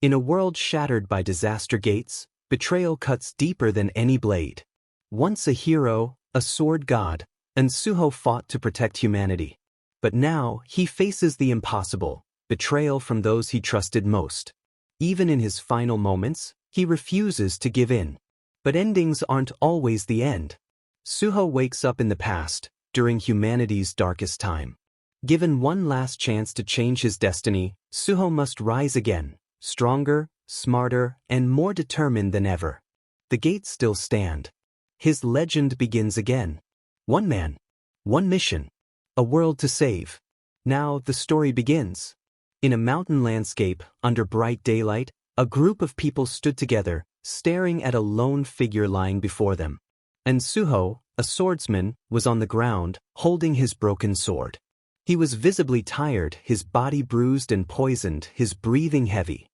In a world shattered by disaster gates, betrayal cuts deeper than any blade. Once a hero, a sword god, Suho fought to protect humanity. But now, he faces the impossible, betrayal from those he trusted most. Even in his final moments, he refuses to give in. But endings aren't always the end. Suho wakes up in the past, during humanity's darkest time. Given one last chance to change his destiny, Suho must rise again, stronger, smarter, and more determined than ever. The gates still stand. His legend begins again. One man, one mission, a world to save. Now the story begins. In a mountain landscape, under bright daylight, a group of people stood together, staring at a lone figure lying before them. And Suho, a swordsman, was on the ground, holding his broken sword. He was visibly tired, his body bruised and poisoned, his breathing heavy.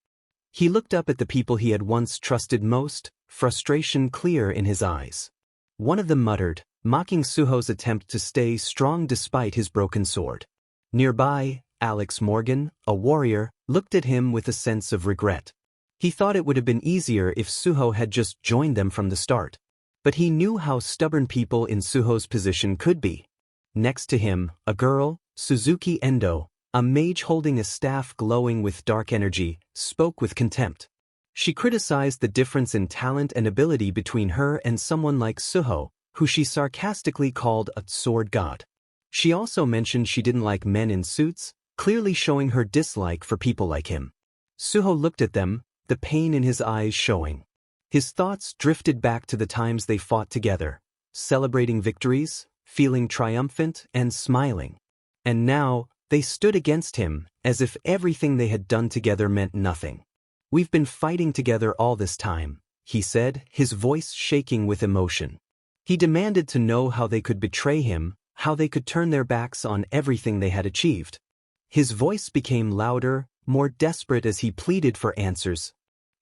He looked up at the people he had once trusted most, frustration clear in his eyes. One of them muttered, mocking Suho's attempt to stay strong despite his broken sword. Nearby, Alex Morgan, a warrior, looked at him with a sense of regret. He thought it would have been easier if Suho had just joined them from the start. But he knew how stubborn people in Suho's position could be. Next to him, a girl, Suzuki Endo, a mage holding a staff glowing with dark energy, spoke with contempt. She criticized the difference in talent and ability between her and someone like Suho, who she sarcastically called a sword god. She also mentioned she didn't like men in suits, clearly showing her dislike for people like him. Suho looked at them, the pain in his eyes showing. His thoughts drifted back to the times they fought together, celebrating victories, feeling triumphant and smiling. And now, they stood against him, as if everything they had done together meant nothing. "We've been fighting together all this time," he said, his voice shaking with emotion. He demanded to know how they could betray him, how they could turn their backs on everything they had achieved. His voice became louder, more desperate as he pleaded for answers.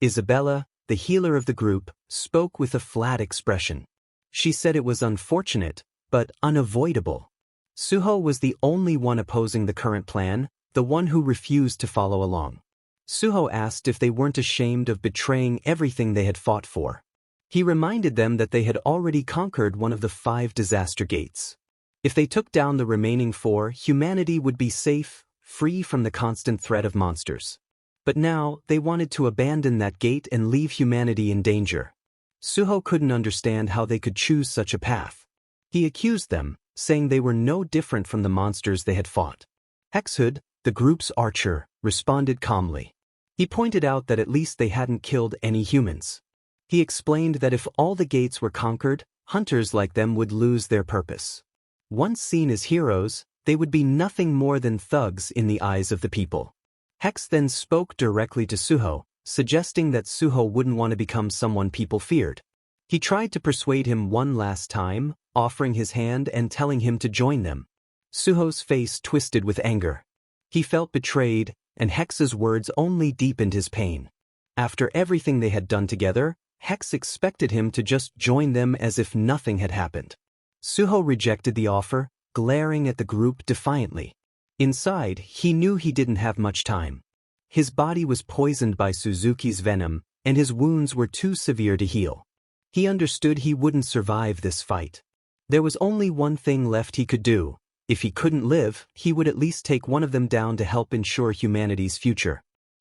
Isabella, the healer of the group, spoke with a flat expression. She said it was unfortunate, but unavoidable. Suho was the only one opposing the current plan, the one who refused to follow along. Suho asked if they weren't ashamed of betraying everything they had fought for. He reminded them that they had already conquered one of the 5 disaster gates. If they took down the remaining 4, humanity would be safe, free from the constant threat of monsters. But now, they wanted to abandon that gate and leave humanity in danger. Suho couldn't understand how they could choose such a path. He accused them, saying they were no different from the monsters they had fought. Hexhood, the group's archer, responded calmly. He pointed out that at least they hadn't killed any humans. He explained that if all the gates were conquered, hunters like them would lose their purpose. Once seen as heroes, they would be nothing more than thugs in the eyes of the people. Hex then spoke directly to Suho, suggesting that Suho wouldn't want to become someone people feared. He tried to persuade him one last time, offering his hand and telling him to join them. Suho's face twisted with anger. He felt betrayed, and Hex's words only deepened his pain. After everything they had done together, Hex expected him to just join them as if nothing had happened. Suho rejected the offer, glaring at the group defiantly. Inside, he knew he didn't have much time. His body was poisoned by Suzuki's venom, and his wounds were too severe to heal. He understood he wouldn't survive this fight. There was only one thing left he could do. If he couldn't live, he would at least take one of them down to help ensure humanity's future.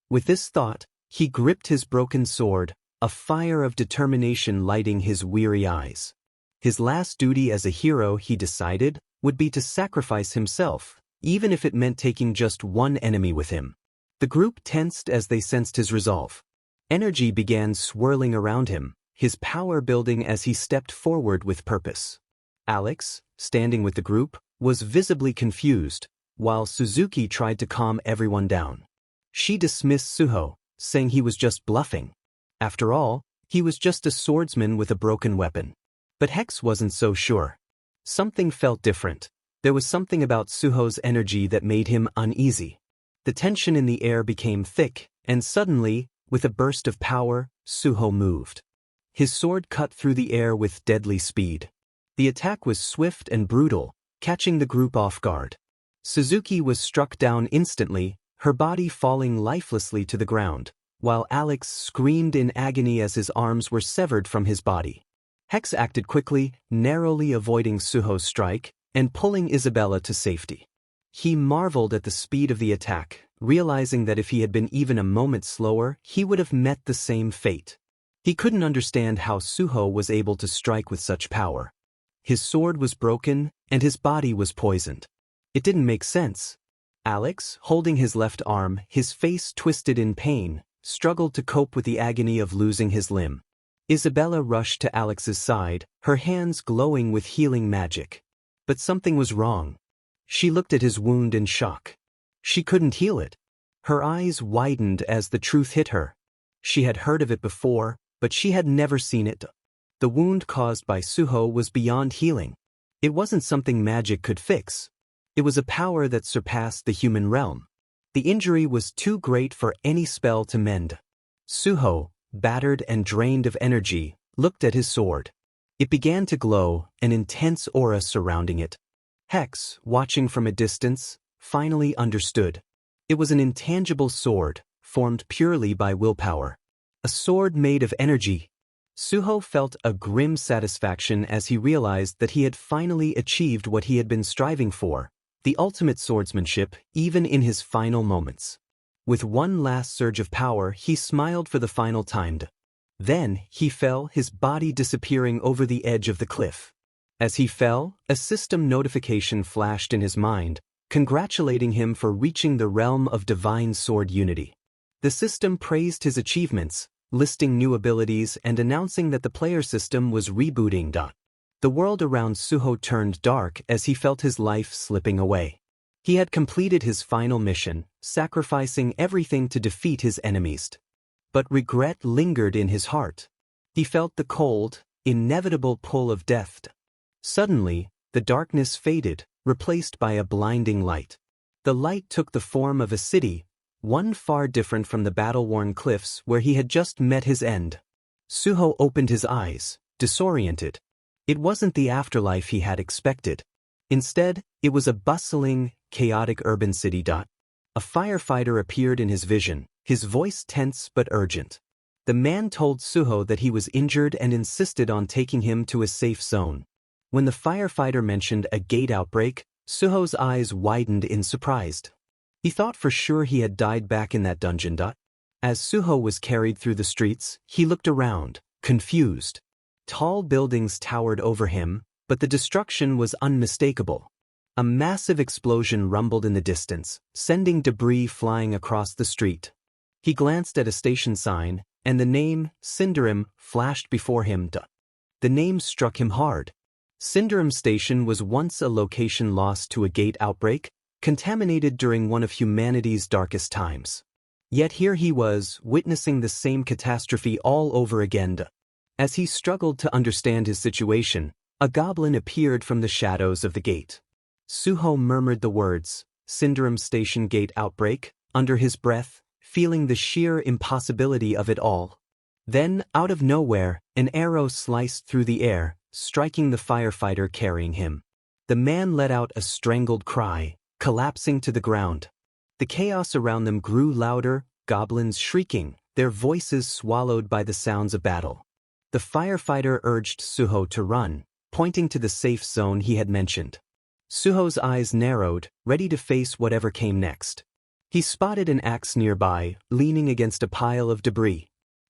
With this thought, he gripped his broken sword, a fire of determination lighting his weary eyes. His last duty as a hero, he decided, would be to sacrifice himself, even if it meant taking just one enemy with him. The group tensed as they sensed his resolve. Energy began swirling around him, his power building as he stepped forward with purpose. Alex, standing with the group, was visibly confused, while Suzuki tried to calm everyone down. She dismissed Suho, saying he was just bluffing. After all, he was just a swordsman with a broken weapon. But Hex wasn't so sure. Something felt different. There was something about Suho's energy that made him uneasy. The tension in the air became thick, and suddenly, with a burst of power, Suho moved. His sword cut through the air with deadly speed. The attack was swift and brutal, catching the group off guard. Suzuki was struck down instantly, her body falling lifelessly to the ground, while Alex screamed in agony as his arms were severed from his body. Hex acted quickly, narrowly avoiding Suho's strike and pulling Isabella to safety. He marveled at the speed of the attack, realizing that if he had been even a moment slower, he would have met the same fate. He couldn't understand how Suho was able to strike with such power. His sword was broken, and his body was poisoned. It didn't make sense. Alex, holding his left arm, his face twisted in pain, struggled to cope with the agony of losing his limb. Isabella rushed to Alex's side, her hands glowing with healing magic. But something was wrong. She looked at his wound in shock. She couldn't heal it. Her eyes widened as the truth hit her. She had heard of it before, but she had never seen it. The wound caused by Suho was beyond healing. It wasn't something magic could fix. It was a power that surpassed the human realm. The injury was too great for any spell to mend. Suho, battered and drained of energy, looked at his sword. It began to glow, an intense aura surrounding it. Hex, watching from a distance, finally understood. It was an intangible sword, formed purely by willpower. A sword made of energy. Suho felt a grim satisfaction as he realized that he had finally achieved what he had been striving for, the ultimate swordsmanship, even in his final moments. With one last surge of power, he smiled for the final time. Then, he fell, his body disappearing over the edge of the cliff. As he fell, a system notification flashed in his mind, congratulating him for reaching the realm of divine sword unity. The system praised his achievements, listing new abilities and announcing that the player system was rebooting. The world around Suho turned dark as he felt his life slipping away. He had completed his final mission, sacrificing everything to defeat his enemies. But regret lingered in his heart. He felt the cold, inevitable pull of death. Suddenly, the darkness faded, replaced by a blinding light. The light took the form of a city, one far different from the battle-worn cliffs where he had just met his end. Suho opened his eyes, disoriented. It wasn't the afterlife he had expected. Instead, it was a bustling, chaotic urban city. A firefighter appeared in his vision, his voice tense but urgent. The man told Suho that he was injured and insisted on taking him to a safe zone. When the firefighter mentioned a gate outbreak, Suho's eyes widened in surprise. He thought for sure he had died back in that dungeon. As Suho was carried through the streets, he looked around, confused. Tall buildings towered over him, but the destruction was unmistakable. A massive explosion rumbled in the distance, sending debris flying across the street. He glanced at a station sign, and the name, Cinderim, flashed before him. The name struck him hard. Cinderim Station was once a location lost to a gate outbreak, contaminated during one of humanity's darkest times. Yet here he was, witnessing the same catastrophe all over again. As he struggled to understand his situation, a goblin appeared from the shadows of the gate. Suho murmured the words, Cinderim Station Gate Outbreak, under his breath, feeling the sheer impossibility of it all. Then, out of nowhere, an arrow sliced through the air, striking the firefighter carrying him. The man let out a strangled cry, collapsing to the ground. The chaos around them grew louder, goblins shrieking, their voices swallowed by the sounds of battle. The firefighter urged Suho to run, pointing to the safe zone he had mentioned. Suho's eyes narrowed, ready to face whatever came next. He spotted an axe nearby, leaning against a pile of debris.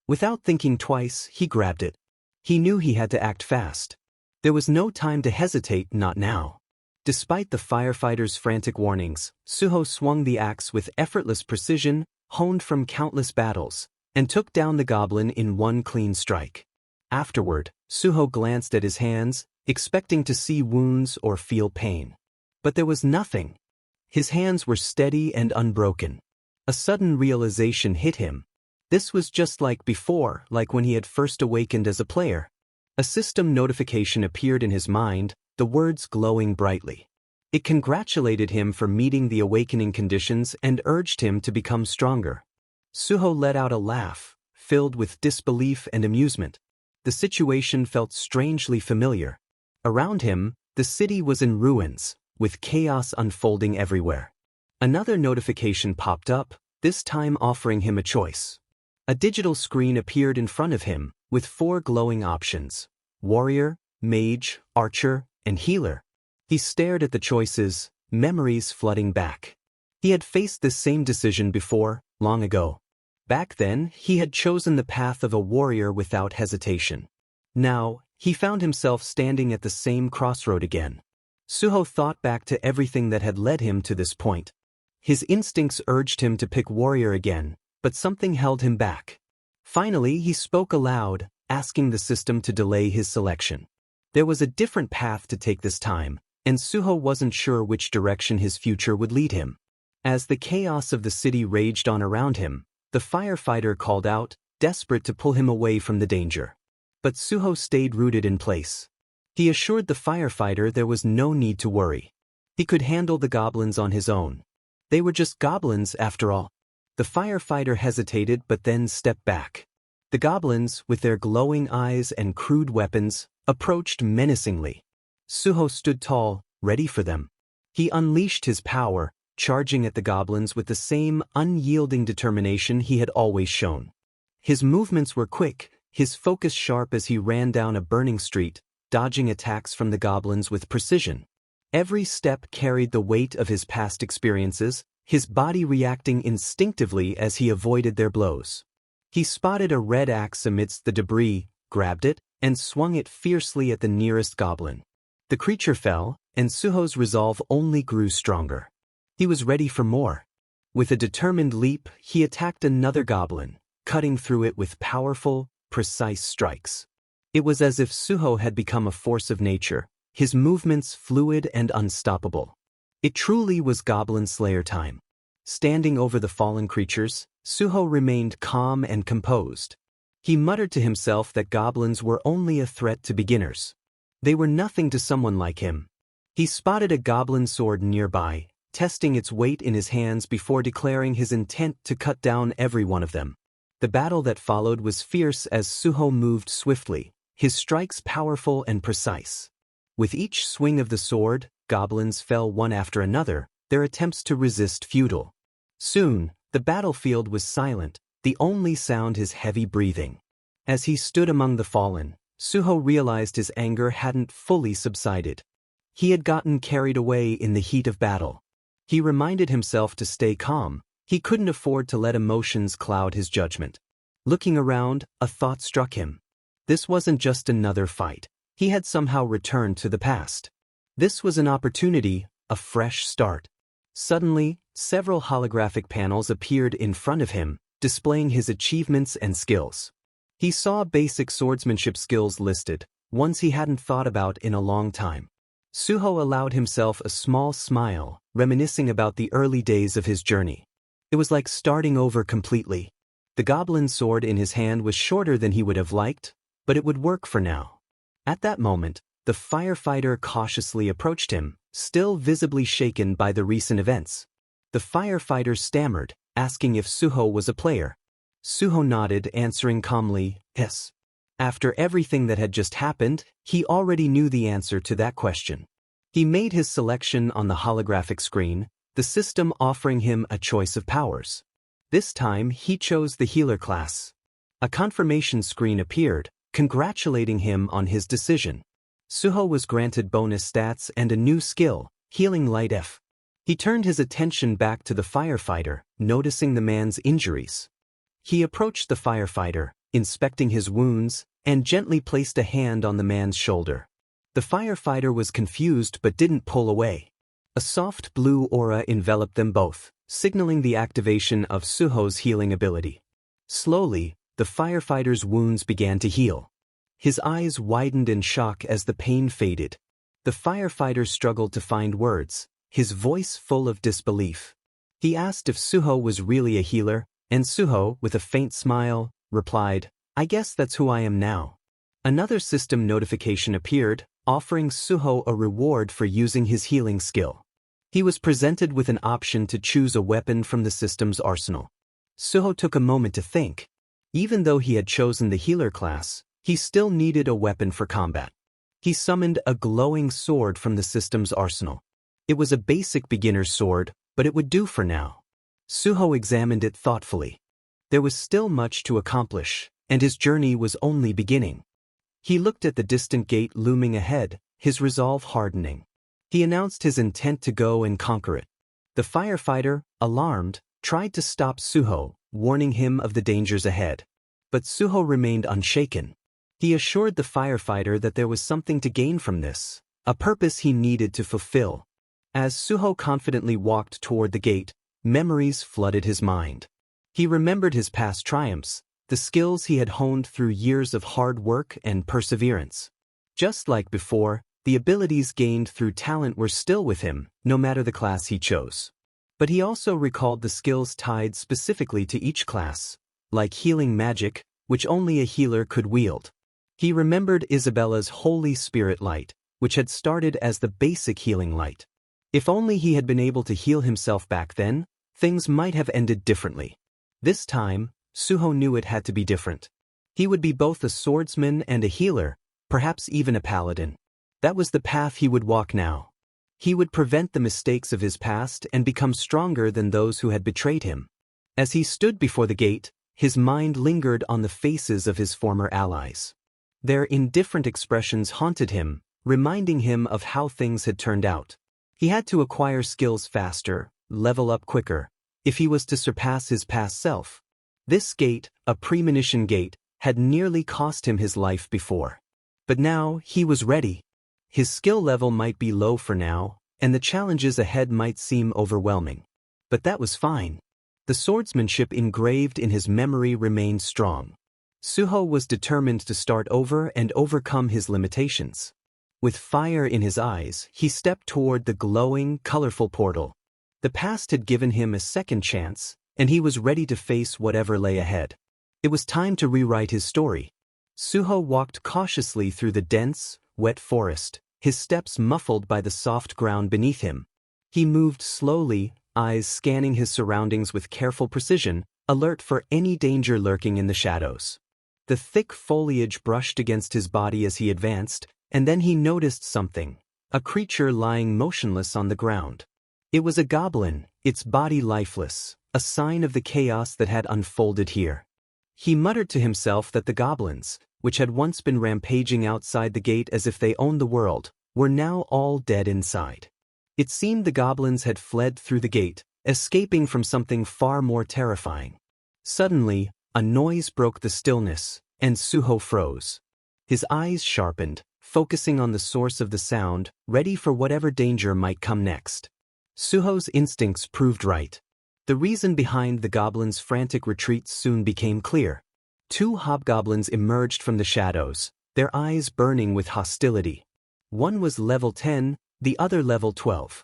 Without thinking twice, he grabbed it. He knew he had to act fast. There was no time to hesitate, not now. Despite the firefighter's frantic warnings, Suho swung the axe with effortless precision, honed from countless battles, and took down the goblin in one clean strike. Afterward, Suho glanced at his hands, expecting to see wounds or feel pain. But there was nothing. His hands were steady and unbroken. A sudden realization hit him. This was just like before, like when he had first awakened as a player. A system notification appeared in his mind, the words glowing brightly. It congratulated him for meeting the awakening conditions and urged him to become stronger. Suho let out a laugh, filled with disbelief and amusement. The situation felt strangely familiar. Around him, the city was in ruins, with chaos unfolding everywhere. Another notification popped up, this time offering him a choice. A digital screen appeared in front of him, with 4 glowing options: warrior, mage, archer, and healer. He stared at the choices, memories flooding back. He had faced this same decision before, long ago. Back then, he had chosen the path of a warrior without hesitation. Now, he found himself standing at the same crossroad again. Suho thought back to everything that had led him to this point. His instincts urged him to pick warrior again, but something held him back. Finally, he spoke aloud, asking the system to delay his selection. There was a different path to take this time, and Suho wasn't sure which direction his future would lead him. As the chaos of the city raged on around him, the firefighter called out, desperate to pull him away from the danger. But Suho stayed rooted in place. He assured the firefighter there was no need to worry. He could handle the goblins on his own. They were just goblins after all. The firefighter hesitated but then stepped back. The goblins, with their glowing eyes and crude weapons, approached menacingly. Suho stood tall, ready for them. He unleashed his power, charging at the goblins with the same unyielding determination he had always shown. His movements were quick, his focus sharp as he ran down a burning street, dodging attacks from the goblins with precision. Every step carried the weight of his past experiences, his body reacting instinctively as he avoided their blows. He spotted a red axe amidst the debris, grabbed it, and swung it fiercely at the nearest goblin. The creature fell, and Suho's resolve only grew stronger. He was ready for more. With a determined leap, he attacked another goblin, cutting through it with powerful, precise strikes. It was as if Suho had become a force of nature, his movements fluid and unstoppable. It truly was Goblin Slayer time. Standing over the fallen creatures, Suho remained calm and composed. He muttered to himself that goblins were only a threat to beginners. They were nothing to someone like him. He spotted a goblin sword nearby, testing its weight in his hands before declaring his intent to cut down every one of them. The battle that followed was fierce as Suho moved swiftly, his strikes powerful and precise. With each swing of the sword, goblins fell one after another, their attempts to resist futile. Soon, the battlefield was silent, the only sound his heavy breathing. As he stood among the fallen, Suho realized his anger hadn't fully subsided. He had gotten carried away in the heat of battle. He reminded himself to stay calm. He couldn't afford to let emotions cloud his judgment. Looking around, a thought struck him. This wasn't just another fight. He had somehow returned to the past. This was an opportunity, a fresh start. Suddenly, several holographic panels appeared in front of him, displaying his achievements and skills. He saw basic swordsmanship skills listed, ones he hadn't thought about in a long time. Suho allowed himself a small smile, reminiscing about the early days of his journey. It was like starting over completely. The goblin sword in his hand was shorter than he would have liked, but it would work for now. At that moment, the firefighter cautiously approached him, still visibly shaken by the recent events. The firefighter stammered, asking if Suho was a player. Suho nodded, answering calmly, yes. After everything that had just happened, he already knew the answer to that question. He made his selection on the holographic screen, the system offering him a choice of powers. This time, he chose the healer class. A confirmation screen appeared, congratulating him on his decision. Suho was granted bonus stats and a new skill, Healing Light F. He turned his attention back to the firefighter, noticing the man's injuries. He approached the firefighter, inspecting his wounds, and gently placed a hand on the man's shoulder. The firefighter was confused but didn't pull away. A soft blue aura enveloped them both, signaling the activation of Suho's healing ability. Slowly, the firefighter's wounds began to heal. His eyes widened in shock as the pain faded. The firefighter struggled to find words, his voice full of disbelief. He asked if Suho was really a healer, and Suho, with a faint smile, replied, "I guess that's who I am now." Another system notification appeared, offering Suho a reward for using his healing skill. He was presented with an option to choose a weapon from the system's arsenal. Suho took a moment to think. Even though he had chosen the healer class, he still needed a weapon for combat. He summoned a glowing sword from the system's arsenal. It was a basic beginner's sword, but it would do for now. Suho examined it thoughtfully. There was still much to accomplish, and his journey was only beginning. He looked at the distant gate looming ahead, his resolve hardening. He announced his intent to go and conquer it. The firefighter, alarmed, tried to stop Suho, warning him of the dangers ahead. But Suho remained unshaken. He assured the firefighter that there was something to gain from this, a purpose he needed to fulfill. As Suho confidently walked toward the gate, memories flooded his mind. He remembered his past triumphs, the skills he had honed through years of hard work and perseverance. Just like before, the abilities gained through talent were still with him, no matter the class he chose. But he also recalled the skills tied specifically to each class, like healing magic, which only a healer could wield. He remembered Isabella's Holy Spirit Light, which had started as the basic healing light. If only he had been able to heal himself back then, things might have ended differently. This time, Suho knew it had to be different. He would be both a swordsman and a healer, perhaps even a paladin. That was the path he would walk now. He would prevent the mistakes of his past and become stronger than those who had betrayed him. As he stood before the gate, his mind lingered on the faces of his former allies. Their indifferent expressions haunted him, reminding him of how things had turned out. He had to acquire skills faster, level up quicker, if he was to surpass his past self. This gate, a premonition gate, had nearly cost him his life before. But now he was ready. His skill level might be low for now, and the challenges ahead might seem overwhelming. But that was fine. The swordsmanship engraved in his memory remained strong. Suho was determined to start over and overcome his limitations. With fire in his eyes, he stepped toward the glowing, colorful portal. The past had given him a second chance, and he was ready to face whatever lay ahead. It was time to rewrite his story. Suho walked cautiously through the dense, wet forest, his steps muffled by the soft ground beneath him. He moved slowly, eyes scanning his surroundings with careful precision, alert for any danger lurking in the shadows. The thick foliage brushed against his body as he advanced, and then he noticed something, a creature lying motionless on the ground. It was a goblin, its body lifeless, a sign of the chaos that had unfolded here. He muttered to himself that the goblins, which had once been rampaging outside the gate as if they owned the world, were now all dead inside. It seemed the goblins had fled through the gate, escaping from something far more terrifying. Suddenly, a noise broke the stillness, and Suho froze. His eyes sharpened, focusing on the source of the sound, ready for whatever danger might come next. Suho's instincts proved right. The reason behind the goblins' frantic retreat soon became clear. Two hobgoblins emerged from the shadows, their eyes burning with hostility. One was level 10, the other level 12.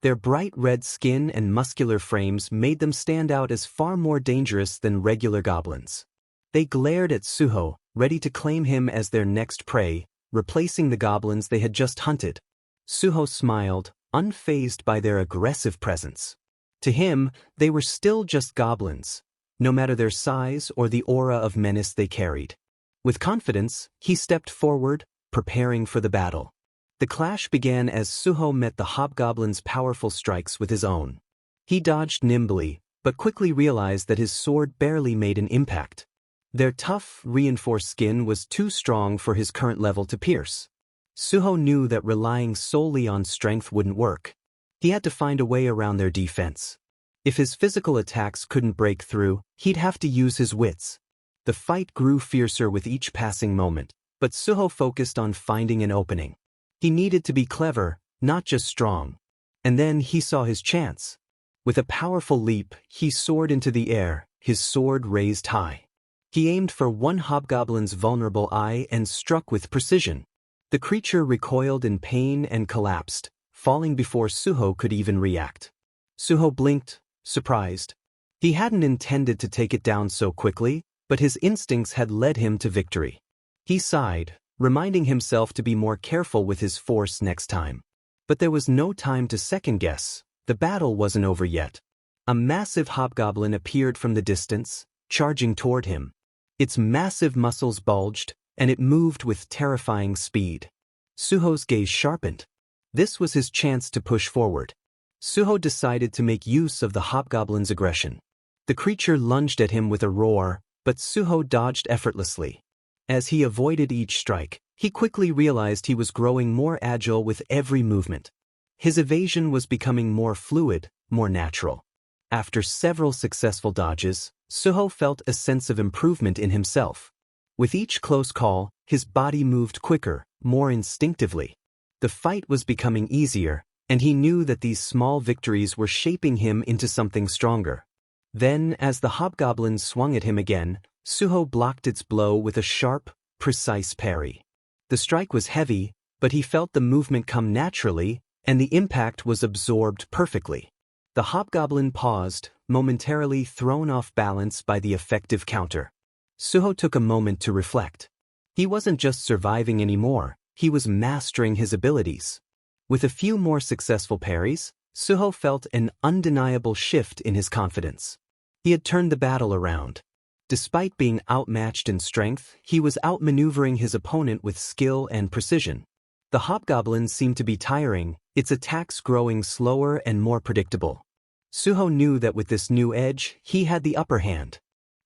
Their bright red skin and muscular frames made them stand out as far more dangerous than regular goblins. They glared at Suho, ready to claim him as their next prey, replacing the goblins they had just hunted. Suho smiled, unfazed by their aggressive presence. To him, they were still just goblins, no matter their size or the aura of menace they carried. With confidence, he stepped forward, preparing for the battle. The clash began as Suho met the hobgoblin's powerful strikes with his own. He dodged nimbly, but quickly realized that his sword barely made an impact. Their tough, reinforced skin was too strong for his current level to pierce. Suho knew that relying solely on strength wouldn't work. He had to find a way around their defense. If his physical attacks couldn't break through, he'd have to use his wits. The fight grew fiercer with each passing moment, but Suho focused on finding an opening. He needed to be clever, not just strong. And then he saw his chance. With a powerful leap, he soared into the air, his sword raised high. He aimed for one hobgoblin's vulnerable eye and struck with precision. The creature recoiled in pain and collapsed, falling before Suho could even react. Suho blinked, surprised. He hadn't intended to take it down so quickly, but his instincts had led him to victory. He sighed, reminding himself to be more careful with his force next time. But there was no time to second-guess. The battle wasn't over yet. A massive hobgoblin appeared from the distance, charging toward him. Its massive muscles bulged, and it moved with terrifying speed. Suho's gaze sharpened. This was his chance to push forward. Suho decided to make use of the hobgoblin's aggression. The creature lunged at him with a roar, but Suho dodged effortlessly. As he avoided each strike, he quickly realized he was growing more agile with every movement. His evasion was becoming more fluid, more natural. After several successful dodges, Suho felt a sense of improvement in himself. With each close call, his body moved quicker, more instinctively. The fight was becoming easier, and he knew that these small victories were shaping him into something stronger. Then, as the hobgoblin swung at him again, Suho blocked its blow with a sharp, precise parry. The strike was heavy, but he felt the movement come naturally, and the impact was absorbed perfectly. The hobgoblin paused, momentarily thrown off balance by the effective counter. Suho took a moment to reflect. He wasn't just surviving anymore, he was mastering his abilities. With a few more successful parries, Suho felt an undeniable shift in his confidence. He had turned the battle around. Despite being outmatched in strength, he was outmaneuvering his opponent with skill and precision. The hobgoblin seemed to be tiring, its attacks growing slower and more predictable. Suho knew that with this new edge, he had the upper hand.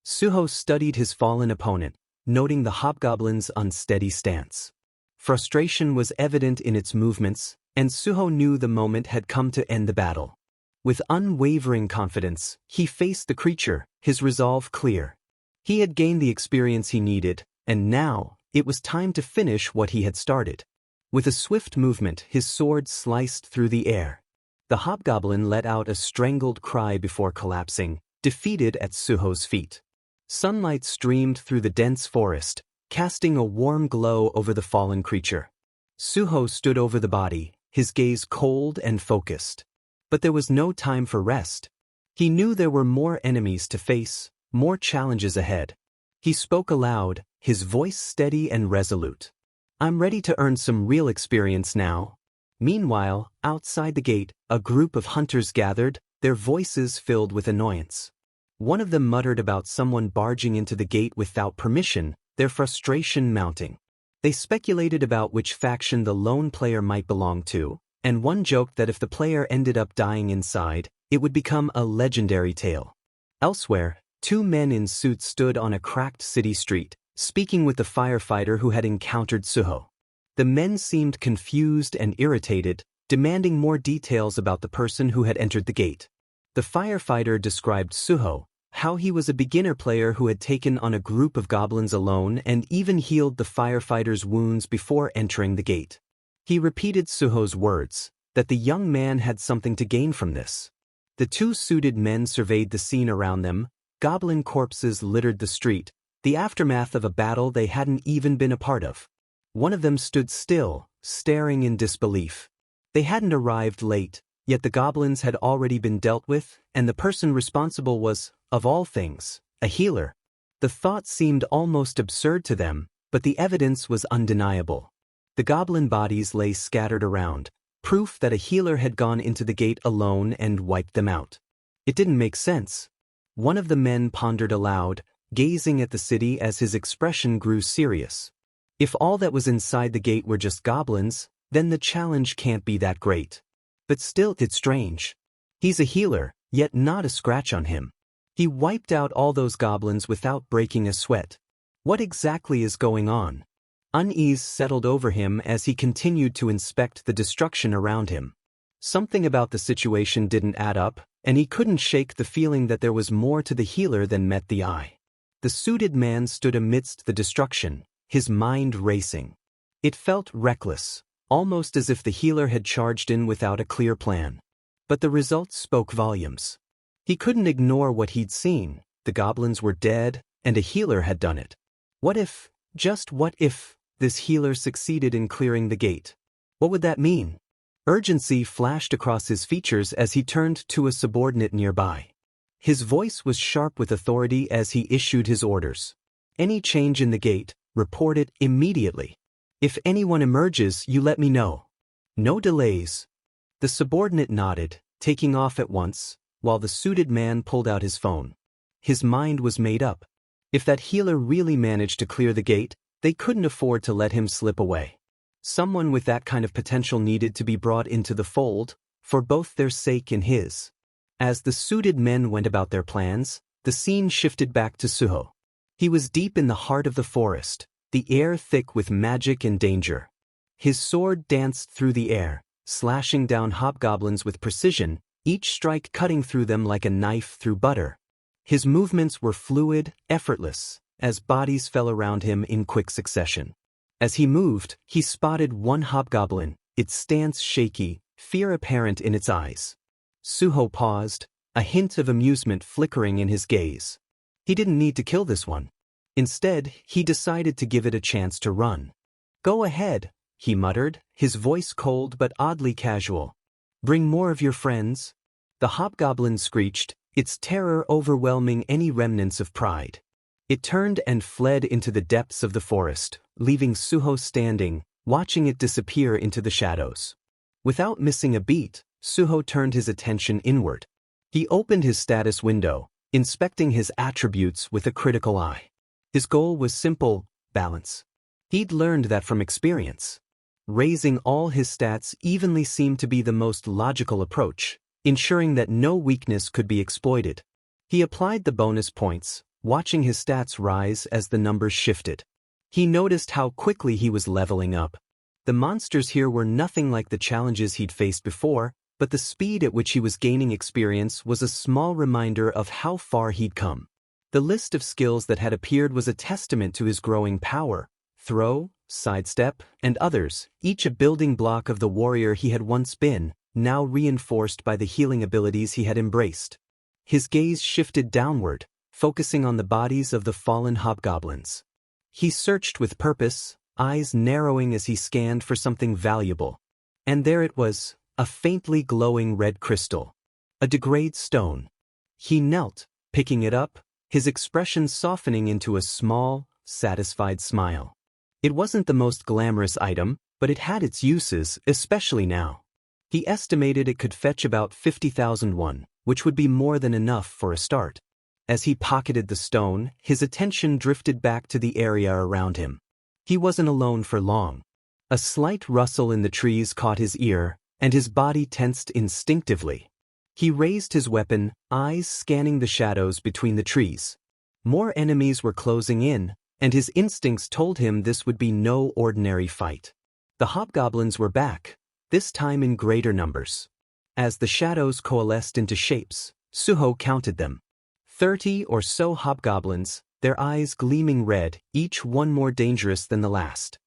Suho studied his fallen opponent, noting the hobgoblin's unsteady stance. Frustration was evident in its movements, and Suho knew the moment had come to end the battle. With unwavering confidence, he faced the creature, his resolve clear. He had gained the experience he needed, and now, it was time to finish what he had started. With a swift movement, his sword sliced through the air. The hobgoblin let out a strangled cry before collapsing, defeated at Suho's feet. Sunlight streamed through the dense forest, casting a warm glow over the fallen creature. Suho stood over the body, his gaze cold and focused. But there was no time for rest. He knew there were more enemies to face, more challenges ahead. He spoke aloud, his voice steady and resolute. "I'm ready to earn some real experience now." Meanwhile, outside the gate, a group of hunters gathered, their voices filled with annoyance. One of them muttered about someone barging into the gate without permission, their frustration mounting. They speculated about which faction the lone player might belong to, and one joked that if the player ended up dying inside, it would become a legendary tale. Elsewhere, two men in suits stood on a cracked city street, speaking with the firefighter who had encountered Suho. The men seemed confused and irritated, demanding more details about the person who had entered the gate. The firefighter described Suho, how he was a beginner player who had taken on a group of goblins alone and even healed the firefighter's wounds before entering the gate. He repeated Suho's words, that the young man had something to gain from this. The two suited men surveyed the scene around them. Goblin corpses littered the street, the aftermath of a battle they hadn't even been a part of. One of them stood still, staring in disbelief. They hadn't arrived late, yet the goblins had already been dealt with, and the person responsible was, of all things, a healer. The thought seemed almost absurd to them, but the evidence was undeniable. The goblin bodies lay scattered around, proof that a healer had gone into the gate alone and wiped them out. It didn't make sense. One of the men pondered aloud, gazing at the city as his expression grew serious. If all that was inside the gate were just goblins, then the challenge can't be that great. But still, it's strange. He's a healer, yet not a scratch on him. He wiped out all those goblins without breaking a sweat. What exactly is going on? Unease settled over him as he continued to inspect the destruction around him. Something about the situation didn't add up, and he couldn't shake the feeling that there was more to the healer than met the eye. The suited man stood amidst the destruction, his mind racing. It felt reckless, almost as if the healer had charged in without a clear plan. But the results spoke volumes. He couldn't ignore what he'd seen. The goblins were dead, and a healer had done it. What if, just what if, this healer succeeded in clearing the gate? What would that mean? Urgency flashed across his features as he turned to a subordinate nearby. His voice was sharp with authority as he issued his orders. Any change in the gate, report it immediately. If anyone emerges, you let me know. No delays. The subordinate nodded, taking off at once, while the suited man pulled out his phone. His mind was made up. If that healer really managed to clear the gate, they couldn't afford to let him slip away. Someone with that kind of potential needed to be brought into the fold, for both their sake and his. As the suited men went about their plans, the scene shifted back to Suho. He was deep in the heart of the forest, the air thick with magic and danger. His sword danced through the air, slashing down hobgoblins with precision, each strike cutting through them like a knife through butter. His movements were fluid, effortless, as bodies fell around him in quick succession. As he moved, he spotted one hobgoblin, its stance shaky, fear apparent in its eyes. Suho paused, a hint of amusement flickering in his gaze. He didn't need to kill this one. Instead, he decided to give it a chance to run. "Go ahead," he muttered, his voice cold but oddly casual. "Bring more of your friends." The hobgoblin screeched, its terror overwhelming any remnants of pride. It turned and fled into the depths of the forest, leaving Suho standing, watching it disappear into the shadows. Without missing a beat, Suho turned his attention inward. He opened his status window, inspecting his attributes with a critical eye. His goal was simple: balance. He'd learned that from experience. Raising all his stats evenly seemed to be the most logical approach, ensuring that no weakness could be exploited. He applied the bonus points, watching his stats rise as the numbers shifted. He noticed how quickly he was leveling up. The monsters here were nothing like the challenges he'd faced before, but the speed at which he was gaining experience was a small reminder of how far he'd come. The list of skills that had appeared was a testament to his growing power: throw, sidestep, and others, each a building block of the warrior he had once been, now reinforced by the healing abilities he had embraced. His gaze shifted downward, focusing on the bodies of the fallen hobgoblins. He searched with purpose, eyes narrowing as he scanned for something valuable. And there it was, a faintly glowing red crystal. A degrade stone. He knelt, picking it up, his expression softening into a small, satisfied smile. It wasn't the most glamorous item, but it had its uses, especially now. He estimated it could fetch about 50,000 won, which would be more than enough for a start. As he pocketed the stone, his attention drifted back to the area around him. He wasn't alone for long. A slight rustle in the trees caught his ear, and his body tensed instinctively. He raised his weapon, eyes scanning the shadows between the trees. More enemies were closing in, and his instincts told him this would be no ordinary fight. The hobgoblins were back, this time in greater numbers. As the shadows coalesced into shapes, Suho counted them. 30 or so hobgoblins, their eyes gleaming red, each one more dangerous than the last.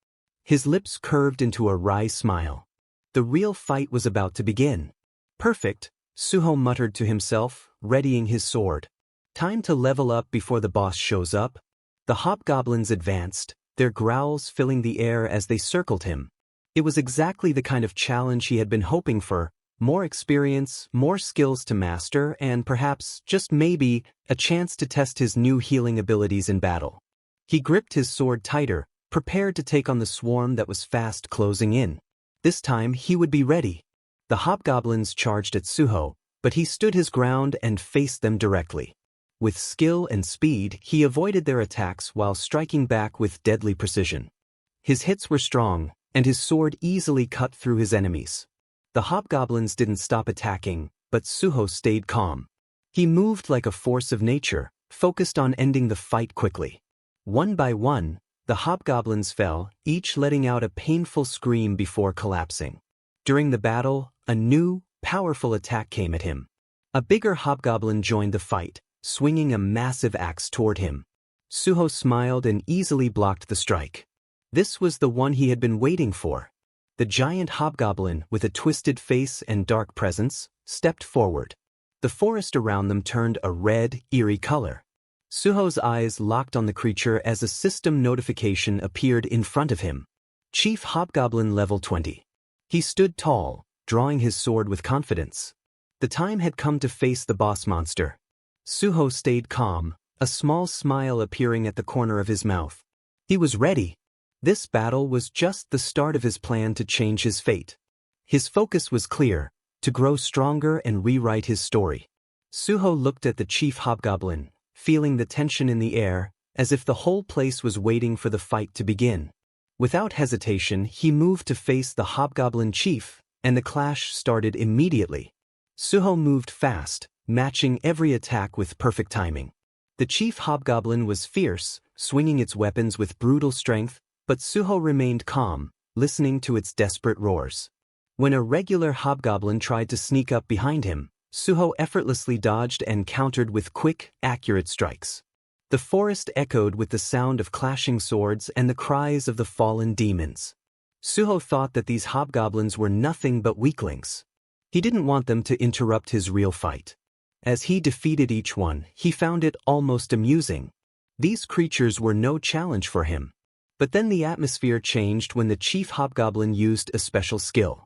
His lips curved into a wry smile. The real fight was about to begin. "Perfect," Suho muttered to himself, readying his sword. "Time to level up before the boss shows up." The hobgoblins advanced, their growls filling the air as they circled him. It was exactly the kind of challenge he had been hoping for: more experience, more skills to master, and perhaps, just maybe, a chance to test his new healing abilities in battle. He gripped his sword tighter, prepared to take on the swarm that was fast closing in. This time he would be ready. The hobgoblins charged at Suho, but he stood his ground and faced them directly. With skill and speed, he avoided their attacks while striking back with deadly precision. His hits were strong, and his sword easily cut through his enemies. The hobgoblins didn't stop attacking, but Suho stayed calm. He moved like a force of nature, focused on ending the fight quickly. One by one, the hobgoblins fell, each letting out a painful scream before collapsing. During the battle, a new, powerful attack came at him. A bigger hobgoblin joined the fight, swinging a massive axe toward him. Suho smiled and easily blocked the strike. This was the one he had been waiting for. The giant hobgoblin, with a twisted face and dark presence, stepped forward. The forest around them turned a red, eerie color. Suho's eyes locked on the creature as a system notification appeared in front of him. Chief Hobgoblin Level 20. He stood tall, drawing his sword with confidence. The time had come to face the boss monster. Suho stayed calm, a small smile appearing at the corner of his mouth. He was ready. This battle was just the start of his plan to change his fate. His focus was clear: to grow stronger and rewrite his story. Suho looked at the chief hobgoblin, feeling the tension in the air, as if the whole place was waiting for the fight to begin. Without hesitation, he moved to face the hobgoblin chief, and the clash started immediately. Suho moved fast, matching every attack with perfect timing. The chief hobgoblin was fierce, swinging its weapons with brutal strength, but Suho remained calm, listening to its desperate roars. When a regular hobgoblin tried to sneak up behind him, Suho effortlessly dodged and countered with quick, accurate strikes. The forest echoed with the sound of clashing swords and the cries of the fallen demons. Suho thought that these hobgoblins were nothing but weaklings. He didn't want them to interrupt his real fight. As he defeated each one, he found it almost amusing. These creatures were no challenge for him. But then the atmosphere changed when the chief hobgoblin used a special skill.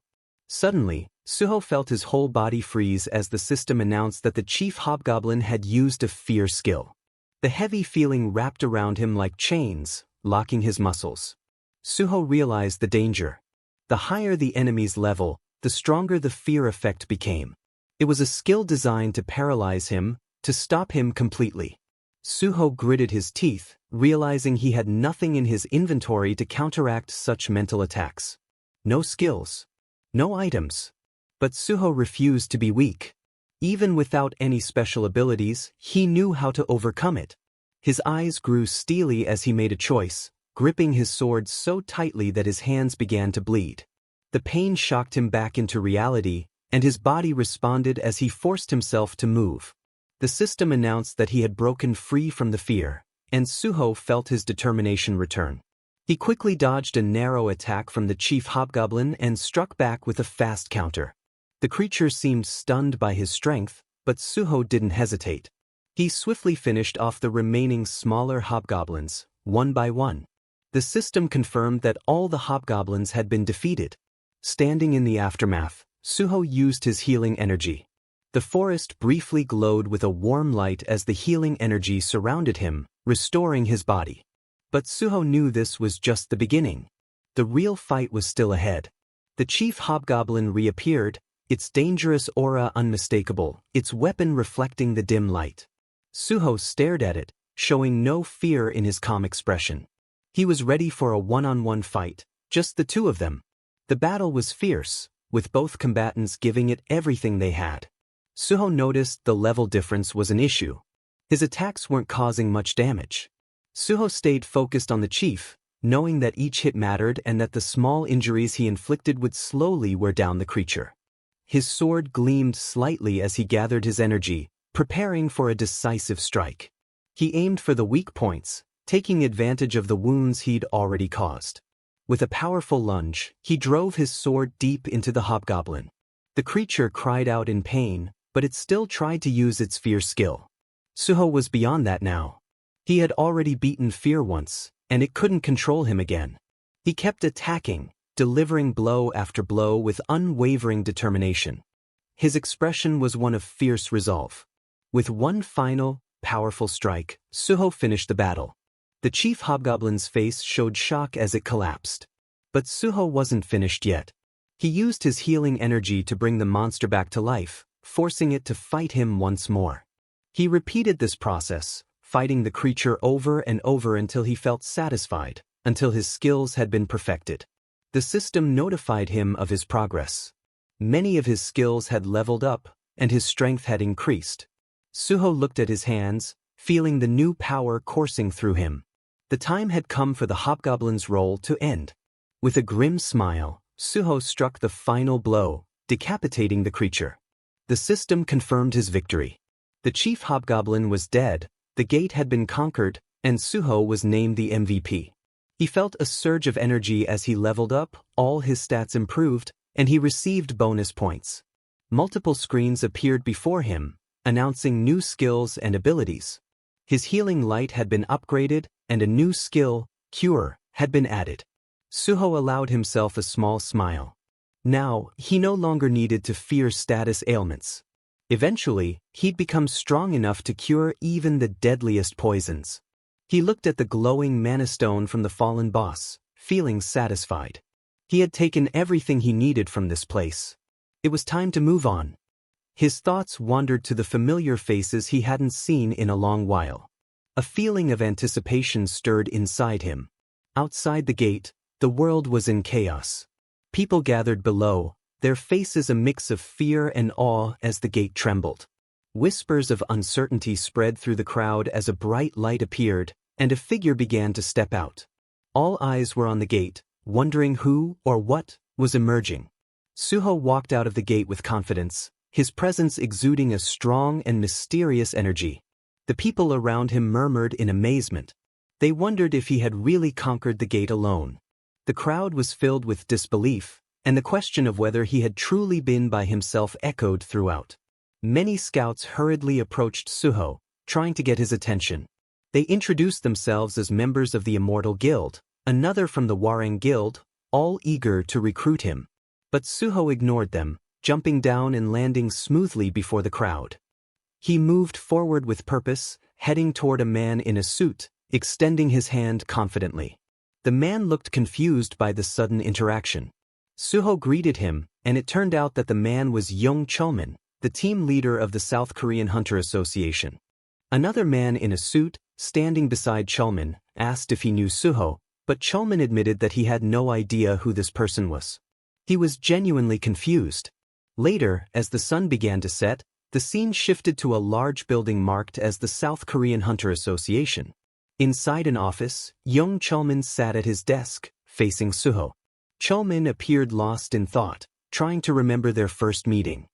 Suddenly, Suho felt his whole body freeze as the system announced that the chief hobgoblin had used a fear skill. The heavy feeling wrapped around him like chains, locking his muscles. Suho realized the danger. The higher the enemy's level, the stronger the fear effect became. It was a skill designed to paralyze him, to stop him completely. Suho gritted his teeth, realizing he had nothing in his inventory to counteract such mental attacks. No skills. No items. But Suho refused to be weak. Even without any special abilities, he knew how to overcome it. His eyes grew steely as he made a choice, gripping his sword so tightly that his hands began to bleed. The pain shocked him back into reality, and his body responded as he forced himself to move. The system announced that he had broken free from the fear, and Suho felt his determination return. He quickly dodged a narrow attack from the chief hobgoblin and struck back with a fast counter. The creature seemed stunned by his strength, but Suho didn't hesitate. He swiftly finished off the remaining smaller hobgoblins, one by one. The system confirmed that all the hobgoblins had been defeated. Standing in the aftermath, Suho used his healing energy. The forest briefly glowed with a warm light as the healing energy surrounded him, restoring his body. But Suho knew this was just the beginning. The real fight was still ahead. The chief hobgoblin reappeared, its dangerous aura unmistakable, its weapon reflecting the dim light. Suho stared at it, showing no fear in his calm expression. He was ready for a one-on-one fight, just the two of them. The battle was fierce, with both combatants giving it everything they had. Suho noticed the level difference was an issue. His attacks weren't causing much damage. Suho stayed focused on the chief, knowing that each hit mattered and that the small injuries he inflicted would slowly wear down the creature. His sword gleamed slightly as he gathered his energy, preparing for a decisive strike. He aimed for the weak points, taking advantage of the wounds he'd already caused. With a powerful lunge, he drove his sword deep into the hobgoblin. The creature cried out in pain, but it still tried to use its fear skill. Suho was beyond that now. He had already beaten fear once, and it couldn't control him again. He kept attacking, delivering blow after blow with unwavering determination. His expression was one of fierce resolve. With one final, powerful strike, Suho finished the battle. The chief hobgoblin's face showed shock as it collapsed. But Suho wasn't finished yet. He used his healing energy to bring the monster back to life, forcing it to fight him once more. He repeated this process, fighting the creature over and over until he felt satisfied, until his skills had been perfected. The system notified him of his progress. Many of his skills had leveled up, and his strength had increased. Suho looked at his hands, feeling the new power coursing through him. The time had come for the hobgoblin's role to end. With a grim smile, Suho struck the final blow, decapitating the creature. The system confirmed his victory. The chief hobgoblin was dead, the gate had been conquered, and Suho was named the MVP. He felt a surge of energy as he leveled up, all his stats improved, and he received bonus points. Multiple screens appeared before him, announcing new skills and abilities. His healing light had been upgraded, and a new skill, Cure, had been added. Suho allowed himself a small smile. Now, he no longer needed to fear status ailments. Eventually, he'd become strong enough to cure even the deadliest poisons. He looked at the glowing mana stone from the fallen boss, feeling satisfied. He had taken everything he needed from this place. It was time to move on. His thoughts wandered to the familiar faces he hadn't seen in a long while. A feeling of anticipation stirred inside him. Outside the gate, the world was in chaos. People gathered below, their faces a mix of fear and awe as the gate trembled. Whispers of uncertainty spread through the crowd as a bright light appeared, and a figure began to step out. All eyes were on the gate, wondering who or what was emerging. Suho walked out of the gate with confidence, his presence exuding a strong and mysterious energy. The people around him murmured in amazement. They wondered if he had really conquered the gate alone. The crowd was filled with disbelief, and the question of whether he had truly been by himself echoed throughout. Many scouts hurriedly approached Suho, trying to get his attention. They introduced themselves as members of the Immortal Guild, another from the Warang Guild, all eager to recruit him. But Suho ignored them, jumping down and landing smoothly before the crowd. He moved forward with purpose, heading toward a man in a suit, extending his hand confidently. The man looked confused by the sudden interaction. Suho greeted him, and it turned out that the man was ᴄᴏᴘᴘыឫ, the team leader of the South Korean Hunter Association. Another man in a suit, standing beside Cheolman, asked if he knew Suho, but Cheolman admitted that he had no idea who this person was. He was genuinely confused. Later, as the sun began to set, the scene shifted to a large building marked as the South Korean Hunter Association. Inside an office, young Cheolman sat at his desk, facing Suho. Cheolman appeared lost in thought, trying to remember their first meeting.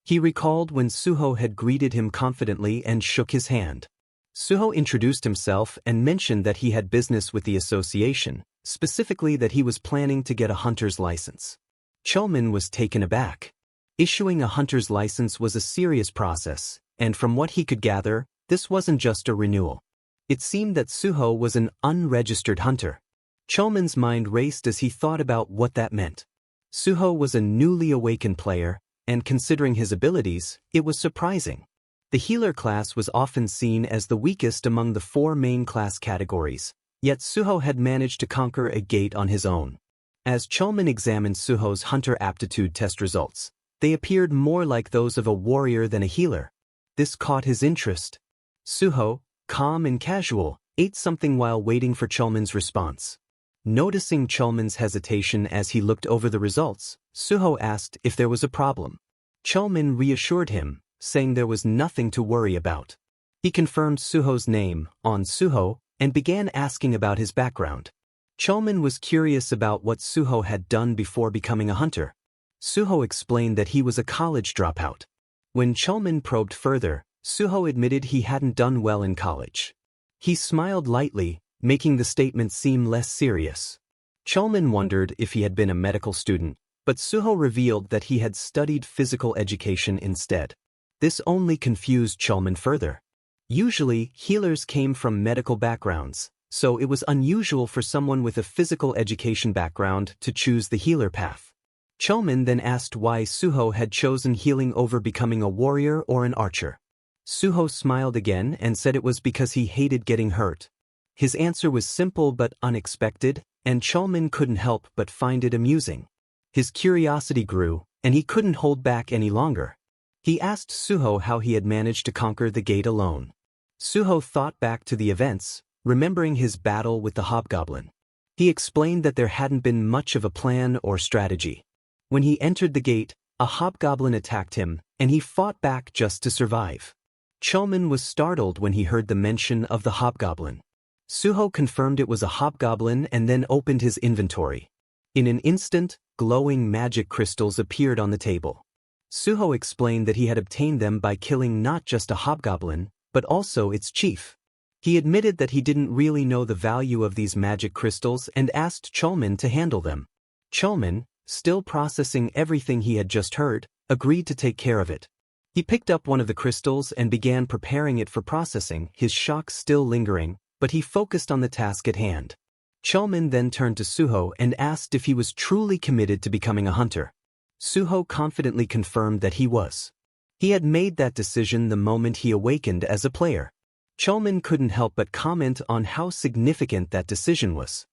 He recalled when Suho had greeted him confidently and shook his hand. Suho introduced himself and mentioned that he had business with the association, specifically that he was planning to get a hunter's license. Cheolman was taken aback. Issuing a hunter's license was a serious process, and from what he could gather, this wasn't just a renewal. It seemed that Suho was an unregistered hunter. Cheolman's mind raced as he thought about what that meant. Suho was a newly awakened player, and considering his abilities, it was surprising. The healer class was often seen as the weakest among the 4 main class categories, yet Suho had managed to conquer a gate on his own. As Cheolman examined Suho's hunter aptitude test results, they appeared more like those of a warrior than a healer. This caught his interest. Suho, calm and casual, ate something while waiting for Cheolman's response. Noticing Cheolman's hesitation as he looked over the results, Suho asked if there was a problem. Cheolman reassured him, saying there was nothing to worry about. He confirmed Suho's name, on Suho, and began asking about his background. Cheolman was curious about what Suho had done before becoming a hunter. Suho explained that he was a college dropout. When Cheolman probed further, Suho admitted he hadn't done well in college. He smiled lightly, making the statement seem less serious. Cheolman wondered if he had been a medical student, but Suho revealed that he had studied physical education instead. This only confused Cheolman further. Usually, healers came from medical backgrounds, so it was unusual for someone with a physical education background to choose the healer path. Cheolman then asked why Suho had chosen healing over becoming a warrior or an archer. Suho smiled again and said it was because he hated getting hurt. His answer was simple but unexpected, and Cheolman couldn't help but find it amusing. His curiosity grew, and he couldn't hold back any longer. He asked Suho how he had managed to conquer the gate alone. Suho thought back to the events, remembering his battle with the hobgoblin. He explained that there hadn't been much of a plan or strategy. When he entered the gate, a hobgoblin attacked him, and he fought back just to survive. Cheolman was startled when he heard the mention of the hobgoblin. Suho confirmed it was a hobgoblin and then opened his inventory. In an instant, glowing magic crystals appeared on the table. Suho explained that he had obtained them by killing not just a hobgoblin, but also its chief. He admitted that he didn't really know the value of these magic crystals and asked Cheolman to handle them. Cheolman, still processing everything he had just heard, agreed to take care of it. He picked up one of the crystals and began preparing it for processing, his shock still lingering, but he focused on the task at hand. Cheolman then turned to Suho and asked if he was truly committed to becoming a hunter. Suho confidently confirmed that he was. He had made that decision the moment he awakened as a player. Cheolman couldn't help but comment on how significant that decision was.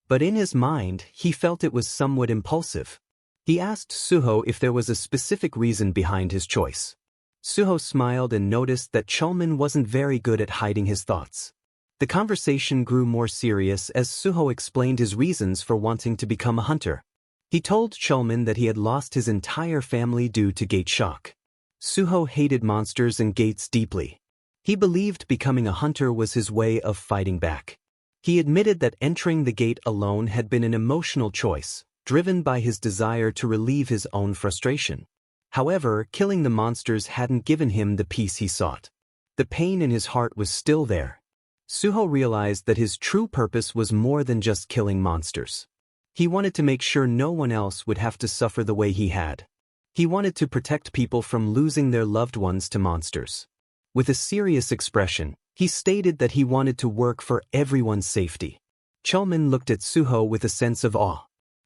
But in his mind, he felt it was somewhat impulsive. He asked Suho if there was a specific reason behind his choice. Suho smiled and noticed that Cheolman wasn't very good at hiding his thoughts. The conversation grew more serious as Suho explained his reasons for wanting to become a hunter. He told Cheolman that he had lost his entire family due to gate shock. Suho hated monsters and gates deeply. He believed becoming a hunter was his way of fighting back. He admitted that entering the gate alone had been an emotional choice, driven by his desire to relieve his own frustration. However, killing the monsters hadn't given him the peace he sought. The pain in his heart was still there. Suho realized that his true purpose was more than just killing monsters. He wanted to make sure no one else would have to suffer the way he had. He wanted to protect people from losing their loved ones to monsters. With a serious expression, he stated that he wanted to work for everyone's safety. ᴄᴏᴘ looked at Suho with a sense of awe.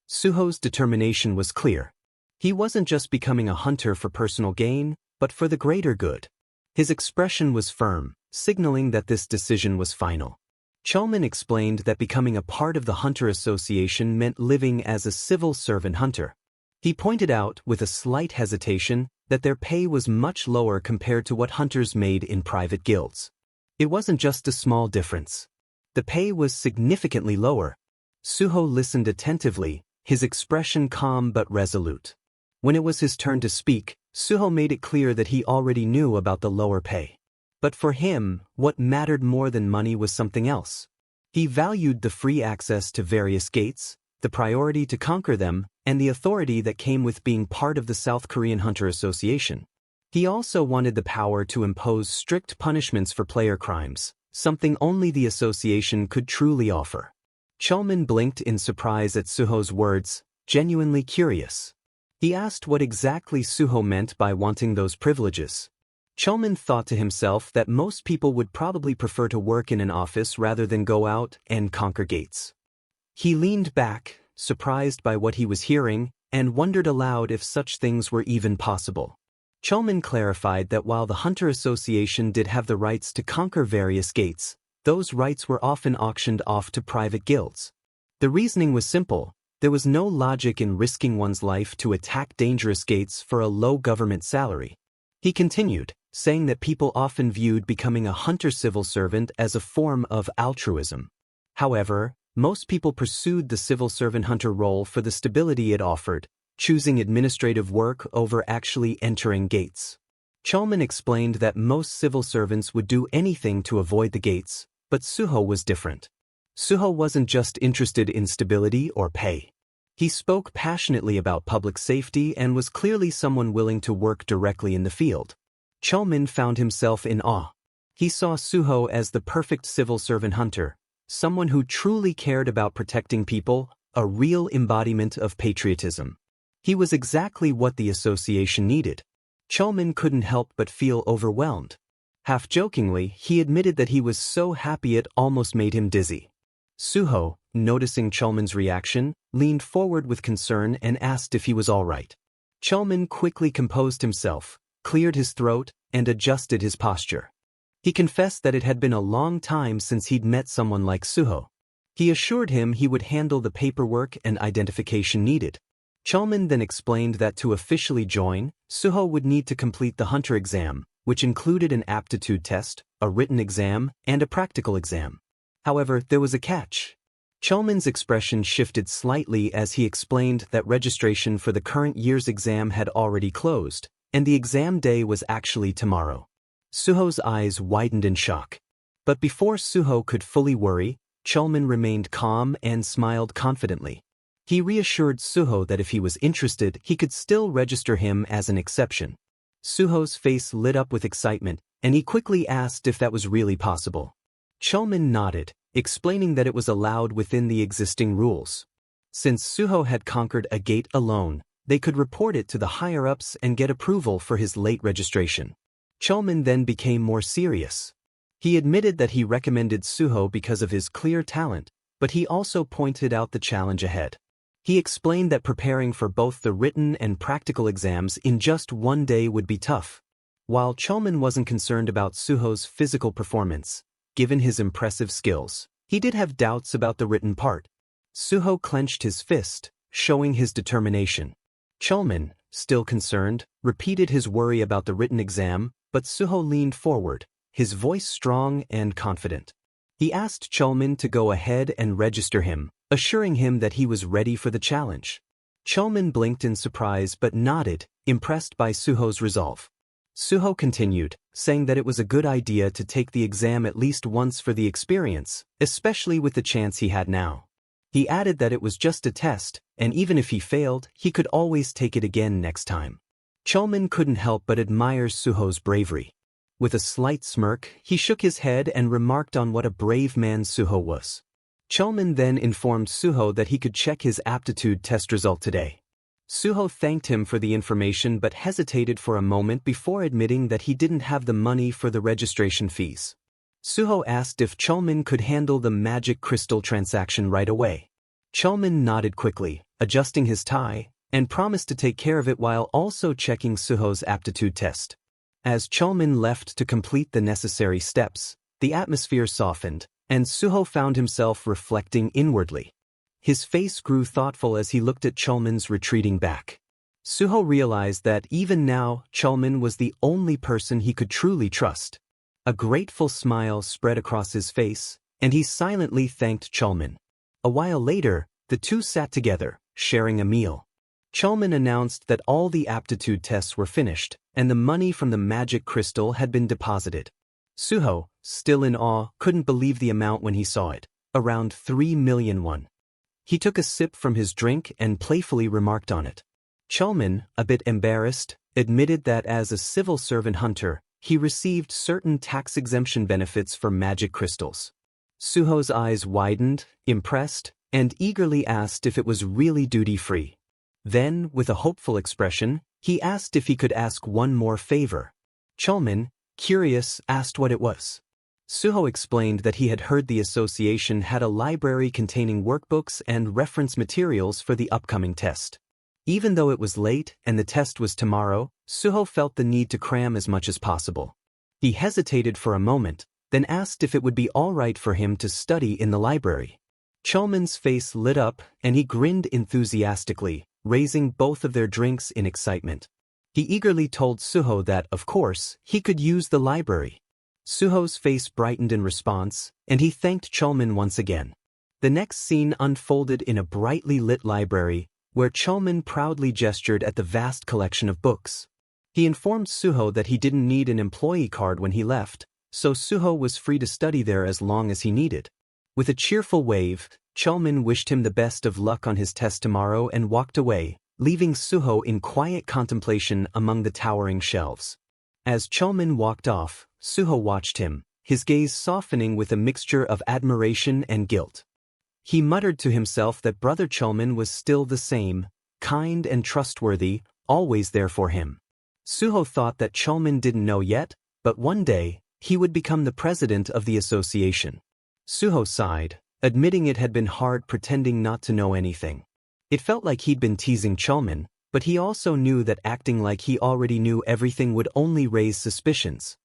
Suho's determination was clear. He wasn't just becoming a hunter for personal gain, but for the greater good. His expression was firm, signaling that this decision was final. ᴄᴏᴘ explained that becoming a part of the Hunter Association meant living as a civil servant hunter. He pointed out, with a slight hesitation, that their pay was much lower compared to what hunters made in private guilds. It wasn't just a small difference. The pay was significantly lower. Suho listened attentively, his expression calm but resolute. When it was his turn to speak, Suho made it clear that he already knew about the lower pay. But for him, what mattered more than money was something else. He valued the free access to various gates, the priority to conquer them, and the authority that came with being part of the South Korean Hunter Association. He also wanted the power to impose strict punishments for player crimes, something only the association could truly offer. ᴄᴏᴘ blinked in surprise at Suho's words, genuinely curious. He asked what exactly Suho meant by wanting those privileges. ᴄᴏᴘ thought to himself that most people would probably prefer to work in an office rather than go out and conquer gates. He leaned back, surprised by what he was hearing, and wondered aloud if such things were even possible. ᴄᴏᴘ clarified that while the Hunter Association did have the rights to conquer various gates, those rights were often auctioned off to private guilds. The reasoning was simple. There was no logic in risking one's life to attack dangerous gates for a low government salary. He continued, saying that people often viewed becoming a hunter civil servant as a form of altruism. However, most people pursued the civil servant hunter role for the stability it offered, choosing administrative work over actually entering gates. ᴄᴏᴘ explained that most civil servants would do anything to avoid the gates, but Suho was different. Suho wasn't just interested in stability or pay. He spoke passionately about public safety and was clearly someone willing to work directly in the field. ᴄᴏᴘ found himself in awe. He saw Suho as the perfect civil servant hunter, someone who truly cared about protecting people, a real embodiment of patriotism. He was exactly what the association needed. ᴄᴏᴘ couldn't help but feel overwhelmed. Half-jokingly, he admitted that he was so happy it almost made him dizzy. Suho, noticing ᴄᴏᴘ's reaction, leaned forward with concern and asked if he was all right. ᴄᴏᴘ quickly composed himself, cleared his throat, and adjusted his posture. He confessed that it had been a long time since he'd met someone like Suho. He assured him he would handle the paperwork and identification needed. ᴄᴏᴘ then explained that to officially join, Suho would need to complete the hunter exam, which included an aptitude test, a written exam, and a practical exam. However, there was a catch. ᴄᴏᴘ's expression shifted slightly as he explained that registration for the current year's exam had already closed, and the exam day was actually tomorrow. Suho's eyes widened in shock. But before Suho could fully worry, ᴄᴏᴘ remained calm and smiled confidently. He reassured Suho that if he was interested, he could still register him as an exception. Suho's face lit up with excitement, and he quickly asked if that was really possible. ᴄᴏᴘ nodded, explaining that it was allowed within the existing rules. Since Suho had conquered a gate alone, they could report it to the higher-ups and get approval for his late registration. ᴄᴏᴘ then became more serious. He admitted that he recommended Suho because of his clear talent, but he also pointed out the challenge ahead. He explained that preparing for both the written and practical exams in just one day would be tough. While ᴄᴏᴘ wasn't concerned about Suho's physical performance, given his impressive skills, he did have doubts about the written part. Suho clenched his fist, showing his determination. ᴄᴏᴘ, still concerned, repeated his worry about the written exam, but Suho leaned forward, his voice strong and confident. He asked ᴄᴏᴘ to go ahead and register him, assuring him that he was ready for the challenge. ᴄᴏᴘ blinked in surprise but nodded, impressed by Suho's resolve. Suho continued, saying that it was a good idea to take the exam at least once for the experience, especially with the chance he had now. He added that it was just a test, and even if he failed, he could always take it again next time. ᴄᴏᴘᴘыᴜ couldn't help but admire Suho's bravery. With a slight smirk, he shook his head and remarked on what a brave man Suho was. ᴄᴏᴘᴘᴜ then informed Suho that he could check his aptitude test result today. Suho thanked him for the information but hesitated for a moment before admitting that he didn't have the money for the registration fees. Suho asked if ᴄᴏᴘᴘᴜ could handle the magic crystal transaction right away. ᴄᴏᴘᴜ nodded quickly, adjusting his tie, and promised to take care of it while also checking Suho's aptitude test. As ᴄᴏᴘᴜ left to complete the necessary steps, the atmosphere softened, and Suho found himself reflecting inwardly. His face grew thoughtful as he looked at ᴄᴏᴘ's retreating back. Suho realized that even now, ᴄᴏᴘ was the only person he could truly trust. A grateful smile spread across his face, and he silently thanked ᴄᴏᴘ. A while later, the two sat together, sharing a meal. ᴄᴏᴘ announced that all the aptitude tests were finished, and the money from the magic crystal had been deposited. Suho, still in awe, couldn't believe the amount when he saw it, around 3 million won. He took a sip from his drink and playfully remarked on it. ᴄᴏᴘ, a bit embarrassed, admitted that as a civil servant hunter, he received certain tax exemption benefits for magic crystals. Suho's eyes widened, impressed, and eagerly asked if it was really duty-free. Then, with a hopeful expression, he asked if he could ask one more favor. ᴄᴏᴘ, curious, asked what it was. Suho explained that he had heard the association had a library containing workbooks and reference materials for the upcoming test. Even though it was late and the test was tomorrow, Suho felt the need to cram as much as possible. He hesitated for a moment, then asked if it would be all right for him to study in the library. ᴄᴏᴘ's face lit up and he grinned enthusiastically, raising both of their drinks in excitement. He eagerly told Suho that, of course, he could use the library. Suho's face brightened in response, and he thanked ᴄᴏᴘ once again. The next scene unfolded in a brightly lit library, where ᴄᴏᴘ proudly gestured at the vast collection of books. He informed Suho that he didn't need an employee card when he left, so Suho was free to study there as long as he needed. With a cheerful wave, ᴄᴏᴘ wished him the best of luck on his test tomorrow and walked away, leaving Suho in quiet contemplation among the towering shelves. As ᴄᴏᴘ walked off, Suho watched him, his gaze softening with a mixture of admiration and guilt. He muttered to himself that brother ᴄᴏᴘ was still the same, kind and trustworthy, always there for him. Suho thought that ᴄᴏᴘ didn't know yet, but one day, he would become the president of the association. Suho sighed, admitting it had been hard pretending not to know anything. It felt like he'd been teasing ᴄᴏᴘ, but he also knew that acting like he already knew everything would only raise suspicions.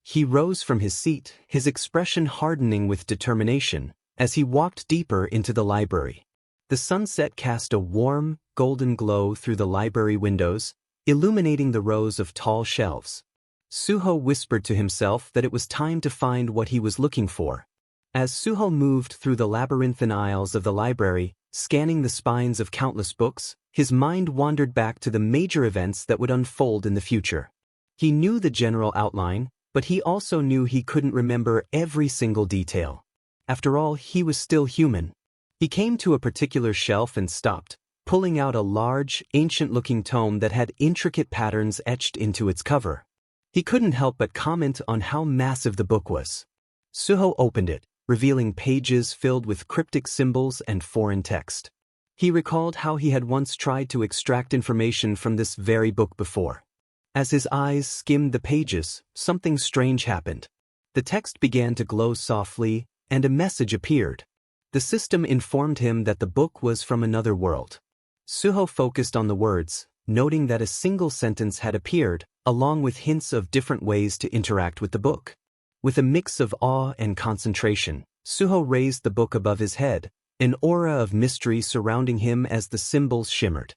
He rose from his seat, his expression hardening with determination, as he walked deeper into the library. The sunset cast a warm, golden glow through the library windows, illuminating the rows of tall shelves. Suho whispered to himself that it was time to find what he was looking for. As Suho moved through the labyrinthine aisles of the library, scanning the spines of countless books, his mind wandered back to the major events that would unfold in the future. He knew the general outline, but he also knew he couldn't remember every single detail. After all, he was still human. He came to a particular shelf and stopped, pulling out a large, ancient-looking tome that had intricate patterns etched into its cover. He couldn't help but comment on how massive the book was. Suho opened it, revealing pages filled with cryptic symbols and foreign text. He recalled how he had once tried to extract information from this very book before. As his eyes skimmed the pages, something strange happened. The text began to glow softly, and a message appeared. The system informed him that the book was from another world. Suho focused on the words, noting that a single sentence had appeared, along with hints of different ways to interact with the book. With a mix of awe and concentration, Suho raised the book above his head, an aura of mystery surrounding him as the symbols shimmered.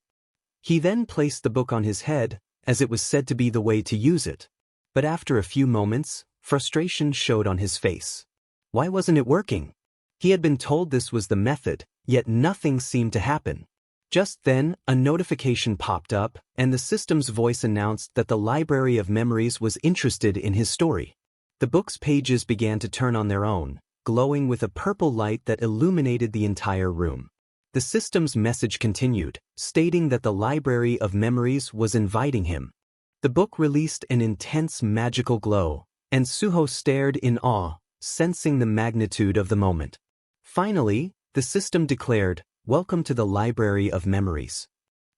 He then placed the book on his head, as it was said to be the way to use it. But after a few moments, frustration showed on his face. Why wasn't it working? He had been told this was the method, yet nothing seemed to happen. Just then, a notification popped up, and the system's voice announced that the Library of Memories was interested in his story. The book's pages began to turn on their own, glowing with a purple light that illuminated the entire room. The system's message continued, stating that the Library of Memories was inviting him. The book released an intense magical glow, and Suho stared in awe, sensing the magnitude of the moment. Finally, the system declared, "Welcome to the Library of Memories."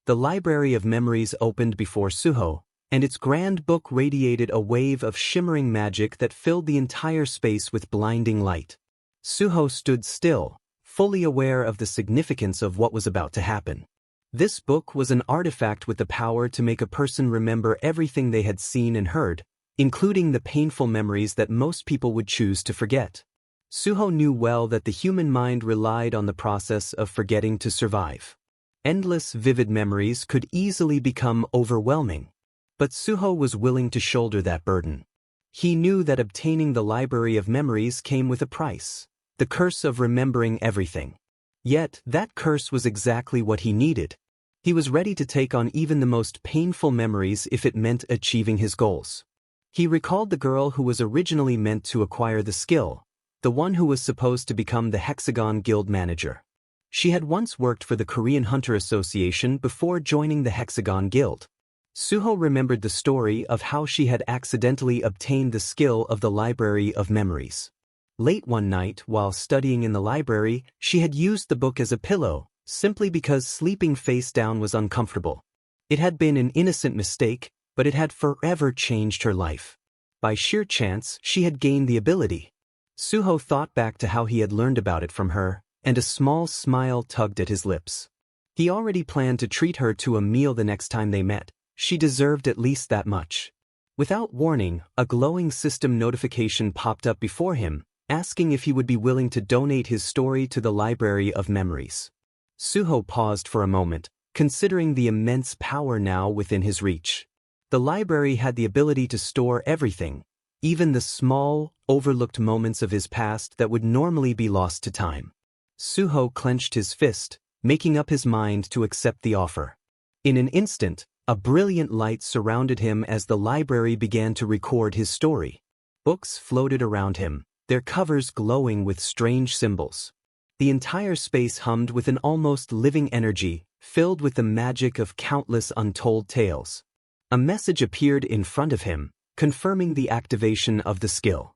The Library of Memories opened before Suho, and its grand book radiated a wave of shimmering magic that filled the entire space with blinding light. Suho stood still, fully aware of the significance of what was about to happen. This book was an artifact with the power to make a person remember everything they had seen and heard, including the painful memories that most people would choose to forget. Suho knew well that the human mind relied on the process of forgetting to survive. Endless vivid memories could easily become overwhelming. But Suho was willing to shoulder that burden. He knew that obtaining the Library of Memories came with a price, the curse of remembering everything. Yet, that curse was exactly what he needed. He was ready to take on even the most painful memories if it meant achieving his goals. He recalled the girl who was originally meant to acquire the skill, the one who was supposed to become the Hexagon Guild manager. She had once worked for the Korean Hunter Association before joining the Hexagon Guild. Suho remembered the story of how she had accidentally obtained the skill of the Library of Memories. Late one night, while studying in the library, she had used the book as a pillow, simply because sleeping face down was uncomfortable. It had been an innocent mistake, but it had forever changed her life. By sheer chance, she had gained the ability. Suho thought back to how he had learned about it from her, and a small smile tugged at his lips. He already planned to treat her to a meal the next time they met. She deserved at least that much. Without warning, a glowing system notification popped up before him, asking if he would be willing to donate his story to the Library of Memories. Suho paused for a moment, considering the immense power now within his reach. The library had the ability to store everything, even the small, overlooked moments of his past that would normally be lost to time. Suho clenched his fist, making up his mind to accept the offer. In an instant, a brilliant light surrounded him as the library began to record his story. Books floated around him, their covers glowing with strange symbols. The entire space hummed with an almost living energy, filled with the magic of countless untold tales. A message appeared in front of him, confirming the activation of the skill.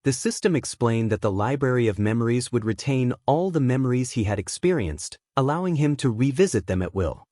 The system explained that the Library of Memories would retain all the memories he had experienced, allowing him to revisit them at will.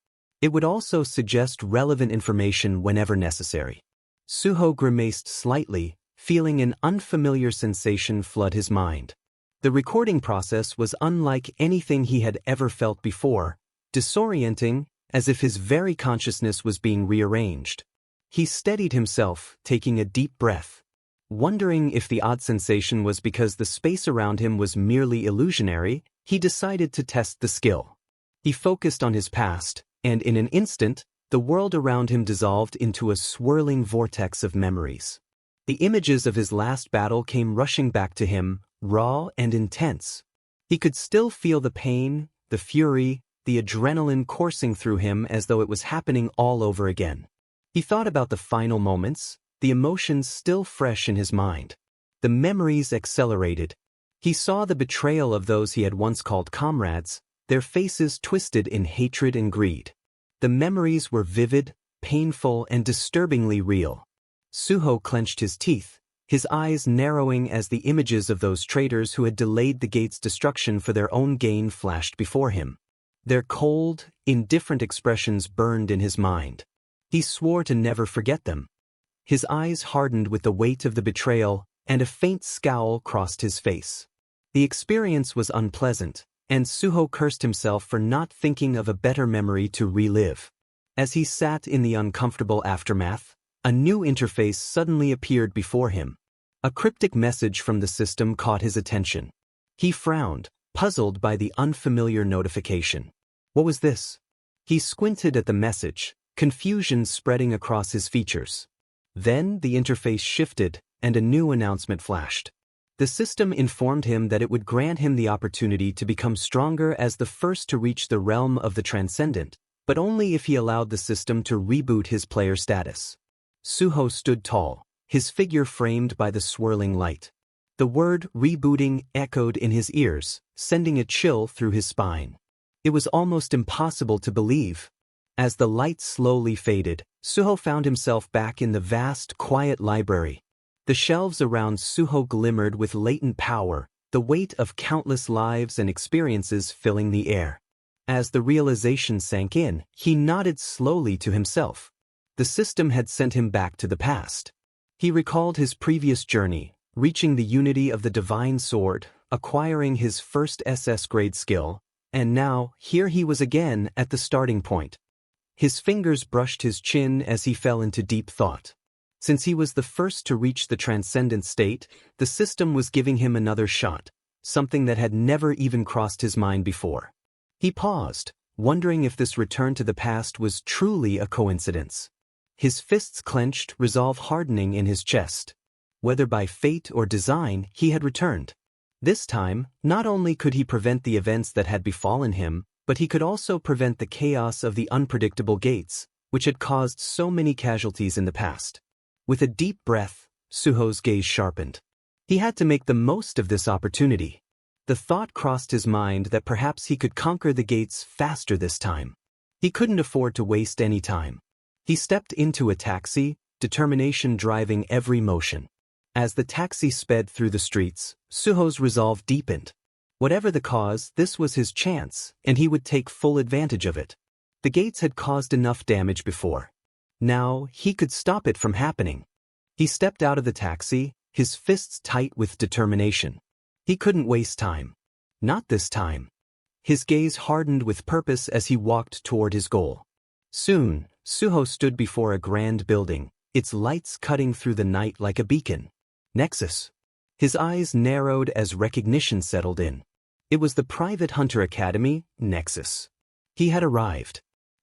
It would also suggest relevant information whenever necessary. Suho grimaced slightly, feeling an unfamiliar sensation flood his mind. The recording process was unlike anything he had ever felt before, disorienting, as if his very consciousness was being rearranged. He steadied himself, taking a deep breath. Wondering if the odd sensation was because the space around him was merely illusionary, he decided to test the skill. He focused on his past, and in an instant, the world around him dissolved into a swirling vortex of memories. The images of his last battle came rushing back to him, raw and intense. He could still feel the pain, the fury, the adrenaline coursing through him as though it was happening all over again. He thought about the final moments, the emotions still fresh in his mind. The memories accelerated. He saw the betrayal of those he had once called comrades, their faces twisted in hatred and greed. The memories were vivid, painful, and disturbingly real. Suho clenched his teeth, his eyes narrowing as the images of those traitors who had delayed the gate's destruction for their own gain flashed before him. Their cold, indifferent expressions burned in his mind. He swore to never forget them. His eyes hardened with the weight of the betrayal, and a faint scowl crossed his face. The experience was unpleasant, and Suho cursed himself for not thinking of a better memory to relive. As he sat in the uncomfortable aftermath, a new interface suddenly appeared before him. A cryptic message from the system caught his attention. He frowned, puzzled by the unfamiliar notification. What was this? He squinted at the message, confusion spreading across his features. Then the interface shifted, and a new announcement flashed. The system informed him that it would grant him the opportunity to become stronger as the first to reach the realm of the transcendent, but only if he allowed the system to reboot his player status. Suho stood tall, his figure framed by the swirling light. The word rebooting echoed in his ears, sending a chill through his spine. It was almost impossible to believe. As the light slowly faded, Suho found himself back in the vast, quiet library. The shelves around Suho glimmered with latent power, the weight of countless lives and experiences filling the air. As the realization sank in, he nodded slowly to himself. The system had sent him back to the past. He recalled his previous journey, reaching the unity of the divine sword, acquiring his first SS-grade skill, and now, here he was again at the starting point. His fingers brushed his chin as he fell into deep thought. Since he was the first to reach the transcendent state, the system was giving him another shot, something that had never even crossed his mind before. He paused, wondering if this return to the past was truly a coincidence. His fists clenched, resolve hardening in his chest. Whether by fate or design, he had returned. This time, not only could he prevent the events that had befallen him, but he could also prevent the chaos of the unpredictable gates, which had caused so many casualties in the past. With a deep breath, Suho's gaze sharpened. He had to make the most of this opportunity. The thought crossed his mind that perhaps he could conquer the gates faster this time. He couldn't afford to waste any time. He stepped into a taxi, determination driving every motion. As the taxi sped through the streets, Suho's resolve deepened. Whatever the cause, this was his chance, and he would take full advantage of it. The gates had caused enough damage before. Now, he could stop it from happening. He stepped out of the taxi, his fists tight with determination. He couldn't waste time. Not this time. His gaze hardened with purpose as he walked toward his goal. Soon, Suho stood before a grand building, its lights cutting through the night like a beacon. Nexus. His eyes narrowed as recognition settled in. It was the private hunter academy, Nexus. He had arrived.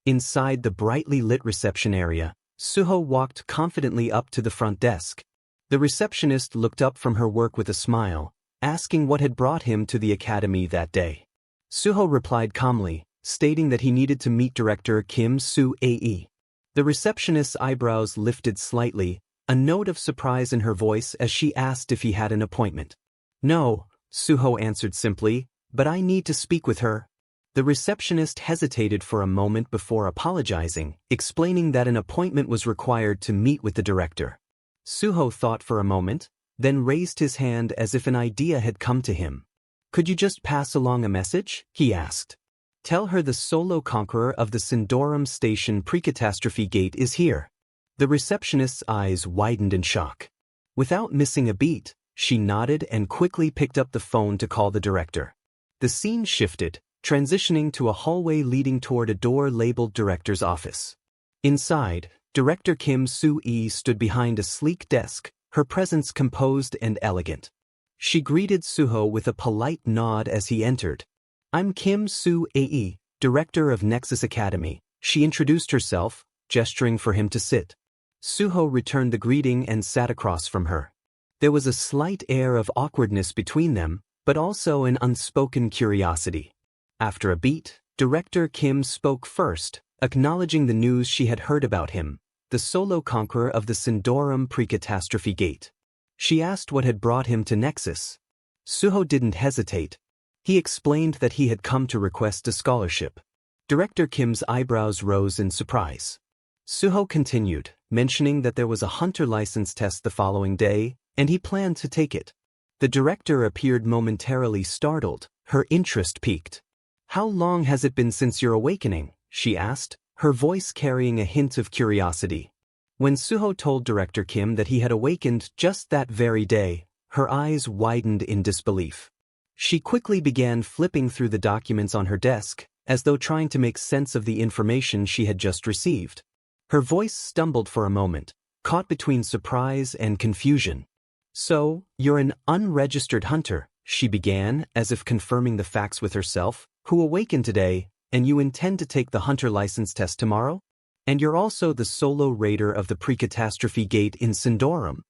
Inside the brightly lit reception area, Suho walked confidently up to the front desk. The receptionist looked up from her work with a smile, asking what had brought him to the academy that day. Suho replied calmly, stating that he needed to meet Director Kim Soo-ae. The receptionist's eyebrows lifted slightly, a note of surprise in her voice as she asked if he had an appointment. "No," Suho answered simply, "but I need to speak with her." The receptionist hesitated for a moment before apologizing, explaining that an appointment was required to meet with the director. Suho thought for a moment, then raised his hand as if an idea had come to him. "Could you just pass along a message?" he asked. "Tell her the solo conqueror of the Sindorum Station pre-catastrophe gate is here." The receptionist's eyes widened in shock. Without missing a beat, she nodded and quickly picked up the phone to call the director. The scene shifted, transitioning to a hallway leading toward a door labeled Director's Office. Inside, Director Kim Soo-ae stood behind a sleek desk, her presence composed and elegant. She greeted Suho with a polite nod as he entered. "I'm Kim Soo-ae, Director of Nexus Academy," she introduced herself, gesturing for him to sit. Suho returned the greeting and sat across from her. There was a slight air of awkwardness between them, but also an unspoken curiosity. After a beat, Director Kim spoke first, acknowledging the news she had heard about him, the solo conqueror of the Sindorum pre-catastrophe gate. She asked what had brought him to Nexus. Suho didn't hesitate. He explained that he had come to request a scholarship. Director Kim's eyebrows rose in surprise. Suho continued, mentioning that there was a hunter license test the following day, and he planned to take it. The director appeared momentarily startled, her interest piqued. "How long has it been since your awakening?" she asked, her voice carrying a hint of curiosity. When Suho told Director Kim that he had awakened just that very day, her eyes widened in disbelief. She quickly began flipping through the documents on her desk, as though trying to make sense of the information she had just received. Her voice stumbled for a moment, caught between surprise and confusion. "So, you're an unregistered hunter," she began, as if confirming the facts with herself, "who awakened today, and you intend to take the hunter license test tomorrow? And you're also the solo raider of the pre-catastrophe gate in Sindorum?"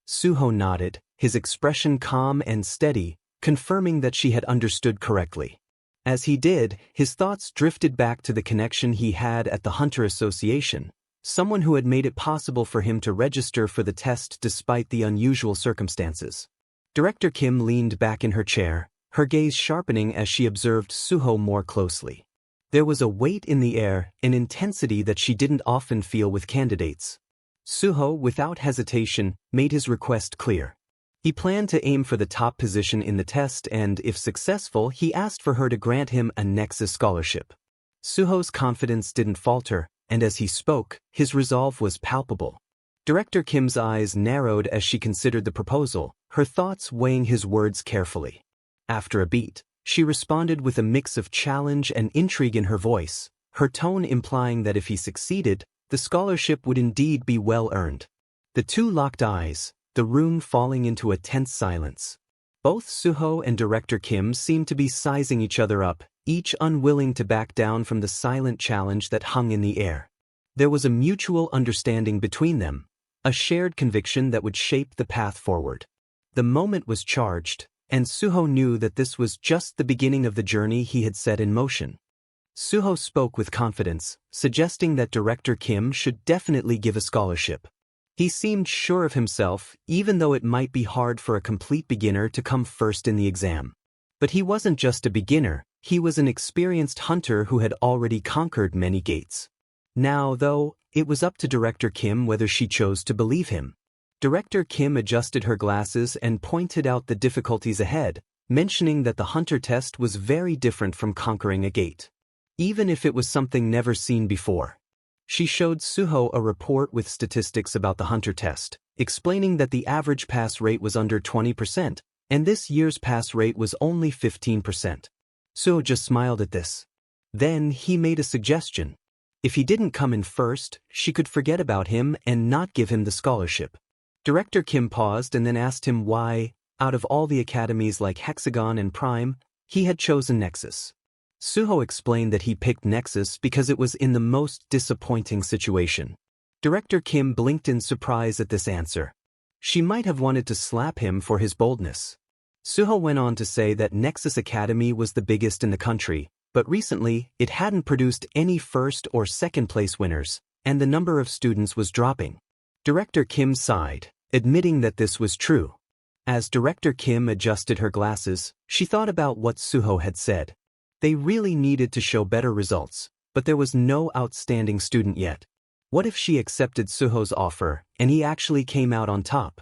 Suho nodded, his expression calm and steady, confirming that she had understood correctly. As he did, his thoughts drifted back to the connection he had at the Hunter Association, someone who had made it possible for him to register for the test despite the unusual circumstances. Director Kim leaned back in her chair, her gaze sharpening as she observed Suho more closely. There was a weight in the air, an intensity that she didn't often feel with candidates. Suho, without hesitation, made his request clear. He planned to aim for the top position in the test and, if successful, he asked for her to grant him a Nexus scholarship. Suho's confidence didn't falter, and as he spoke, his resolve was palpable. Director Kim's eyes narrowed as she considered the proposal, her thoughts weighing his words carefully. After a beat, she responded with a mix of challenge and intrigue in her voice, her tone implying that if he succeeded, the scholarship would indeed be well earned. The two locked eyes, the room falling into a tense silence. Both Suho and Director Kim seemed to be sizing each other up, each unwilling to back down from the silent challenge that hung in the air. There was a mutual understanding between them, a shared conviction that would shape the path forward. The moment was charged, and Suho knew that this was just the beginning of the journey he had set in motion. Suho spoke with confidence, suggesting that Director Kim should definitely give a scholarship. He seemed sure of himself, even though it might be hard for a complete beginner to come first in the exam. But he wasn't just a beginner, he was an experienced hunter who had already conquered many gates. Now, though, it was up to Director Kim whether she chose to believe him. Director Kim adjusted her glasses and pointed out the difficulties ahead, mentioning that the hunter test was very different from conquering a gate, even if it was something never seen before. She showed Suho a report with statistics about the hunter test, explaining that the average pass rate was under 20%, and this year's pass rate was only 15%. Suho just smiled at this. Then he made a suggestion. If he didn't come in first, she could forget about him and not give him the scholarship. Director Kim paused and then asked him why, out of all the academies like Hexagon and Prime, he had chosen Nexus. Suho explained that he picked Nexus because it was in the most disappointing situation. Director Kim blinked in surprise at this answer. She might have wanted to slap him for his boldness. Suho went on to say that Nexus Academy was the biggest in the country, but recently, it hadn't produced any first or second place winners, and the number of students was dropping. Director Kim sighed, admitting that this was true. As Director Kim adjusted her glasses, she thought about what Suho had said. They really needed to show better results, but there was no outstanding student yet. What if she accepted Suho's offer, and he actually came out on top?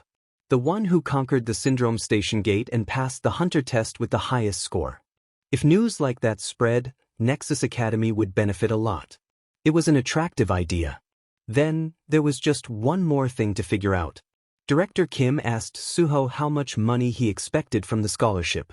The one who conquered the Syndrome Station Gate and passed the Hunter test with the highest score. If news like that spread, Nexus Academy would benefit a lot. It was an attractive idea. Then, there was just one more thing to figure out. Director Kim asked Suho how much money he expected from the scholarship.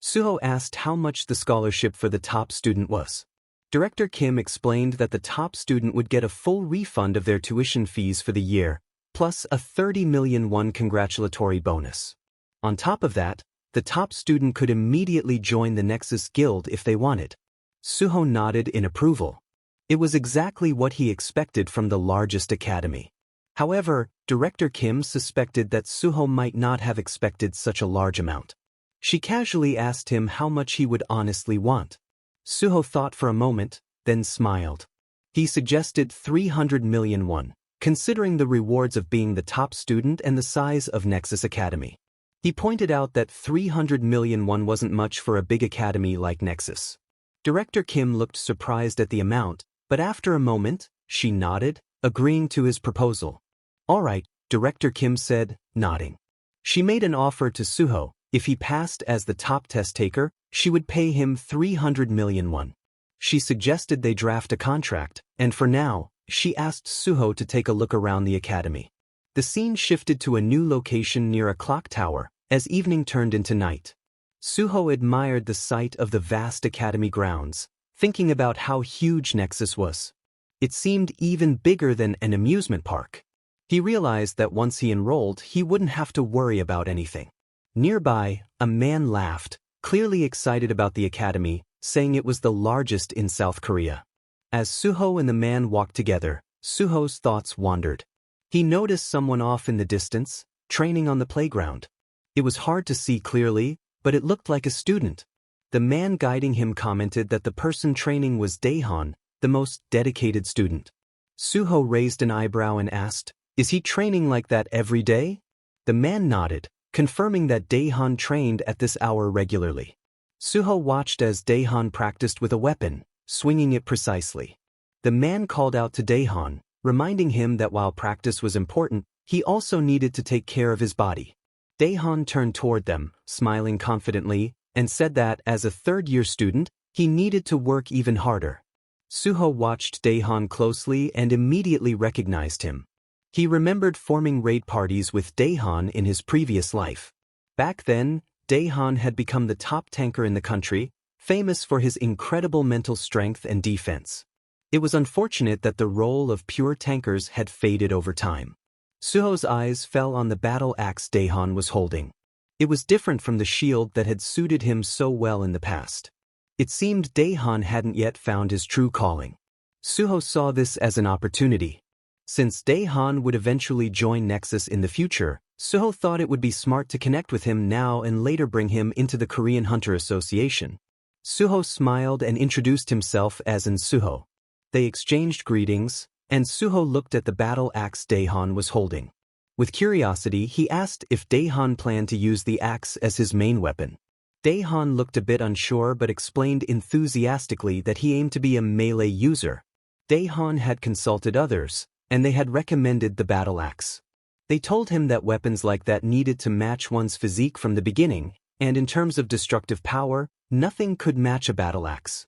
Suho asked how much the scholarship for the top student was. Director Kim explained that the top student would get a full refund of their tuition fees for the year, plus a 30 million won congratulatory bonus. On top of that, the top student could immediately join the Nexus Guild if they wanted. Suho nodded in approval. It was exactly what he expected from the largest academy. However, Director Kim suspected that Suho might not have expected such a large amount. She casually asked him how much he would honestly want. Suho thought for a moment, then smiled. He suggested 300 million won, considering the rewards of being the top student and the size of Nexus Academy. He pointed out that 300 million won wasn't much for a big academy like Nexus. Director Kim looked surprised at the amount, but after a moment, she nodded, agreeing to his proposal. All right, Director Kim said, nodding. She made an offer to Suho. If he passed as the top test taker, she would pay him 300 million won. She suggested they draft a contract, and for now, she asked Suho to take a look around the academy. The scene shifted to a new location near a clock tower, as evening turned into night. Suho admired the sight of the vast academy grounds, thinking about how huge Nexus was. It seemed even bigger than an amusement park. He realized that once he enrolled, he wouldn't have to worry about anything. Nearby, a man laughed, clearly excited about the academy, saying it was the largest in South Korea. As Suho and the man walked together, Suho's thoughts wandered. He noticed someone off in the distance, training on the playground. It was hard to see clearly, but it looked like a student. The man guiding him commented that the person training was Daehan, the most dedicated student. Suho raised an eyebrow and asked, "Is he training like that every day?" The man nodded, confirming that Daehan trained at this hour regularly. Suho watched as Daehan practiced with a weapon, swinging it precisely. The man called out to Daehan, reminding him that while practice was important, he also needed to take care of his body. Daehan turned toward them, smiling confidently, and said that, as a third-year student, he needed to work even harder. Suho watched Daehan closely and immediately recognized him. He remembered forming raid parties with Daehan in his previous life. Back then, Daehan had become the top tanker in the country, famous for his incredible mental strength and defense. It was unfortunate that the role of pure tankers had faded over time. Suho's eyes fell on the battle axe Daehan was holding. It was different from the shield that had suited him so well in the past. It seemed Daehan hadn't yet found his true calling. Suho saw this as an opportunity. Since Daehan would eventually join Nexus in the future, Suho thought it would be smart to connect with him now and later bring him into the Korean Hunter Association. Suho smiled and introduced himself as An Suho. They exchanged greetings, and Suho looked at the battle axe Daehan was holding. With curiosity, he asked if Daehan planned to use the axe as his main weapon. Daehan looked a bit unsure but explained enthusiastically that he aimed to be a melee user. Daehan had consulted others, and they had recommended the battle axe. They told him that weapons like that needed to match one's physique from the beginning, and in terms of destructive power, nothing could match a battle axe.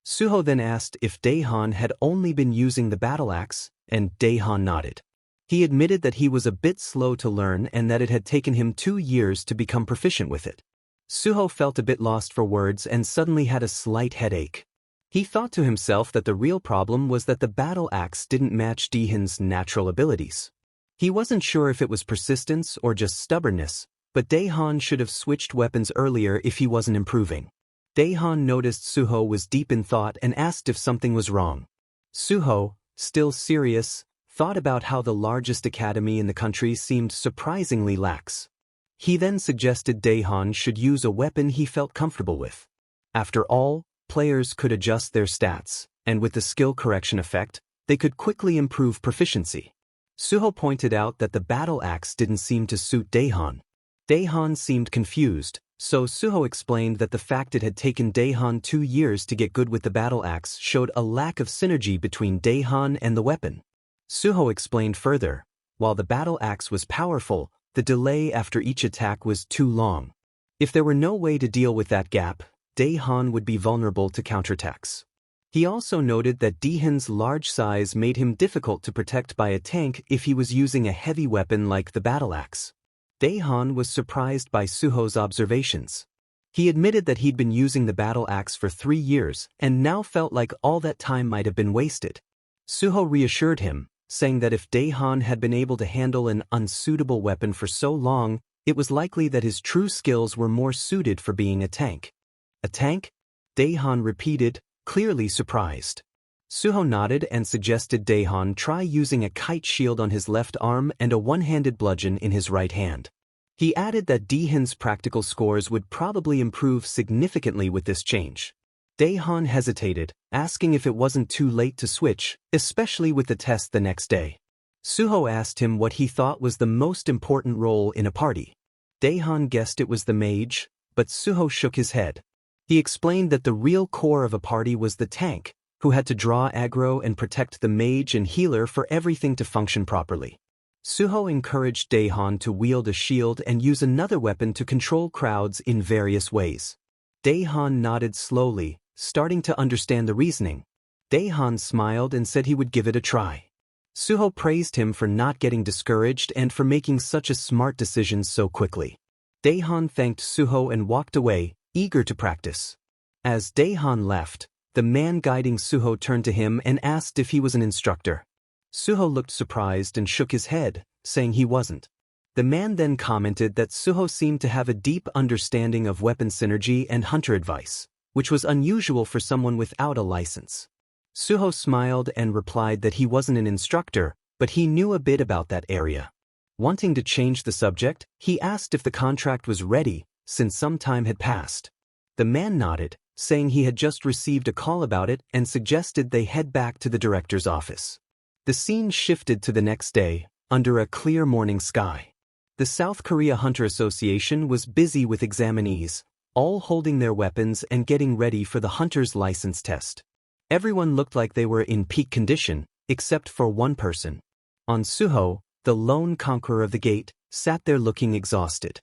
Suho then asked if Daehan had only been using the battle axe, and Daehan nodded. He admitted that he was a bit slow to learn and that it had taken him 2 years to become proficient with it. Suho felt a bit lost for words and suddenly had a slight headache. He thought to himself that the real problem was that the battle axe didn't match Daehan's natural abilities. He wasn't sure if it was persistence or just stubbornness, but Daehan should have switched weapons earlier if he wasn't improving. Daehan noticed Suho was deep in thought and asked if something was wrong. Suho, still serious, thought about how the largest academy in the country seemed surprisingly lax. He then suggested Daehan should use a weapon he felt comfortable with. After all, players could adjust their stats, and with the skill correction effect, they could quickly improve proficiency. Suho pointed out that the battle axe didn't seem to suit Daehan. Daehan seemed confused, so Suho explained that the fact it had taken Daehan 2 years to get good with the battle axe showed a lack of synergy between Daehan and the weapon. Suho explained further, while the battle axe was powerful, the delay after each attack was too long. If there were no way to deal with that gap, Daehan would be vulnerable to counterattacks. He also noted that Daehan's large size made him difficult to protect by a tank if he was using a heavy weapon like the battle axe. Daehan was surprised by Suho's observations. He admitted that he'd been using the battle axe for 3 years and now felt like all that time might have been wasted. Suho reassured him, saying that if Daehan had been able to handle an unsuitable weapon for so long, it was likely that his true skills were more suited for being a tank. A tank? Daehan repeated, clearly surprised. Suho nodded and suggested Daehan try using a kite shield on his left arm and a one-handed bludgeon in his right hand. He added that Daehan's practical scores would probably improve significantly with this change. Daehan hesitated, asking if it wasn't too late to switch, especially with the test the next day. Suho asked him what he thought was the most important role in a party. Daehan guessed it was the mage, but Suho shook his head. He explained that the real core of a party was the tank, who had to draw aggro and protect the mage and healer for everything to function properly. Suho encouraged Daehan to wield a shield and use another weapon to control crowds in various ways. Daehan nodded slowly, starting to understand the reasoning. Daehan smiled and said he would give it a try. Suho praised him for not getting discouraged and for making such a smart decision so quickly. Daehan thanked Suho and walked away, eager to practice. As Daehan left, the man guiding Suho turned to him and asked if he was an instructor. Suho looked surprised and shook his head, saying he wasn't. The man then commented that Suho seemed to have a deep understanding of weapon synergy and hunter advice, which was unusual for someone without a license. Suho smiled and replied that he wasn't an instructor, but he knew a bit about that area. Wanting to change the subject, he asked if the contract was ready, since some time had passed. The man nodded, saying he had just received a call about it and suggested they head back to the director's office. The scene shifted to the next day, under a clear morning sky. The South Korea Hunter Association was busy with examinees, all holding their weapons and getting ready for the hunter's license test. Everyone looked like they were in peak condition, except for one person. Suho, the lone conqueror of the gate, sat there looking exhausted.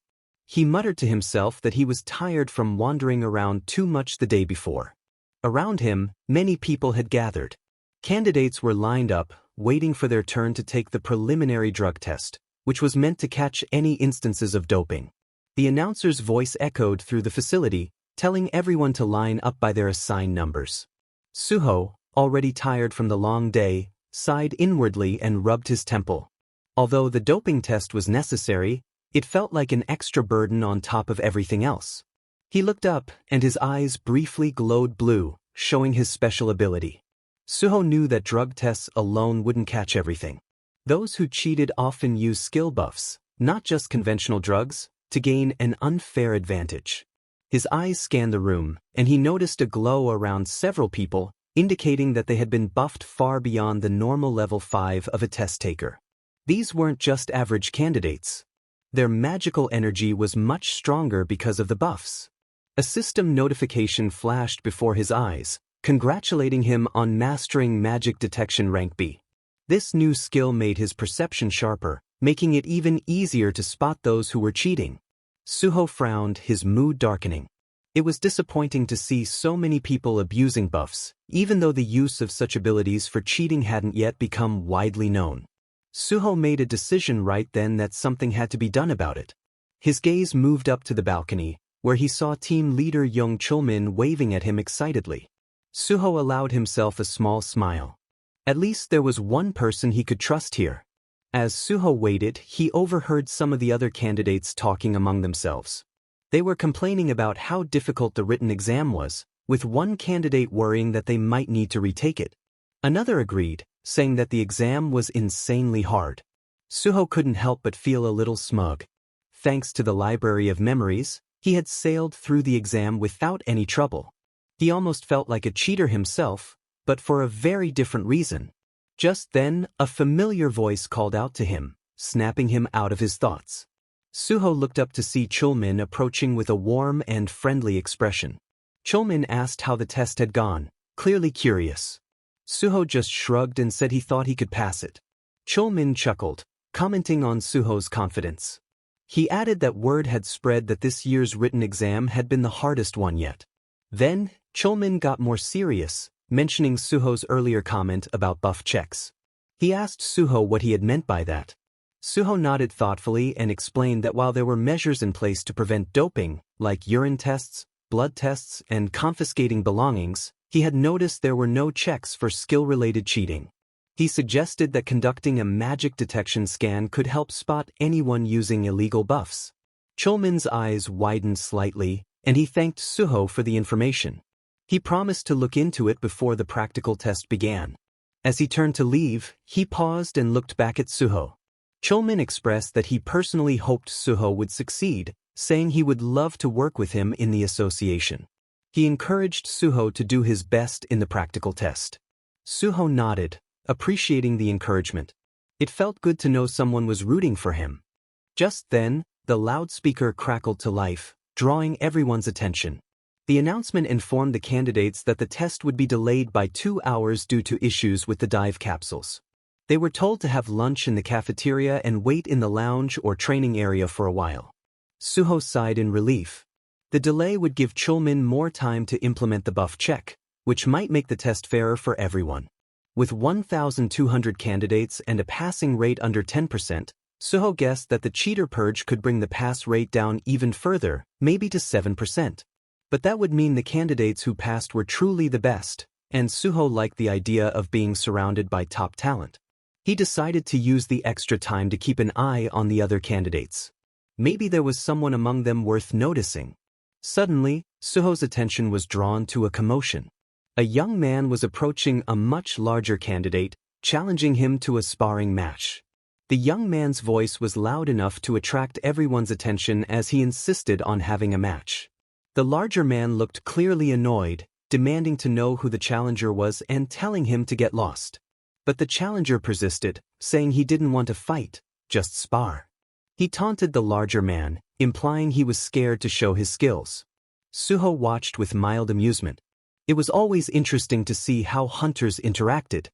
He muttered to himself that he was tired from wandering around too much the day before. Around him, many people had gathered. Candidates were lined up, waiting for their turn to take the preliminary drug test, which was meant to catch any instances of doping. The announcer's voice echoed through the facility, telling everyone to line up by their assigned numbers. Suho, already tired from the long day, sighed inwardly and rubbed his temple. Although the doping test was necessary, it felt like an extra burden on top of everything else. He looked up, and his eyes briefly glowed blue, showing his special ability. Suho knew that drug tests alone wouldn't catch everything. Those who cheated often use skill buffs, not just conventional drugs, to gain an unfair advantage. His eyes scanned the room, and he noticed a glow around several people, indicating that they had been buffed far beyond the normal level 5 of a test taker. These weren't just average candidates. Their magical energy was much stronger because of the buffs. A system notification flashed before his eyes, congratulating him on mastering magic detection rank B. This new skill made his perception sharper, making it even easier to spot those who were cheating. Suho frowned, his mood darkening. It was disappointing to see so many people abusing buffs, even though the use of such abilities for cheating hadn't yet become widely known. Suho made a decision right then that something had to be done about it. His gaze moved up to the balcony, where he saw team leader Young Chulmin waving at him excitedly. Suho allowed himself a small smile. At least there was one person he could trust here. As Suho waited, he overheard some of the other candidates talking among themselves. They were complaining about how difficult the written exam was, with one candidate worrying that they might need to retake it. Another agreed, saying that the exam was insanely hard. Suho couldn't help but feel a little smug. Thanks to the Library of Memories, he had sailed through the exam without any trouble. He almost felt like a cheater himself, but for a very different reason. Just then, a familiar voice called out to him, snapping him out of his thoughts. Suho looked up to see Chulmin approaching with a warm and friendly expression. Chulmin asked how the test had gone, clearly curious. Suho just shrugged and said he thought he could pass it. Chulmin chuckled, commenting on Suho's confidence. He added that word had spread that this year's written exam had been the hardest one yet. Then, Chulmin got more serious, mentioning Suho's earlier comment about buff checks. He asked Suho what he had meant by that. Suho nodded thoughtfully and explained that while there were measures in place to prevent doping, like urine tests, blood tests, and confiscating belongings, he had noticed there were no checks for skill-related cheating. He suggested that conducting a magic detection scan could help spot anyone using illegal buffs. Chulmin's eyes widened slightly, and he thanked Suho for the information. He promised to look into it before the practical test began. As he turned to leave, he paused and looked back at Suho. Chulmin expressed that he personally hoped Suho would succeed, saying he would love to work with him in the association. He encouraged Suho to do his best in the practical test. Suho nodded, appreciating the encouragement. It felt good to know someone was rooting for him. Just then, the loudspeaker crackled to life, drawing everyone's attention. The announcement informed the candidates that the test would be delayed by 2 hours due to issues with the dive capsules. They were told to have lunch in the cafeteria and wait in the lounge or training area for a while. Suho sighed in relief. The delay would give Chulmin more time to implement the buff check, which might make the test fairer for everyone. With 1,200 candidates and a passing rate under 10%, Suho guessed that the cheater purge could bring the pass rate down even further, maybe to 7%. But that would mean the candidates who passed were truly the best, and Suho liked the idea of being surrounded by top talent. He decided to use the extra time to keep an eye on the other candidates. Maybe there was someone among them worth noticing. Suddenly, Suho's attention was drawn to a commotion. A young man was approaching a much larger candidate, challenging him to a sparring match. The young man's voice was loud enough to attract everyone's attention as he insisted on having a match. The larger man looked clearly annoyed, demanding to know who the challenger was and telling him to get lost. But the challenger persisted, saying he didn't want to fight, just spar. He taunted the larger man, implying he was scared to show his skills. Suho watched with mild amusement. It was always interesting to see how hunters interacted.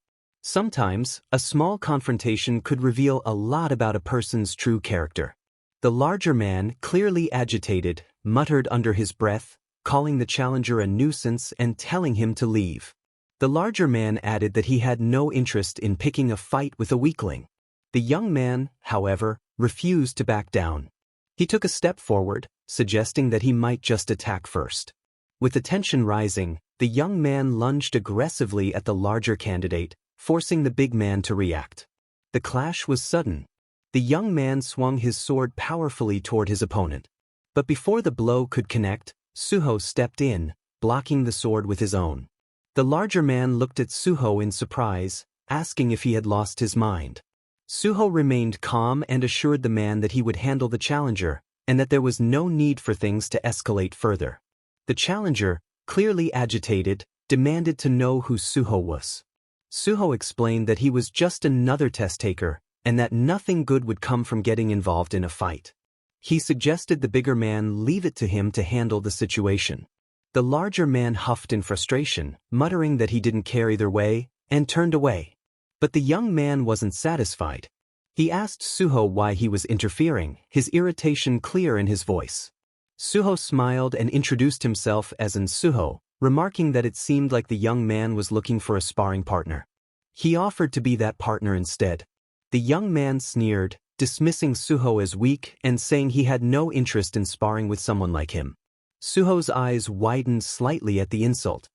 Sometimes, a small confrontation could reveal a lot about a person's true character. The larger man, clearly agitated, muttered under his breath, calling the challenger a nuisance and telling him to leave. The larger man added that he had no interest in picking a fight with a weakling. The young man, however, refused to back down. He took a step forward, suggesting that he might just attack first. With the tension rising, the young man lunged aggressively at the larger candidate, forcing the big man to react. The clash was sudden. The young man swung his sword powerfully toward his opponent. But before the blow could connect, Suho stepped in, blocking the sword with his own. The larger man looked at Suho in surprise, asking if he had lost his mind. Suho remained calm and assured the man that he would handle the challenger, and that there was no need for things to escalate further. The challenger, clearly agitated, demanded to know who Suho was. Suho explained that he was just another test taker, and that nothing good would come from getting involved in a fight. He suggested the bigger man leave it to him to handle the situation. The larger man huffed in frustration, muttering that he didn't care either way, and turned away. But the young man wasn't satisfied. He asked Suho why he was interfering, his irritation clear in his voice. Suho smiled and introduced himself as Suho, remarking that it seemed like the young man was looking for a sparring partner. He offered to be that partner instead. The young man sneered, dismissing Suho as weak and saying he had no interest in sparring with someone like him. Suho's eyes widened slightly at the insult.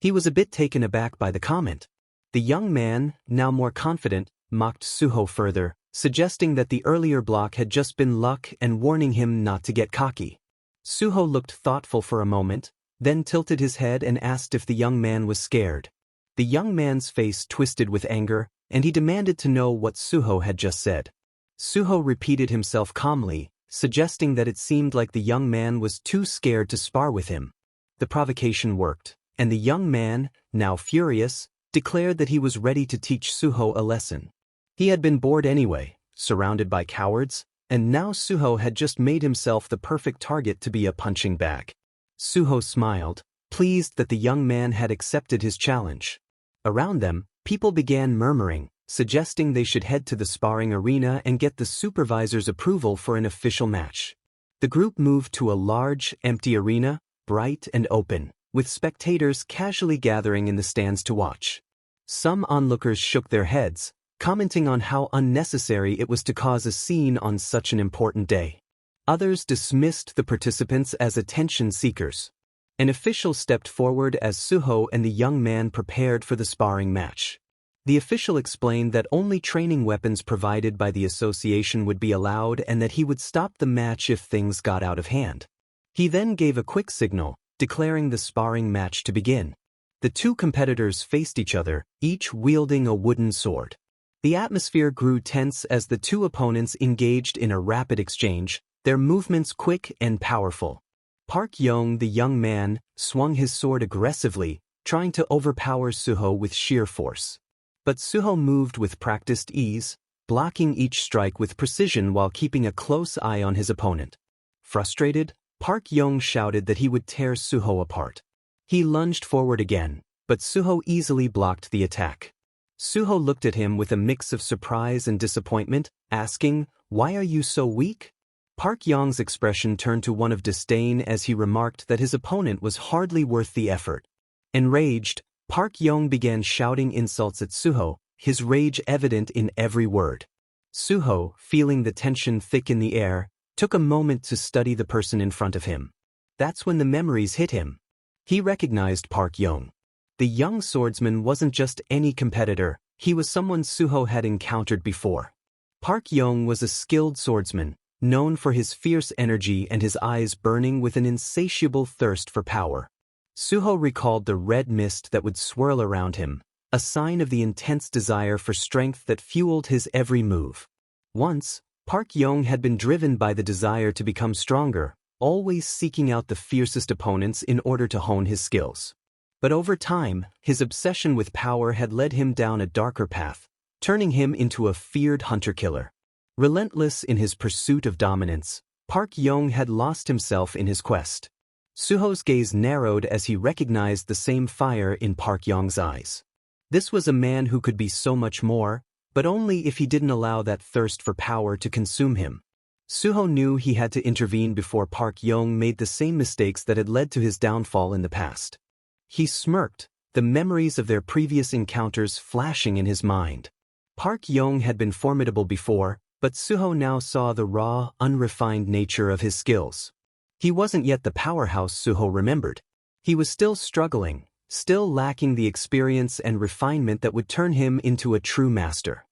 He was a bit taken aback by the comment. The young man, now more confident, mocked Suho further, suggesting that the earlier block had just been luck and warning him not to get cocky. Suho looked thoughtful for a moment, then tilted his head and asked if the young man was scared. The young man's face twisted with anger, and he demanded to know what Suho had just said. Suho repeated himself calmly, suggesting that it seemed like the young man was too scared to spar with him. The provocation worked, and the young man, now furious, declared that he was ready to teach Suho a lesson. He had been bored anyway, surrounded by cowards, and now Suho had just made himself the perfect target to be a punching bag. Suho smiled, pleased that the young man had accepted his challenge. Around them, people began murmuring, suggesting they should head to the sparring arena and get the supervisor's approval for an official match. The group moved to a large, empty arena, bright and open, with spectators casually gathering in the stands to watch. Some onlookers shook their heads, commenting on how unnecessary it was to cause a scene on such an important day. Others dismissed the participants as attention seekers. An official stepped forward as Suho and the young man prepared for the sparring match. The official explained that only training weapons provided by the association would be allowed and that he would stop the match if things got out of hand. He then gave a quick signal, declaring the sparring match to begin. The two competitors faced each other, each wielding a wooden sword. The atmosphere grew tense as the two opponents engaged in a rapid exchange, their movements quick and powerful. Park Young, the young man, swung his sword aggressively, trying to overpower Suho with sheer force. But Suho moved with practiced ease, blocking each strike with precision while keeping a close eye on his opponent. Frustrated, Park Young shouted that he would tear Suho apart. He lunged forward again, but Suho easily blocked the attack. Suho looked at him with a mix of surprise and disappointment, asking, "Why are you so weak?" Park Young's expression turned to one of disdain as he remarked that his opponent was hardly worth the effort. Enraged, Park Young began shouting insults at Suho, his rage evident in every word. Suho, feeling the tension thick in the air, took a moment to study the person in front of him. That's when the memories hit him. He recognized Park Young. The young swordsman wasn't just any competitor, he was someone Suho had encountered before. Park Young was a skilled swordsman, known for his fierce energy and his eyes burning with an insatiable thirst for power. Suho recalled the red mist that would swirl around him, a sign of the intense desire for strength that fueled his every move. Once, Park Yong had been driven by the desire to become stronger, always seeking out the fiercest opponents in order to hone his skills. But over time, his obsession with power had led him down a darker path, turning him into a feared hunter-killer. Relentless in his pursuit of dominance, Park Yong had lost himself in his quest. Suho's gaze narrowed as he recognized the same fire in Park Yong's eyes. This was a man who could be so much more, but only if he didn't allow that thirst for power to consume him. Suho knew he had to intervene before Park Yong made the same mistakes that had led to his downfall in the past. He smirked, the memories of their previous encounters flashing in his mind. Park Yong had been formidable before, but Suho now saw the raw, unrefined nature of his skills. He wasn't yet the powerhouse Suho remembered. He was still struggling, still lacking the experience and refinement that would turn him into a true master.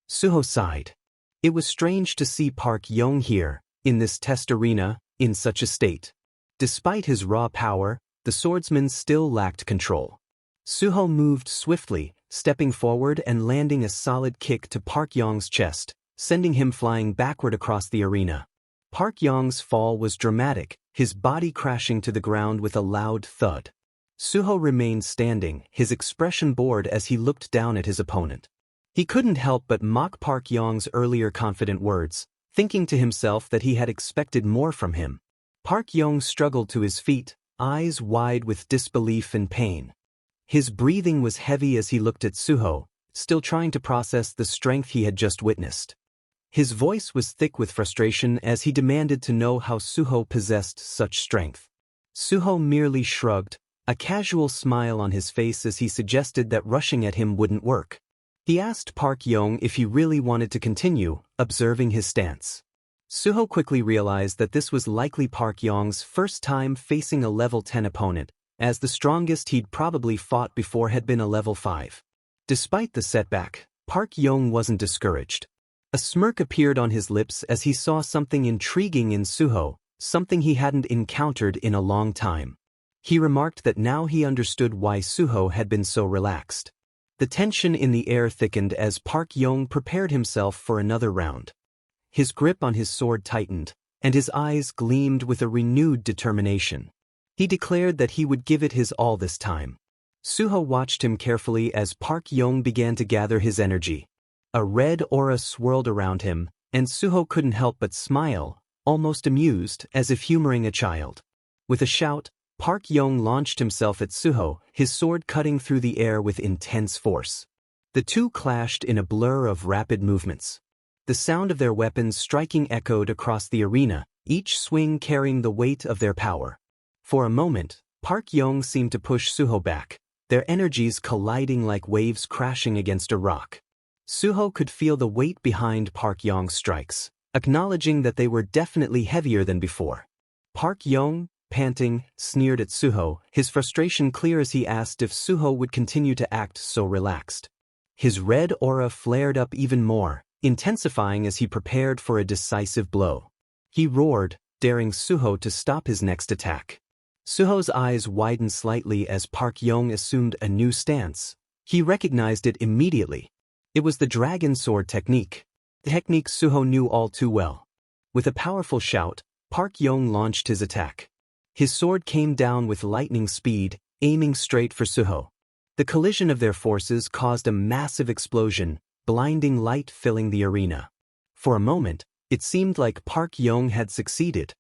Suho sighed. It was strange to see Park Yong here, in this test arena, in such a state. Despite his raw power, the swordsman still lacked control. Suho moved swiftly, stepping forward and landing a solid kick to Park Yong's chest, sending him flying backward across the arena. Park Yong's fall was dramatic, his body crashing to the ground with a loud thud. Suho remained standing, his expression bored as he looked down at his opponent. He couldn't help but mock Park Yong's earlier confident words, thinking to himself that he had expected more from him. Park Yong struggled to his feet, eyes wide with disbelief and pain. His breathing was heavy as he looked at Suho, still trying to process the strength he had just witnessed. His voice was thick with frustration as he demanded to know how Suho possessed such strength. Suho merely shrugged, a casual smile on his face as he suggested that rushing at him wouldn't work. He asked Park Yong if he really wanted to continue, observing his stance. Suho quickly realized that this was likely Park Yong's first time facing a level 10 opponent, as the strongest he'd probably fought before had been a level 5. Despite the setback, Park Yong wasn't discouraged. A smirk appeared on his lips as he saw something intriguing in Suho, something he hadn't encountered in a long time. He remarked that now he understood why Suho had been so relaxed. The tension in the air thickened as Park Yong prepared himself for another round. His grip on his sword tightened, and his eyes gleamed with a renewed determination. He declared that he would give it his all this time. Suho watched him carefully as Park Yong began to gather his energy. A red aura swirled around him, and Suho couldn't help but smile, almost amused, as if humoring a child. With a shout, Park Yong launched himself at Suho, his sword cutting through the air with intense force. The two clashed in a blur of rapid movements. The sound of their weapons striking echoed across the arena, each swing carrying the weight of their power. For a moment, Park Yong seemed to push Suho back, their energies colliding like waves crashing against a rock. Suho could feel the weight behind Park Yong's strikes, acknowledging that they were definitely heavier than before. Park Yong, panting, sneered at Suho, his frustration clear as he asked if Suho would continue to act so relaxed. His red aura flared up even more, intensifying as he prepared for a decisive blow. He roared, daring Suho to stop his next attack. Suho's eyes widened slightly as Park Yong assumed a new stance. He recognized it immediately. It was the dragon sword technique, the technique Suho knew all too well. With a powerful shout, Park Yong launched his attack. His sword came down with lightning speed, aiming straight for Suho. The collision of their forces caused a massive explosion, blinding light filling the arena. For a moment, it seemed like Park Yong had succeeded.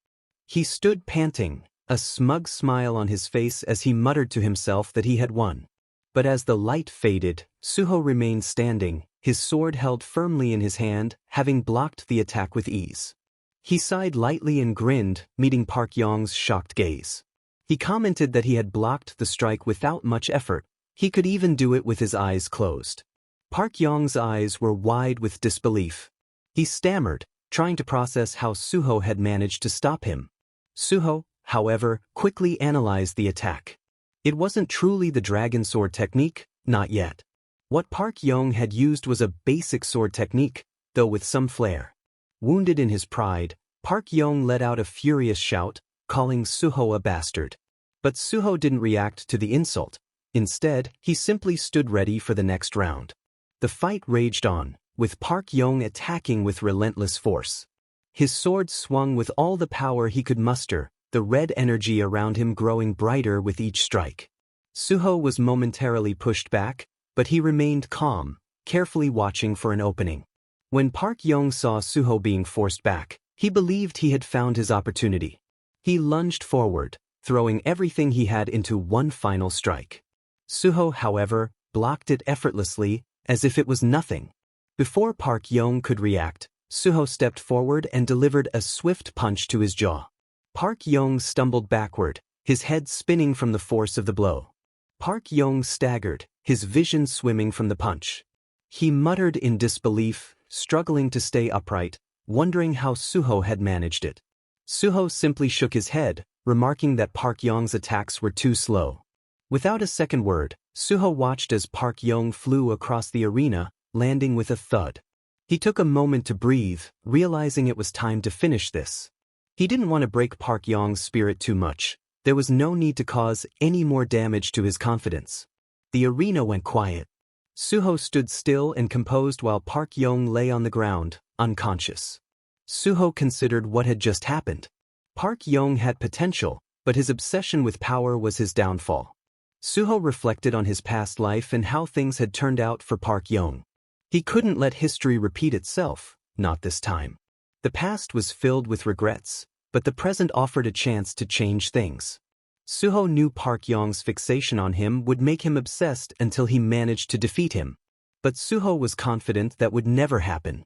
He stood panting, a smug smile on his face as he muttered to himself that he had won. But as the light faded, Suho remained standing, his sword held firmly in his hand, having blocked the attack with ease. He sighed lightly and grinned, meeting Park Yong's shocked gaze. He commented that he had blocked the strike without much effort. He could even do it with his eyes closed. Park Yong's eyes were wide with disbelief. He stammered, trying to process how Suho had managed to stop him. Suho, however, quickly analyzed the attack. It wasn't truly the dragon sword technique, not yet. What Park Yong had used was a basic sword technique, though with some flair. Wounded in his pride, Park Yong let out a furious shout, calling Suho a bastard. But Suho didn't react to the insult. Instead, he simply stood ready for the next round. The fight raged on, with Park Yong attacking with relentless force. His sword swung with all the power he could muster, the red energy around him growing brighter with each strike. Suho was momentarily pushed back, but he remained calm, carefully watching for an opening. When Park Yong saw Suho being forced back, he believed he had found his opportunity. He lunged forward, throwing everything he had into one final strike. Suho, however, blocked it effortlessly, as if it was nothing. Before Park Yong could react, Suho stepped forward and delivered a swift punch to his jaw. Park Yong stumbled backward, his head spinning from the force of the blow. Park Yong staggered, his vision swimming from the punch. He muttered in disbelief, struggling to stay upright, wondering how Suho had managed it. Suho simply shook his head, remarking that Park Yong's attacks were too slow. Without a second word, Suho watched as Park Yong flew across the arena, landing with a thud. He took a moment to breathe, realizing it was time to finish this. He didn't want to break Park Yong's spirit too much. There was no need to cause any more damage to his confidence. The arena went quiet. Suho stood still and composed while Park Yong lay on the ground, unconscious. Suho considered what had just happened. Park Yong had potential, but his obsession with power was his downfall. Suho reflected on his past life and how things had turned out for Park Yong. He couldn't let history repeat itself, not this time. The past was filled with regrets, but the present offered a chance to change things. Suho knew Park Yong's fixation on him would make him obsessed until he managed to defeat him. But Suho was confident that would never happen.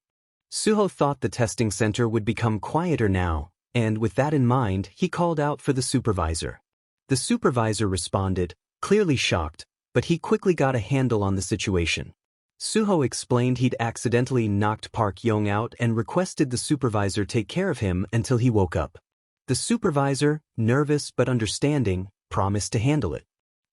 Suho thought the testing center would become quieter now, and with that in mind, he called out for the supervisor. The supervisor responded, clearly shocked, but he quickly got a handle on the situation. Suho explained he'd accidentally knocked Park Yong out and requested the supervisor take care of him until he woke up. The supervisor, nervous but understanding, promised to handle it.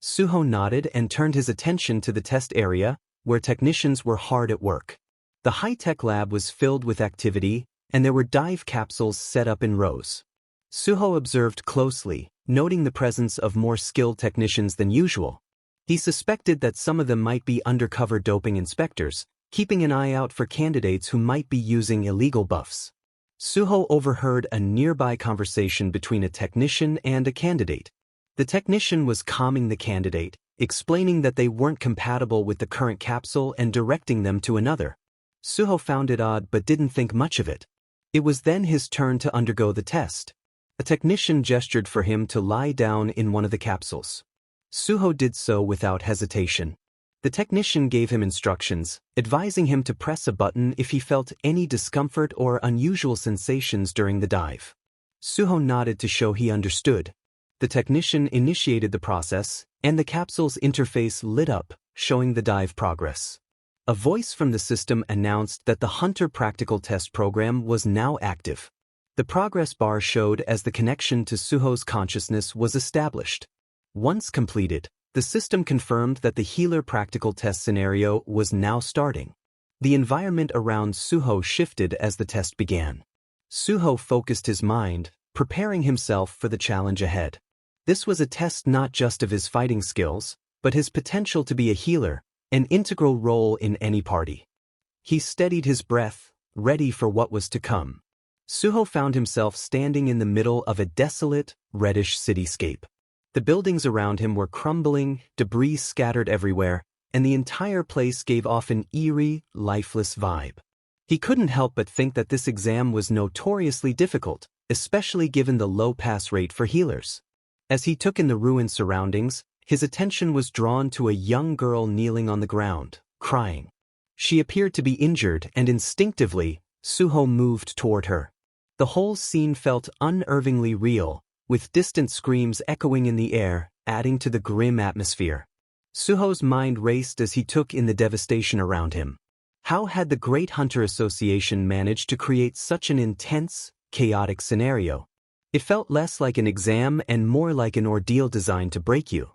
Suho nodded and turned his attention to the test area, where technicians were hard at work. The high-tech lab was filled with activity, and there were dive capsules set up in rows. Suho observed closely, noting the presence of more skilled technicians than usual. He suspected that some of them might be undercover doping inspectors, keeping an eye out for candidates who might be using illegal buffs. Suho overheard a nearby conversation between a technician and a candidate. The technician was calming the candidate, explaining that they weren't compatible with the current capsule and directing them to another. Suho found it odd but didn't think much of it. It was then his turn to undergo the test. A technician gestured for him to lie down in one of the capsules. Suho did so without hesitation. The technician gave him instructions, advising him to press a button if he felt any discomfort or unusual sensations during the dive. Suho nodded to show he understood. The technician initiated the process, and the capsule's interface lit up, showing the dive progress. A voice from the system announced that the Hunter Practical Test program was now active. The progress bar showed as the connection to Suho's consciousness was established. Once completed, the system confirmed that the healer practical test scenario was now starting. The environment around Suho shifted as the test began. Suho focused his mind, preparing himself for the challenge ahead. This was a test not just of his fighting skills, but his potential to be a healer, an integral role in any party. He steadied his breath, ready for what was to come. Suho found himself standing in the middle of a desolate, reddish cityscape. The buildings around him were crumbling, debris scattered everywhere, and the entire place gave off an eerie, lifeless vibe. He couldn't help but think that this exam was notoriously difficult, especially given the low pass rate for healers. As he took in the ruined surroundings, his attention was drawn to a young girl kneeling on the ground, crying. She appeared to be injured, and instinctively, Suho moved toward her. The whole scene felt unnervingly real, with distant screams echoing in the air, adding to the grim atmosphere. Suho's mind raced as he took in the devastation around him. How had the Great Hunter Association managed to create such an intense, chaotic scenario? It felt less like an exam and more like an ordeal designed to break you.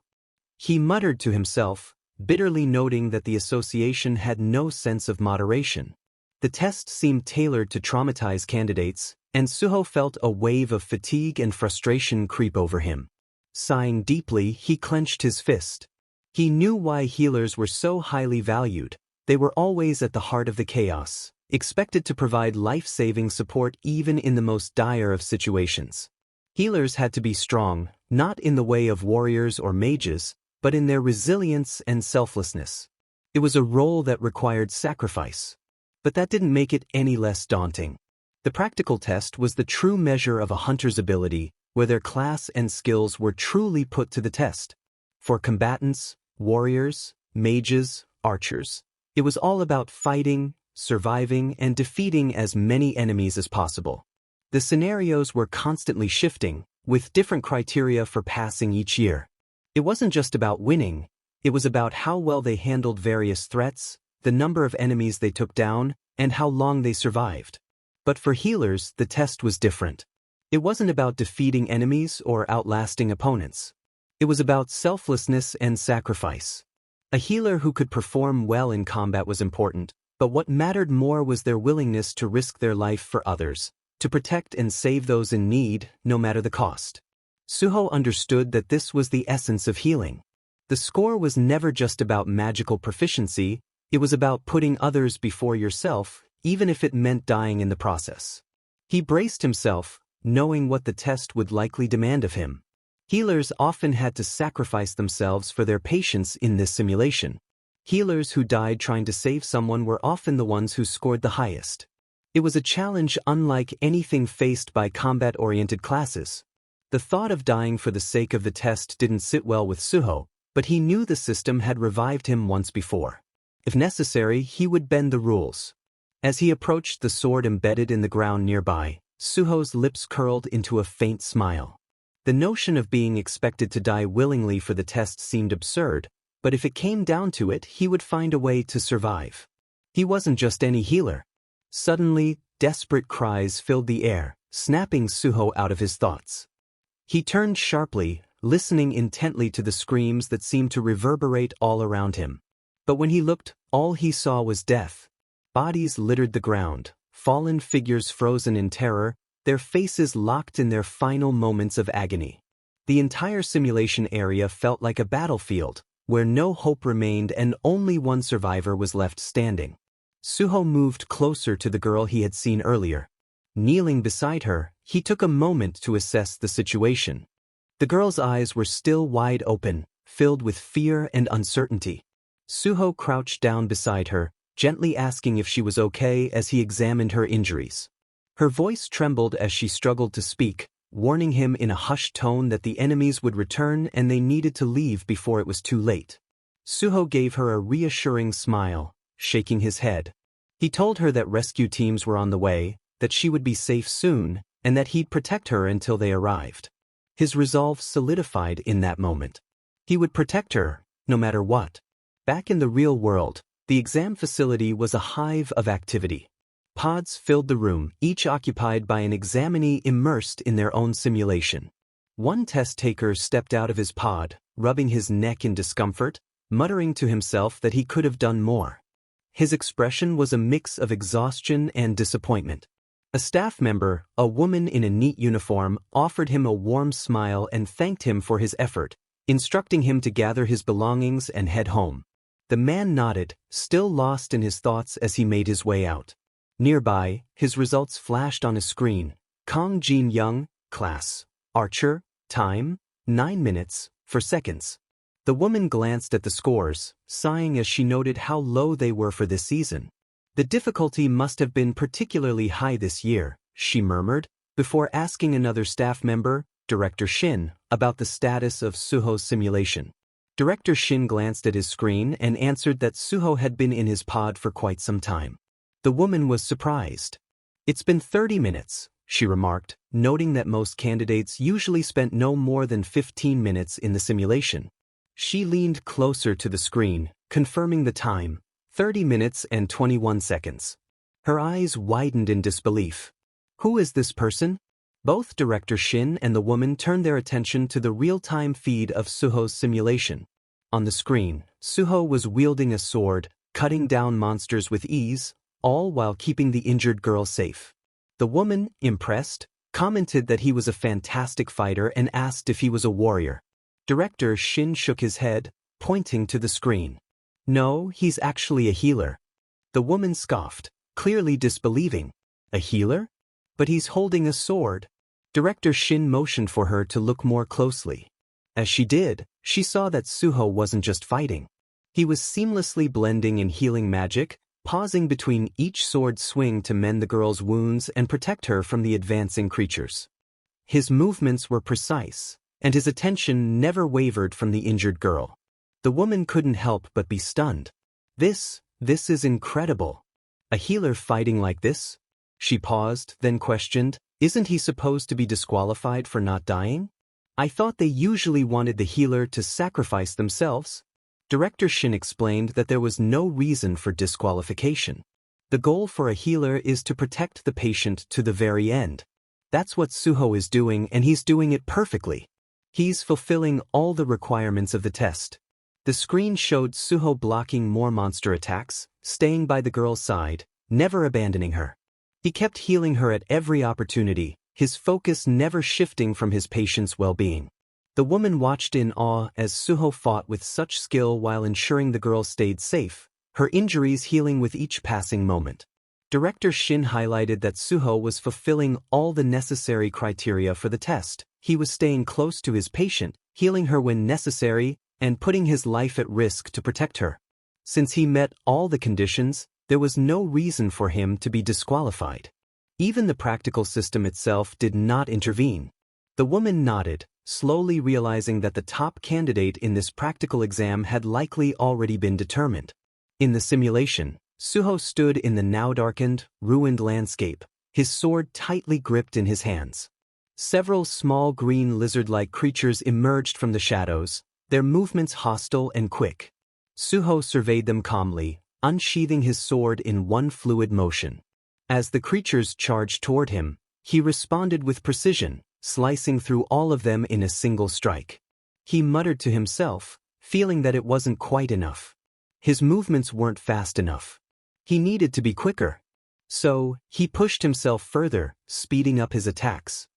He muttered to himself, bitterly noting that the association had no sense of moderation. The test seemed tailored to traumatize candidates, and Suho felt a wave of fatigue and frustration creep over him. Sighing deeply, he clenched his fist. He knew why healers were so highly valued. They were always at the heart of the chaos, expected to provide life-saving support even in the most dire of situations. Healers had to be strong, not in the way of warriors or mages, but in their resilience and selflessness. It was a role that required sacrifice. But that didn't make it any less daunting. The practical test was the true measure of a hunter's ability, where their class and skills were truly put to the test. For combatants, warriors, mages, archers, it was all about fighting, surviving, and defeating as many enemies as possible. The scenarios were constantly shifting, with different criteria for passing each year. It wasn't just about winning, it was about how well they handled various threats, the number of enemies they took down, and how long they survived. But for healers, the test was different. It wasn't about defeating enemies or outlasting opponents. It was about selflessness and sacrifice. A healer who could perform well in combat was important, but what mattered more was their willingness to risk their life for others, to protect and save those in need, no matter the cost. Suho understood that this was the essence of healing. The score was never just about magical proficiency, it was about putting others before yourself, even if it meant dying in the process. He braced himself, knowing what the test would likely demand of him. Healers often had to sacrifice themselves for their patients in this simulation. Healers who died trying to save someone were often the ones who scored the highest. It was a challenge unlike anything faced by combat-oriented classes. The thought of dying for the sake of the test didn't sit well with Suho, but he knew the system had revived him once before. If necessary, he would bend the rules. As he approached the sword embedded in the ground nearby, Suho's lips curled into a faint smile. The notion of being expected to die willingly for the test seemed absurd, but if it came down to it, he would find a way to survive. He wasn't just any healer. Suddenly, desperate cries filled the air, snapping Suho out of his thoughts. He turned sharply, listening intently to the screams that seemed to reverberate all around him. But when he looked, all he saw was death. Bodies littered the ground, fallen figures frozen in terror, their faces locked in their final moments of agony. The entire simulation area felt like a battlefield, where no hope remained and only one survivor was left standing. Suho moved closer to the girl he had seen earlier. Kneeling beside her, he took a moment to assess the situation. The girl's eyes were still wide open, filled with fear and uncertainty. Suho crouched down beside her, gently asking if she was okay as he examined her injuries. Her voice trembled as she struggled to speak, warning him in a hushed tone that the enemies would return and they needed to leave before it was too late. Suho gave her a reassuring smile, shaking his head. He told her that rescue teams were on the way, that she would be safe soon, and that he'd protect her until they arrived. His resolve solidified in that moment. He would protect her, no matter what. Back in the real world, the exam facility was a hive of activity. Pods filled the room, each occupied by an examinee immersed in their own simulation. One test taker stepped out of his pod, rubbing his neck in discomfort, muttering to himself that he could have done more. His expression was a mix of exhaustion and disappointment. A staff member, a woman in a neat uniform, offered him a warm smile and thanked him for his effort, instructing him to gather his belongings and head home. The man nodded, still lost in his thoughts as he made his way out. Nearby, his results flashed on a screen. Kong Jin Young, class, archer, time, 9 minutes, 4 seconds. The woman glanced at the scores, sighing as she noted how low they were for this season. The difficulty must have been particularly high this year, she murmured, before asking another staff member, Director Shin, about the status of Suho's simulation. Director Shin glanced at his screen and answered that Suho had been in his pod for quite some time. The woman was surprised. "It's been 30 minutes, she remarked, noting that most candidates usually spent no more than 15 minutes in the simulation. She leaned closer to the screen, confirming the time, 30 minutes and 21 seconds. Her eyes widened in disbelief. Who is this person? Both Director Shin and the woman turned their attention to the real-time feed of Suho's simulation. On the screen, Suho was wielding a sword, cutting down monsters with ease, all while keeping the injured girl safe. The woman, impressed, commented that he was a fantastic fighter and asked if he was a warrior. Director Shin shook his head, pointing to the screen. "No, he's actually a healer." The woman scoffed, clearly disbelieving. "A healer? But he's holding a sword." Director Shin motioned for her to look more closely. As she did, she saw that Suho wasn't just fighting. He was seamlessly blending in healing magic, pausing between each sword swing to mend the girl's wounds and protect her from the advancing creatures. His movements were precise, and his attention never wavered from the injured girl. The woman couldn't help but be stunned. This is incredible. A healer fighting like this? She paused, then questioned, "Isn't he supposed to be disqualified for not dying? I thought they usually wanted the healer to sacrifice themselves." Director Shin explained that there was no reason for disqualification. The goal for a healer is to protect the patient to the very end. That's what Suho is doing, and he's doing it perfectly. He's fulfilling all the requirements of the test. The screen showed Suho blocking more monster attacks, staying by the girl's side, never abandoning her. He kept healing her at every opportunity, his focus never shifting from his patient's well-being. The woman watched in awe as Suho fought with such skill while ensuring the girl stayed safe, her injuries healing with each passing moment. Director Shin highlighted that Suho was fulfilling all the necessary criteria for the test. He was staying close to his patient, healing her when necessary, and putting his life at risk to protect her. Since he met all the conditions, there was no reason for him to be disqualified. Even the practical system itself did not intervene. The woman nodded, slowly realizing that the top candidate in this practical exam had likely already been determined. In the simulation, Suho stood in the now darkened, ruined landscape, his sword tightly gripped in his hands. Several small green lizard-like creatures emerged from the shadows, their movements hostile and quick. Suho surveyed them calmly, unsheathing his sword in one fluid motion. As the creatures charged toward him, he responded with precision, slicing through all of them in a single strike. He muttered to himself, feeling that it wasn't quite enough. His movements weren't fast enough. He needed to be quicker. So, he pushed himself further, speeding up his attacks.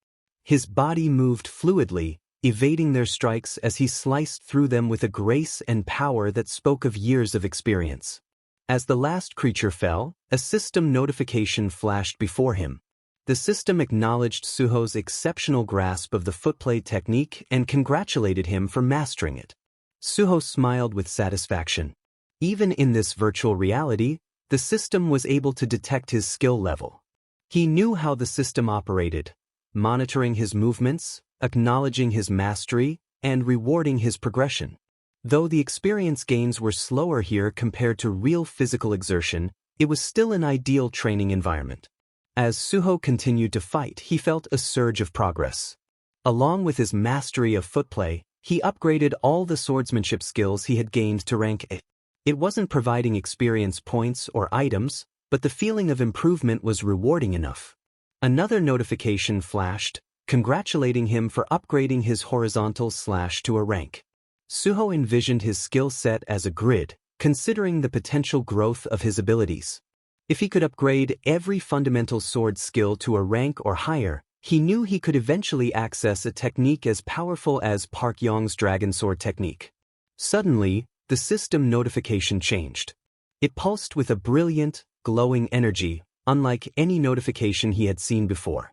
His body moved fluidly, evading their strikes as he sliced through them with a grace and power that spoke of years of experience. As the last creature fell, a system notification flashed before him. The system acknowledged Suho's exceptional grasp of the footplay technique and congratulated him for mastering it. Suho smiled with satisfaction. Even in this virtual reality, the system was able to detect his skill level. He knew how the system operated, monitoring his movements, acknowledging his mastery, and rewarding his progression. Though the experience gains were slower here compared to real physical exertion, it was still an ideal training environment. As Suho continued to fight, he felt a surge of progress. Along with his mastery of footplay, he upgraded all the swordsmanship skills he had gained to rank A. It wasn't providing experience points or items, but the feeling of improvement was rewarding enough. Another notification flashed, congratulating him for upgrading his horizontal slash to a rank. Suho envisioned his skill set as a grid, considering the potential growth of his abilities. If he could upgrade every fundamental sword skill to a rank or higher, he knew he could eventually access a technique as powerful as Park Yong's Dragon Sword technique. Suddenly, the system notification changed. It pulsed with a brilliant, glowing energy, unlike any notification he had seen before.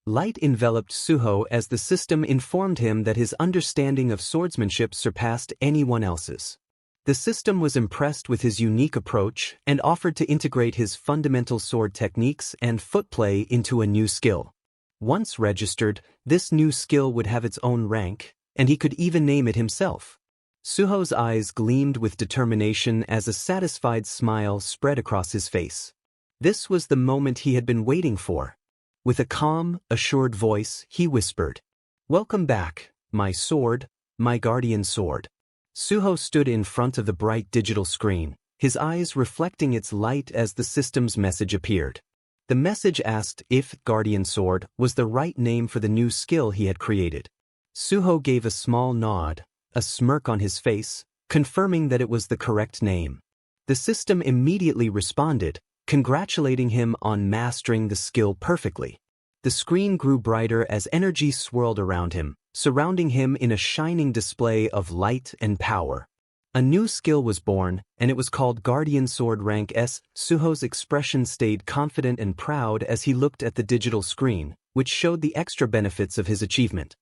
Light enveloped Suho as the system informed him that his understanding of swordsmanship surpassed anyone else's. The system was impressed with his unique approach and offered to integrate his fundamental sword techniques and footplay into a new skill. Once registered, this new skill would have its own rank, and he could even name it himself. Suho's eyes gleamed with determination as a satisfied smile spread across his face. This was the moment he had been waiting for. With a calm, assured voice, he whispered, "Welcome back, my sword, my guardian sword." Suho stood in front of the bright digital screen, his eyes reflecting its light as the system's message appeared. The message asked if Guardian Sword was the right name for the new skill he had created. Suho gave a small nod, a smirk on his face, confirming that it was the correct name. The system immediately responded, congratulating him on mastering the skill perfectly. The screen grew brighter as energy swirled around him, surrounding him in a shining display of light and power. A new skill was born, and it was called Guardian Sword Rank S. Suho's expression stayed confident and proud as he looked at the digital screen, which showed the extra benefits of his achievement.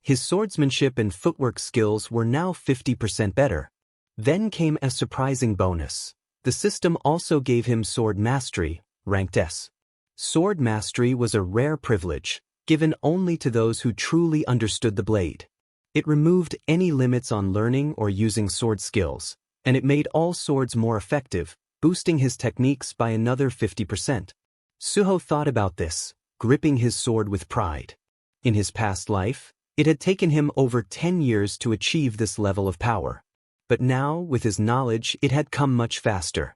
His swordsmanship and footwork skills were now 50% better. Then came a surprising bonus. The system also gave him Sword Mastery, ranked S. Sword Mastery was a rare privilege, given only to those who truly understood the blade. It removed any limits on learning or using sword skills, and it made all swords more effective, boosting his techniques by another 50%. Suho thought about this, gripping his sword with pride. In his past life, it had taken him over 10 years to achieve this level of power. But now, with his knowledge, it had come much faster.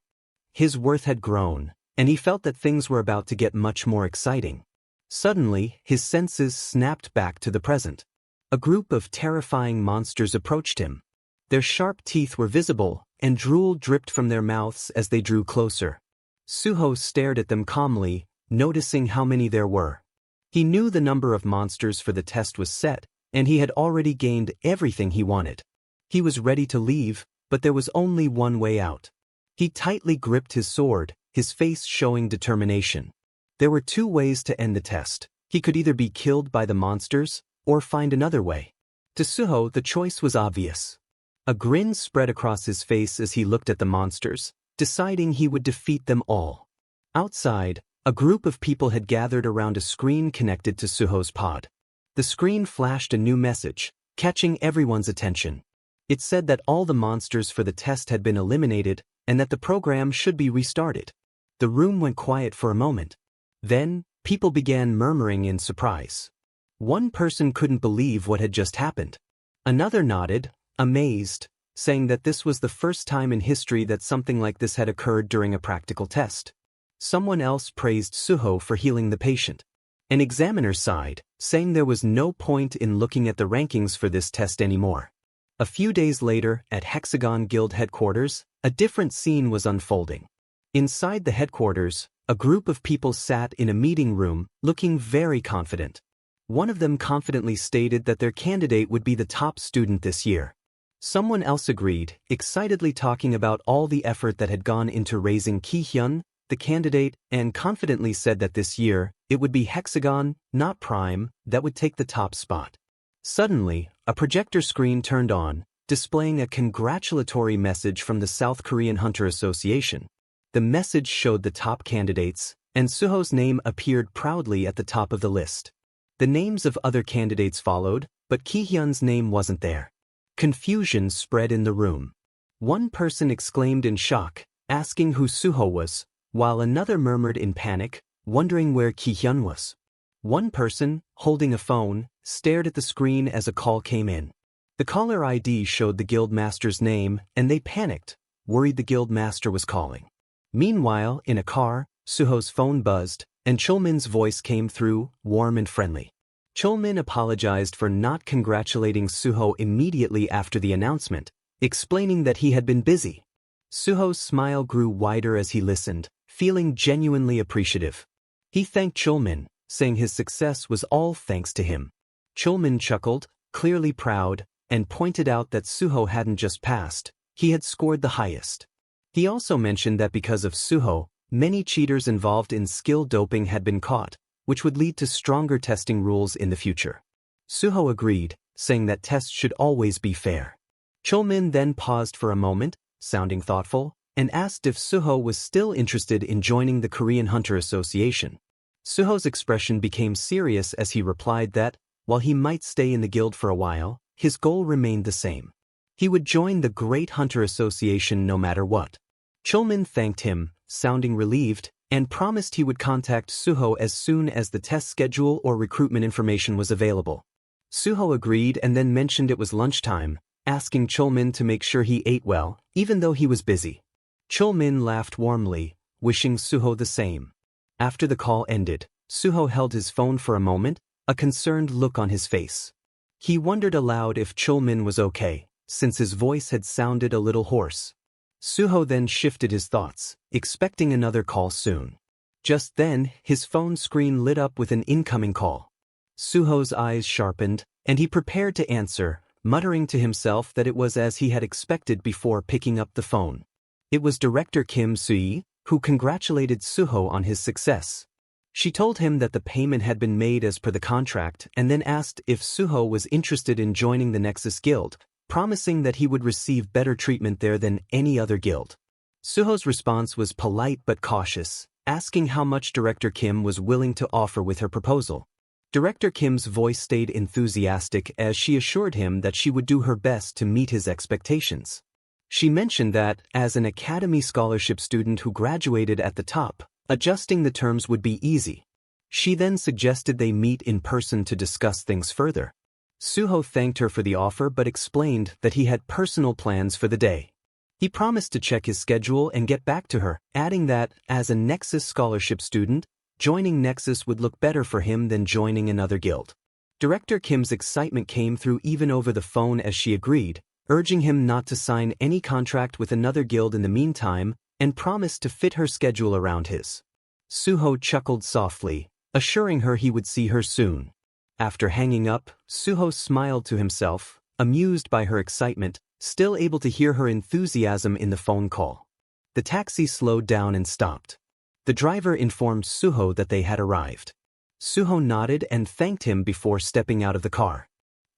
His worth had grown, and he felt that things were about to get much more exciting. Suddenly, his senses snapped back to the present. A group of terrifying monsters approached him. Their sharp teeth were visible, and drool dripped from their mouths as they drew closer. Suho stared at them calmly, noticing how many there were. He knew the number of monsters for the test was set, and he had already gained everything he wanted. He was ready to leave, but there was only one way out. He tightly gripped his sword, his face showing determination. There were two ways to end the test. He could either be killed by the monsters, or find another way. To Suho, the choice was obvious. A grin spread across his face as he looked at the monsters, deciding he would defeat them all. Outside, a group of people had gathered around a screen connected to Suho's pod. The screen flashed a new message, catching everyone's attention. It said that all the monsters for the test had been eliminated, and that the program should be restarted. The room went quiet for a moment. Then, people began murmuring in surprise. One person couldn't believe what had just happened. Another nodded, amazed, saying that this was the first time in history that something like this had occurred during a practical test. Someone else praised Suho for healing the patient. An examiner sighed, saying there was no point in looking at the rankings for this test anymore. A few days later, at Hexagon Guild headquarters, a different scene was unfolding. Inside the headquarters, a group of people sat in a meeting room, looking very confident. One of them confidently stated that their candidate would be the top student this year. Someone else agreed, excitedly talking about all the effort that had gone into raising Ki-hyun, the candidate, and confidently said that this year, it would be Hexagon, not Prime, that would take the top spot. Suddenly, a projector screen turned on, displaying a congratulatory message from the South Korean Hunter Association. The message showed the top candidates, and Suho's name appeared proudly at the top of the list. The names of other candidates followed, but Ki-hyun's name wasn't there. Confusion spread in the room. One person exclaimed in shock, asking who Suho was, while another murmured in panic, wondering where Ki-hyun was. One person, holding a phone, stared at the screen as a call came in. The caller ID showed the guild master's name, and they panicked, worried the guild master was calling. Meanwhile, in a car, Suho's phone buzzed, and Chulmin's voice came through, warm and friendly. Chulmin apologized for not congratulating Suho immediately after the announcement, explaining that he had been busy. Suho's smile grew wider as he listened, feeling genuinely appreciative. He thanked Chulmin, saying his success was all thanks to him. Chulmin chuckled, clearly proud, and pointed out that Suho hadn't just passed, he had scored the highest. He also mentioned that because of Suho, many cheaters involved in skill doping had been caught, which would lead to stronger testing rules in the future. Suho agreed, saying that tests should always be fair. Chulmin then paused for a moment, sounding thoughtful, and asked if Suho was still interested in joining the Korean Hunter Association. Suho's expression became serious as he replied that, while he might stay in the guild for a while, his goal remained the same. He would join the Great Hunter Association no matter what. Chulmin thanked him, sounding relieved, and promised he would contact Suho as soon as the test schedule or recruitment information was available. Suho agreed and then mentioned it was lunchtime, asking Chulmin to make sure he ate well, even though he was busy. Chulmin laughed warmly, wishing Suho the same. After the call ended, Suho held his phone for a moment, a concerned look on his face. He wondered aloud if Chulmin was okay, since his voice had sounded a little hoarse. Suho then shifted his thoughts, expecting another call soon. Just then, his phone screen lit up with an incoming call. Suho's eyes sharpened, and he prepared to answer, muttering to himself that it was as he had expected before picking up the phone. It was Director Kim Soo-yi, who congratulated Suho on his success. She told him that the payment had been made as per the contract and then asked if Suho was interested in joining the Nexus Guild, promising that he would receive better treatment there than any other guild. Suho's response was polite but cautious, asking how much Director Kim was willing to offer with her proposal. Director Kim's voice stayed enthusiastic as she assured him that she would do her best to meet his expectations. She mentioned that, as an Academy scholarship student who graduated at the top, adjusting the terms would be easy. She then suggested they meet in person to discuss things further. Suho thanked her for the offer but explained that he had personal plans for the day. He promised to check his schedule and get back to her, adding that, as a Nexus scholarship student, joining Nexus would look better for him than joining another guild. Director Kim's excitement came through even over the phone as she agreed, urging him not to sign any contract with another guild in the meantime and promised to fit her schedule around his. Suho chuckled softly, assuring her he would see her soon. After hanging up, Suho smiled to himself, amused by her excitement, still able to hear her enthusiasm in the phone call. The taxi slowed down and stopped. The driver informed Suho that they had arrived. Suho nodded and thanked him before stepping out of the car.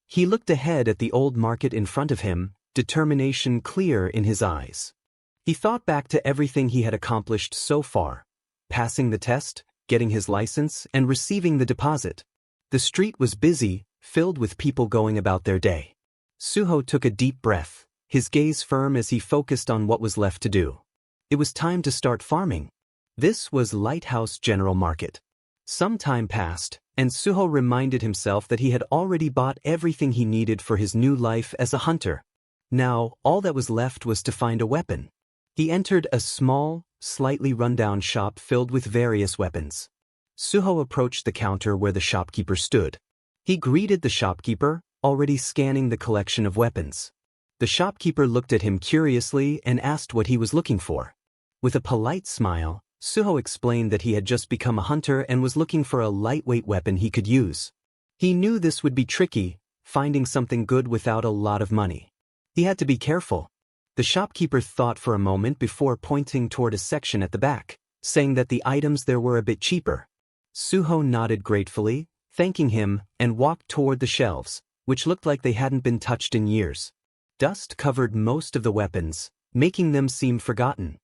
He looked ahead at the old market in front of him, determination clear in his eyes. He thought back to everything he had accomplished so far, passing the test, getting his license, and receiving the deposit. The street was busy, filled with people going about their day. Suho took a deep breath, his gaze firm as he focused on what was left to do. It was time to start farming. This was Lighthouse General Market. Some time passed, and Suho reminded himself that he had already bought everything he needed for his new life as a hunter. Now, all that was left was to find a weapon. He entered a small, slightly run-down shop filled with various weapons. Suho approached the counter where the shopkeeper stood. He greeted the shopkeeper, already scanning the collection of weapons. The shopkeeper looked at him curiously and asked what he was looking for. With a polite smile, Suho explained that he had just become a hunter and was looking for a lightweight weapon he could use. He knew this would be tricky, finding something good without a lot of money. He had to be careful. The shopkeeper thought for a moment before pointing toward a section at the back, saying that the items there were a bit cheaper. Suho nodded gratefully, thanking him, and walked toward the shelves, which looked like they hadn't been touched in years. Dust covered most of the weapons, making them seem forgotten.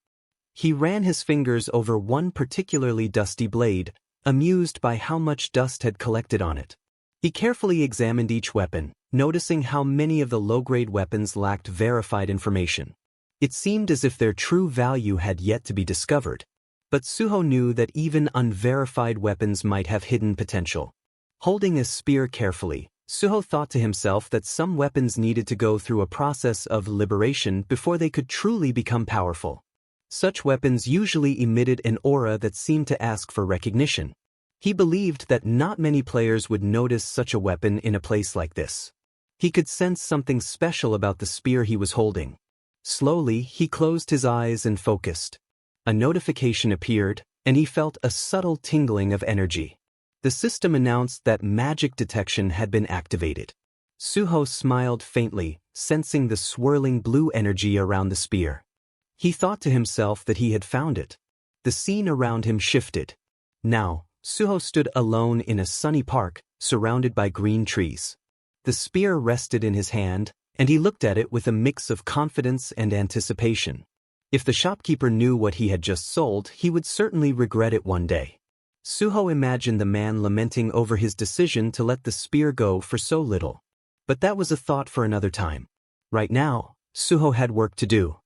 He ran his fingers over one particularly dusty blade, amused by how much dust had collected on it. He carefully examined each weapon, noticing how many of the low-grade weapons lacked verified information. It seemed as if their true value had yet to be discovered. But Suho knew that even unverified weapons might have hidden potential. Holding a spear carefully, Suho thought to himself that some weapons needed to go through a process of liberation before they could truly become powerful. Such weapons usually emitted an aura that seemed to ask for recognition. He believed that not many players would notice such a weapon in a place like this. He could sense something special about the spear he was holding. Slowly, he closed his eyes and focused. A notification appeared, and he felt a subtle tingling of energy. The system announced that magic detection had been activated. Suho smiled faintly, sensing the swirling blue energy around the spear. He thought to himself that he had found it. The scene around him shifted. Now, Suho stood alone in a sunny park, surrounded by green trees. The spear rested in his hand, and he looked at it with a mix of confidence and anticipation. If the shopkeeper knew what he had just sold, he would certainly regret it one day. Suho imagined the man lamenting over his decision to let the spear go for so little. But that was a thought for another time. Right now, Suho had work to do.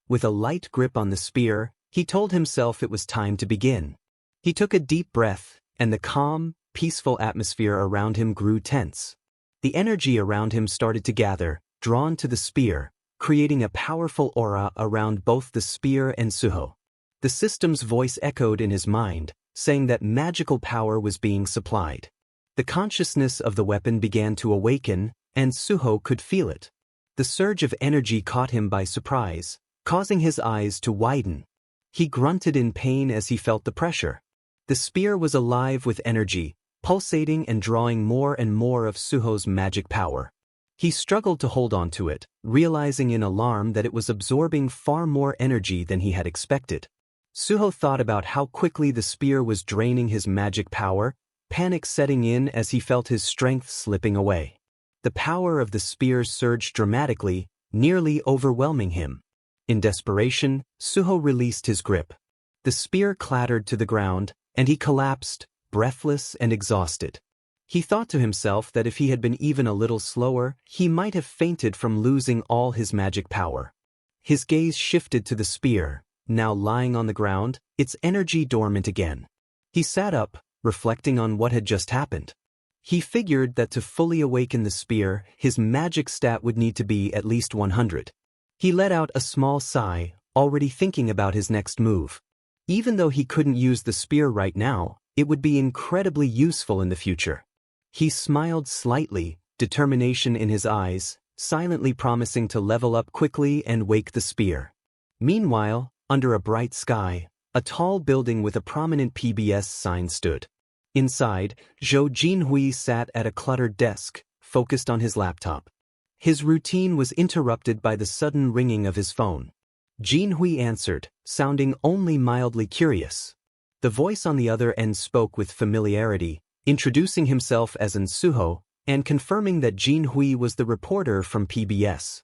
With a light grip on the spear, he told himself it was time to begin. He took a deep breath, and the calm, peaceful atmosphere around him grew tense. The energy around him started to gather, drawn to the spear, creating a powerful aura around both the spear and Suho. The system's voice echoed in his mind, saying that magical power was being supplied. The consciousness of the weapon began to awaken, and Suho could feel it. The surge of energy caught him by surprise, causing his eyes to widen. He grunted in pain as he felt the pressure. The spear was alive with energy, pulsating and drawing more and more of Suho's magic power. He struggled to hold on to it, realizing in alarm that it was absorbing far more energy than he had expected. Suho thought about how quickly the spear was draining his magic power, panic setting in as he felt his strength slipping away. The power of the spear surged dramatically, nearly overwhelming him. In desperation, Suho released his grip. The spear clattered to the ground, and he collapsed, breathless and exhausted. He thought to himself that if he had been even a little slower, he might have fainted from losing all his magic power. His gaze shifted to the spear, now lying on the ground, its energy dormant again. He sat up, reflecting on what had just happened. He figured that to fully awaken the spear, his magic stat would need to be at least 100. He let out a small sigh, already thinking about his next move. Even though he couldn't use the spear right now, it would be incredibly useful in the future. He smiled slightly, determination in his eyes, silently promising to level up quickly and wake the spear. Meanwhile, under a bright sky, a tall building with a prominent PBS sign stood. Inside, Zhou Jinhui sat at a cluttered desk, focused on his laptop. His routine was interrupted by the sudden ringing of his phone. Jinhui answered, sounding only mildly curious. The voice on the other end spoke with familiarity, introducing himself as Suho, and confirming that Jinhui was the reporter from PBS.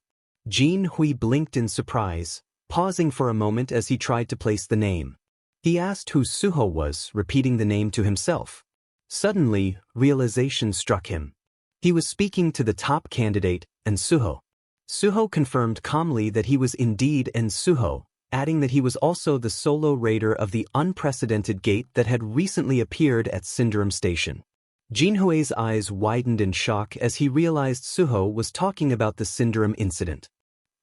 Jinhui blinked in surprise, pausing for a moment as he tried to place the name. He asked who Suho was, repeating the name to himself. Suddenly, realization struck him. He was speaking to the top candidate, Suho. Suho confirmed calmly that he was indeed Suho, adding that he was also the solo raider of the unprecedented gate that had recently appeared at Syndrome Station. Jinhui's eyes widened in shock as he realized Suho was talking about the Syndrome incident.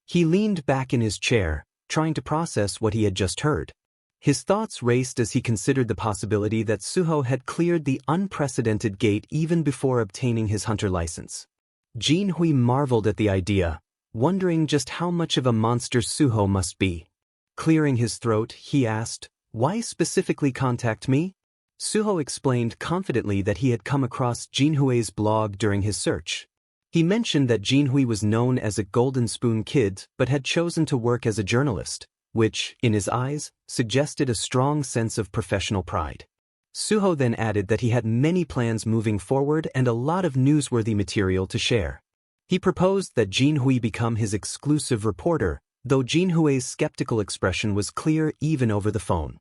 He leaned back in his chair, trying to process what he had just heard. His thoughts raced as he considered the possibility that Suho had cleared the unprecedented gate even before obtaining his hunter license. Jinhui marveled at the idea, wondering just how much of a monster Suho must be. Clearing his throat, he asked, "Why specifically contact me?" Suho explained confidently that he had come across Jinhui's blog during his search. He mentioned that Jinhui was known as a Golden Spoon Kid but had chosen to work as a journalist, which, in his eyes, suggested a strong sense of professional pride. Suho then added that he had many plans moving forward and a lot of newsworthy material to share. He proposed that Jinhui become his exclusive reporter, though Jinhui's skeptical expression was clear even over the phone.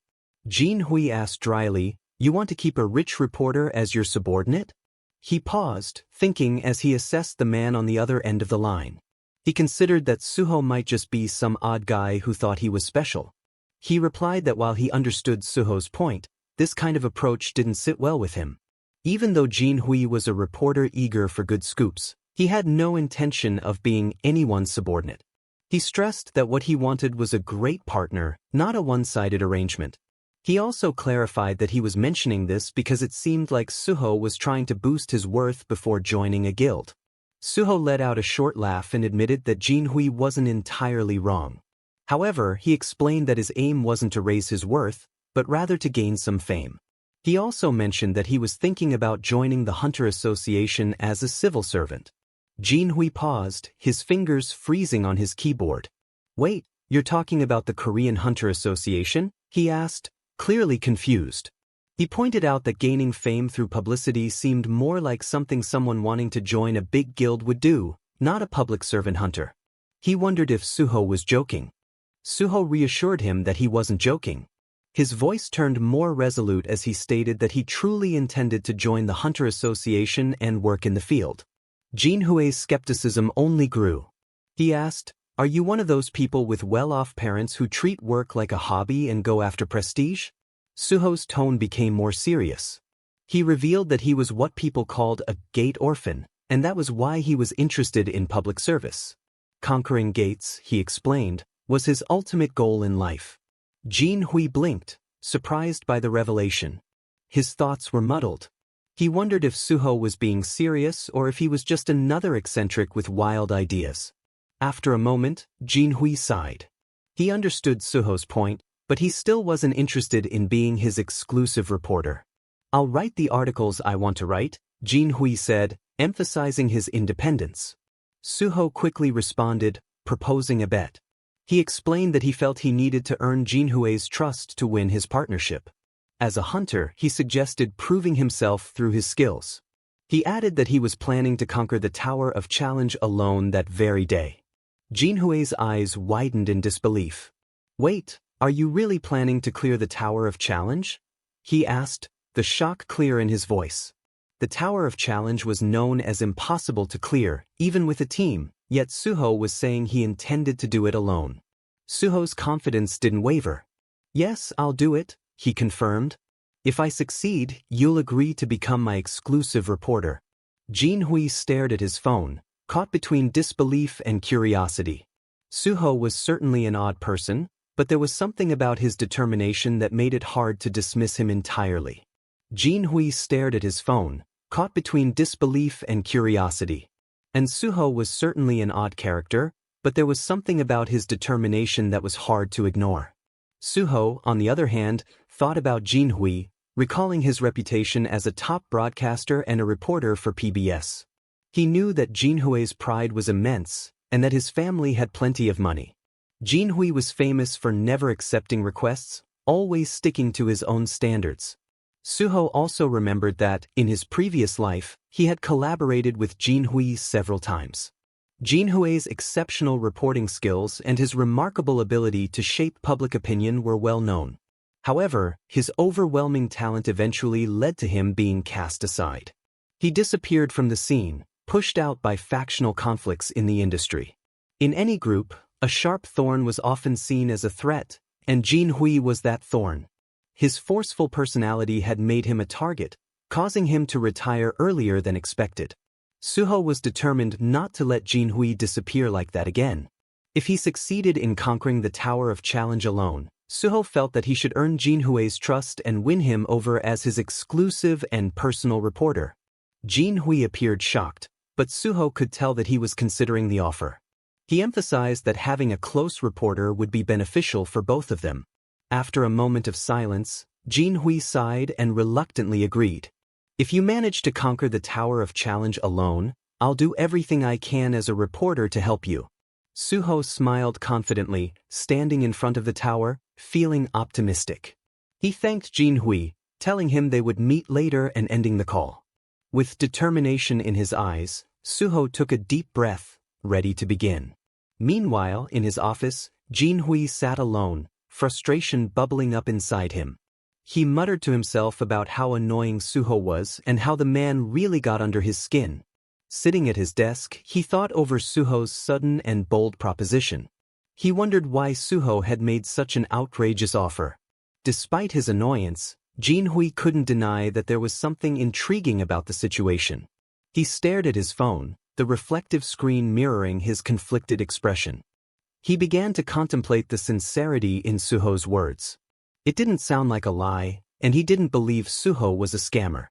Jinhui asked dryly, "You want to keep a rich reporter as your subordinate?" He paused, thinking as he assessed the man on the other end of the line. He considered that Suho might just be some odd guy who thought he was special. He replied that while he understood Suho's point, this kind of approach didn't sit well with him. Even though Jinhui was a reporter eager for good scoops, he had no intention of being anyone's subordinate. He stressed that what he wanted was a great partner, not a one-sided arrangement. He also clarified that he was mentioning this because it seemed like Suho was trying to boost his worth before joining a guild. Suho let out a short laugh and admitted that Jinhui wasn't entirely wrong. However, he explained that his aim wasn't to raise his worth, but rather to gain some fame. He also mentioned that he was thinking about joining the Hunter Association as a civil servant. Jinhui paused, his fingers freezing on his keyboard. "Wait, you're talking about the Korean Hunter Association?" he asked, clearly confused. He pointed out that gaining fame through publicity seemed more like something someone wanting to join a big guild would do, not a public servant hunter. He wondered if Suho was joking. Suho reassured him that he wasn't joking. His voice turned more resolute as he stated that he truly intended to join the Hunter Association and work in the field. Jinhui's skepticism only grew. He asked, "Are you one of those people with well-off parents who treat work like a hobby and go after prestige?" Suho's tone became more serious. He revealed that he was what people called a gate orphan, and that was why he was interested in public service. Conquering gates, he explained, was his ultimate goal in life. Jinhui blinked, surprised by the revelation. His thoughts were muddled. He wondered if Suho was being serious or if he was just another eccentric with wild ideas. After a moment, Jinhui sighed. He understood Suho's point, but he still wasn't interested in being his exclusive reporter. "I'll write the articles I want to write," Jinhui said, emphasizing his independence. Suho quickly responded, proposing a bet. He explained that he felt he needed to earn Jinhui's trust to win his partnership. As a hunter, he suggested proving himself through his skills. He added that he was planning to conquer the Tower of Challenge alone that very day. Jinhui's eyes widened in disbelief. "Wait, are you really planning to clear the Tower of Challenge?" he asked, the shock clear in his voice. The Tower of Challenge was known as impossible to clear, even with a team, yet Suho was saying he intended to do it alone. Suho's confidence didn't waver. "Yes, I'll do it," he confirmed. "If I succeed, you'll agree to become my exclusive reporter." Jinhui stared at his phone, caught between disbelief and curiosity. Suho was certainly an odd person, but there was something about his determination that made it hard to dismiss him entirely. Jinhui stared at his phone, caught between disbelief and curiosity. And Suho was certainly an odd character, but there was something about his determination that was hard to ignore. Suho, on the other hand, thought about Jinhui, recalling his reputation as a top broadcaster and a reporter for PBS. He knew that Jinhui's pride was immense, and that his family had plenty of money. Jinhui was famous for never accepting requests, always sticking to his own standards. Suho also remembered that, in his previous life, he had collaborated with Jinhui several times. Jinhui's exceptional reporting skills and his remarkable ability to shape public opinion were well known. However, his overwhelming talent eventually led to him being cast aside. He disappeared from the scene, pushed out by factional conflicts in the industry. In any group, a sharp thorn was often seen as a threat, and Jinhui was that thorn. His forceful personality had made him a target, causing him to retire earlier than expected. Suho was determined not to let Jinhui disappear like that again. If he succeeded in conquering the Tower of Challenge alone, Suho felt that he should earn Jinhui's trust and win him over as his exclusive and personal reporter. Jinhui appeared shocked, but Suho could tell that he was considering the offer. He emphasized that having a close reporter would be beneficial for both of them. After a moment of silence, Jinhui sighed and reluctantly agreed. "If you manage to conquer the Tower of Challenge alone, I'll do everything I can as a reporter to help you." Suho smiled confidently, standing in front of the tower, feeling optimistic. He thanked Jinhui, telling him they would meet later and ending the call. With determination in his eyes, Suho took a deep breath, ready to begin. Meanwhile, in his office, Jinhui sat alone, frustration bubbling up inside him. He muttered to himself about how annoying Suho was and how the man really got under his skin. Sitting at his desk, he thought over Suho's sudden and bold proposition. He wondered why Suho had made such an outrageous offer. Despite his annoyance, Jinhui couldn't deny that there was something intriguing about the situation. He stared at his phone, the reflective screen mirroring his conflicted expression. He began to contemplate the sincerity in Suho's words. It didn't sound like a lie, and he didn't believe Suho was a scammer.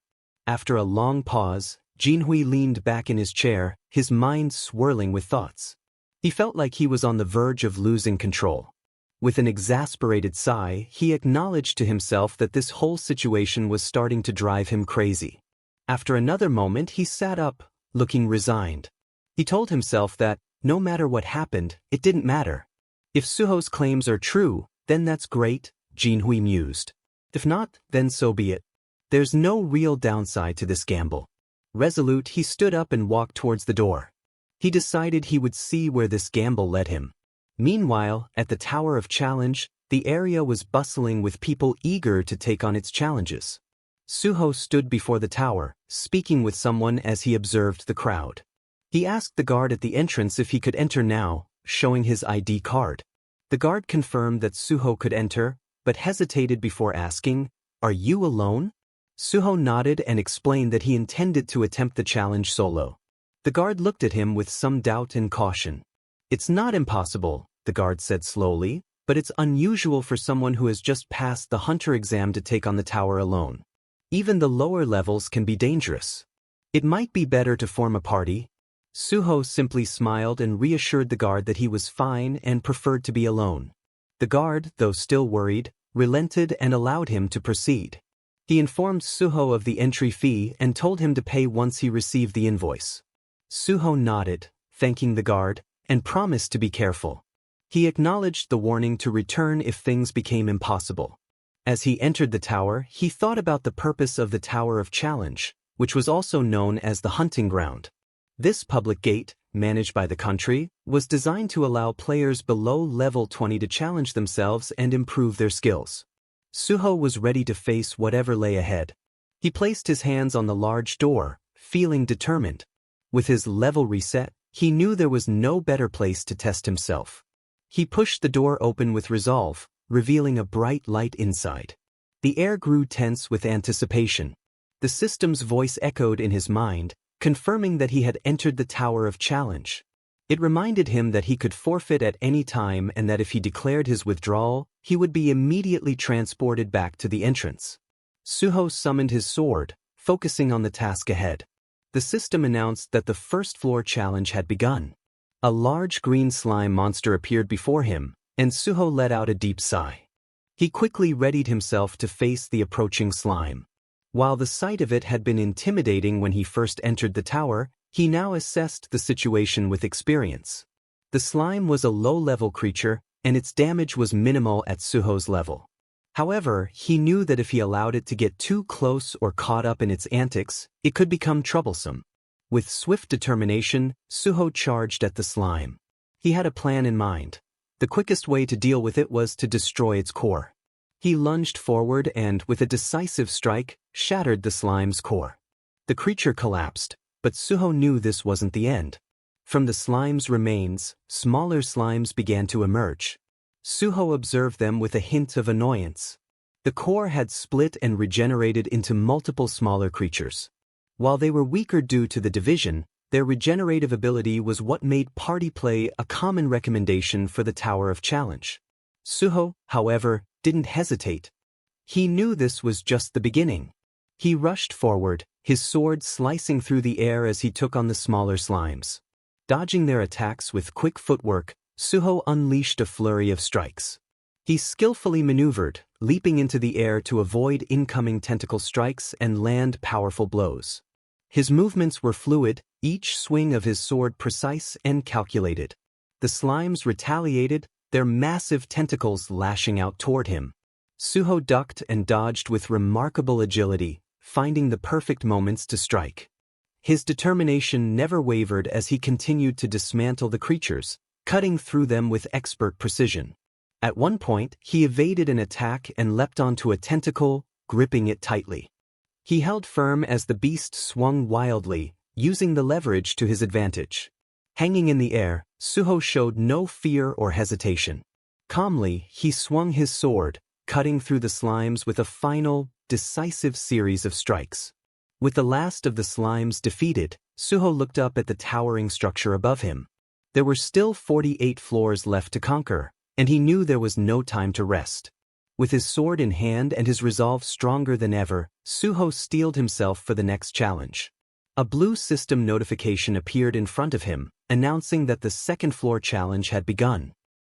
After a long pause, Jinhui leaned back in his chair, his mind swirling with thoughts. He felt like he was on the verge of losing control. With an exasperated sigh, he acknowledged to himself that this whole situation was starting to drive him crazy. After another moment, he sat up, looking resigned. He told himself that, no matter what happened, it didn't matter. If Suho's claims are true, then that's great, Jinhui mused. If not, then so be it. There's no real downside to this gamble. Resolute, he stood up and walked towards the door. He decided he would see where this gamble led him. Meanwhile, at the Tower of Challenge, the area was bustling with people eager to take on its challenges. Suho stood before the tower, speaking with someone as he observed the crowd. He asked the guard at the entrance if he could enter now, showing his ID card. The guard confirmed that Suho could enter, but hesitated before asking, "Are you alone?" Suho nodded and explained that he intended to attempt the challenge solo. The guard looked at him with some doubt and caution. "It's not impossible," the guard said slowly, "but it's unusual for someone who has just passed the hunter exam to take on the tower alone. Even the lower levels can be dangerous. It might be better to form a party." Suho simply smiled and reassured the guard that he was fine and preferred to be alone. The guard, though still worried, relented and allowed him to proceed. He informed Suho of the entry fee and told him to pay once he received the invoice. Suho nodded, thanking the guard, and promised to be careful. He acknowledged the warning to return if things became impossible. As he entered the tower, he thought about the purpose of the Tower of Challenge, which was also known as the hunting ground. This public gate, managed by the country, was designed to allow players below level 20 to challenge themselves and improve their skills. Suho was ready to face whatever lay ahead. He placed his hands on the large door, feeling determined. With his level reset, he knew there was no better place to test himself. He pushed the door open with resolve, revealing a bright light inside. The air grew tense with anticipation. The system's voice echoed in his mind, confirming that he had entered the Tower of Challenge. It reminded him that he could forfeit at any time and that if he declared his withdrawal, he would be immediately transported back to the entrance. Suho summoned his sword, focusing on the task ahead. The system announced that the first floor challenge had begun. A large green slime monster appeared before him, and Suho let out a deep sigh. He quickly readied himself to face the approaching slime. While the sight of it had been intimidating when he first entered the tower, he now assessed the situation with experience. The slime was a low-level creature, and its damage was minimal at Suho's level. However, he knew that if he allowed it to get too close or caught up in its antics, it could become troublesome. With swift determination, Suho charged at the slime. He had a plan in mind. The quickest way to deal with it was to destroy its core. He lunged forward and, with a decisive strike, shattered the slime's core. The creature collapsed, but Suho knew this wasn't the end. From the slime's remains, smaller slimes began to emerge. Suho observed them with a hint of annoyance. The core had split and regenerated into multiple smaller creatures. While they were weaker due to the division, their regenerative ability was what made party play a common recommendation for the Tower of Challenge. Suho, however, didn't hesitate. He knew this was just the beginning. He rushed forward, his sword slicing through the air as he took on the smaller slimes. Dodging their attacks with quick footwork, Suho unleashed a flurry of strikes. He skillfully maneuvered, leaping into the air to avoid incoming tentacle strikes and land powerful blows. His movements were fluid, each swing of his sword precise and calculated. The slimes retaliated, their massive tentacles lashing out toward him. Suho ducked and dodged with remarkable agility, finding the perfect moments to strike. His determination never wavered as he continued to dismantle the creatures, cutting through them with expert precision. At one point, he evaded an attack and leapt onto a tentacle, gripping it tightly. He held firm as the beast swung wildly, using the leverage to his advantage. Hanging in the air, Suho showed no fear or hesitation. Calmly, he swung his sword, cutting through the slimes with a final, decisive series of strikes. With the last of the slimes defeated, Suho looked up at the towering structure above him. There were still 48 floors left to conquer, and he knew there was no time to rest. With his sword in hand and his resolve stronger than ever, Suho steeled himself for the next challenge. A blue system notification appeared in front of him, announcing that the second floor challenge had begun.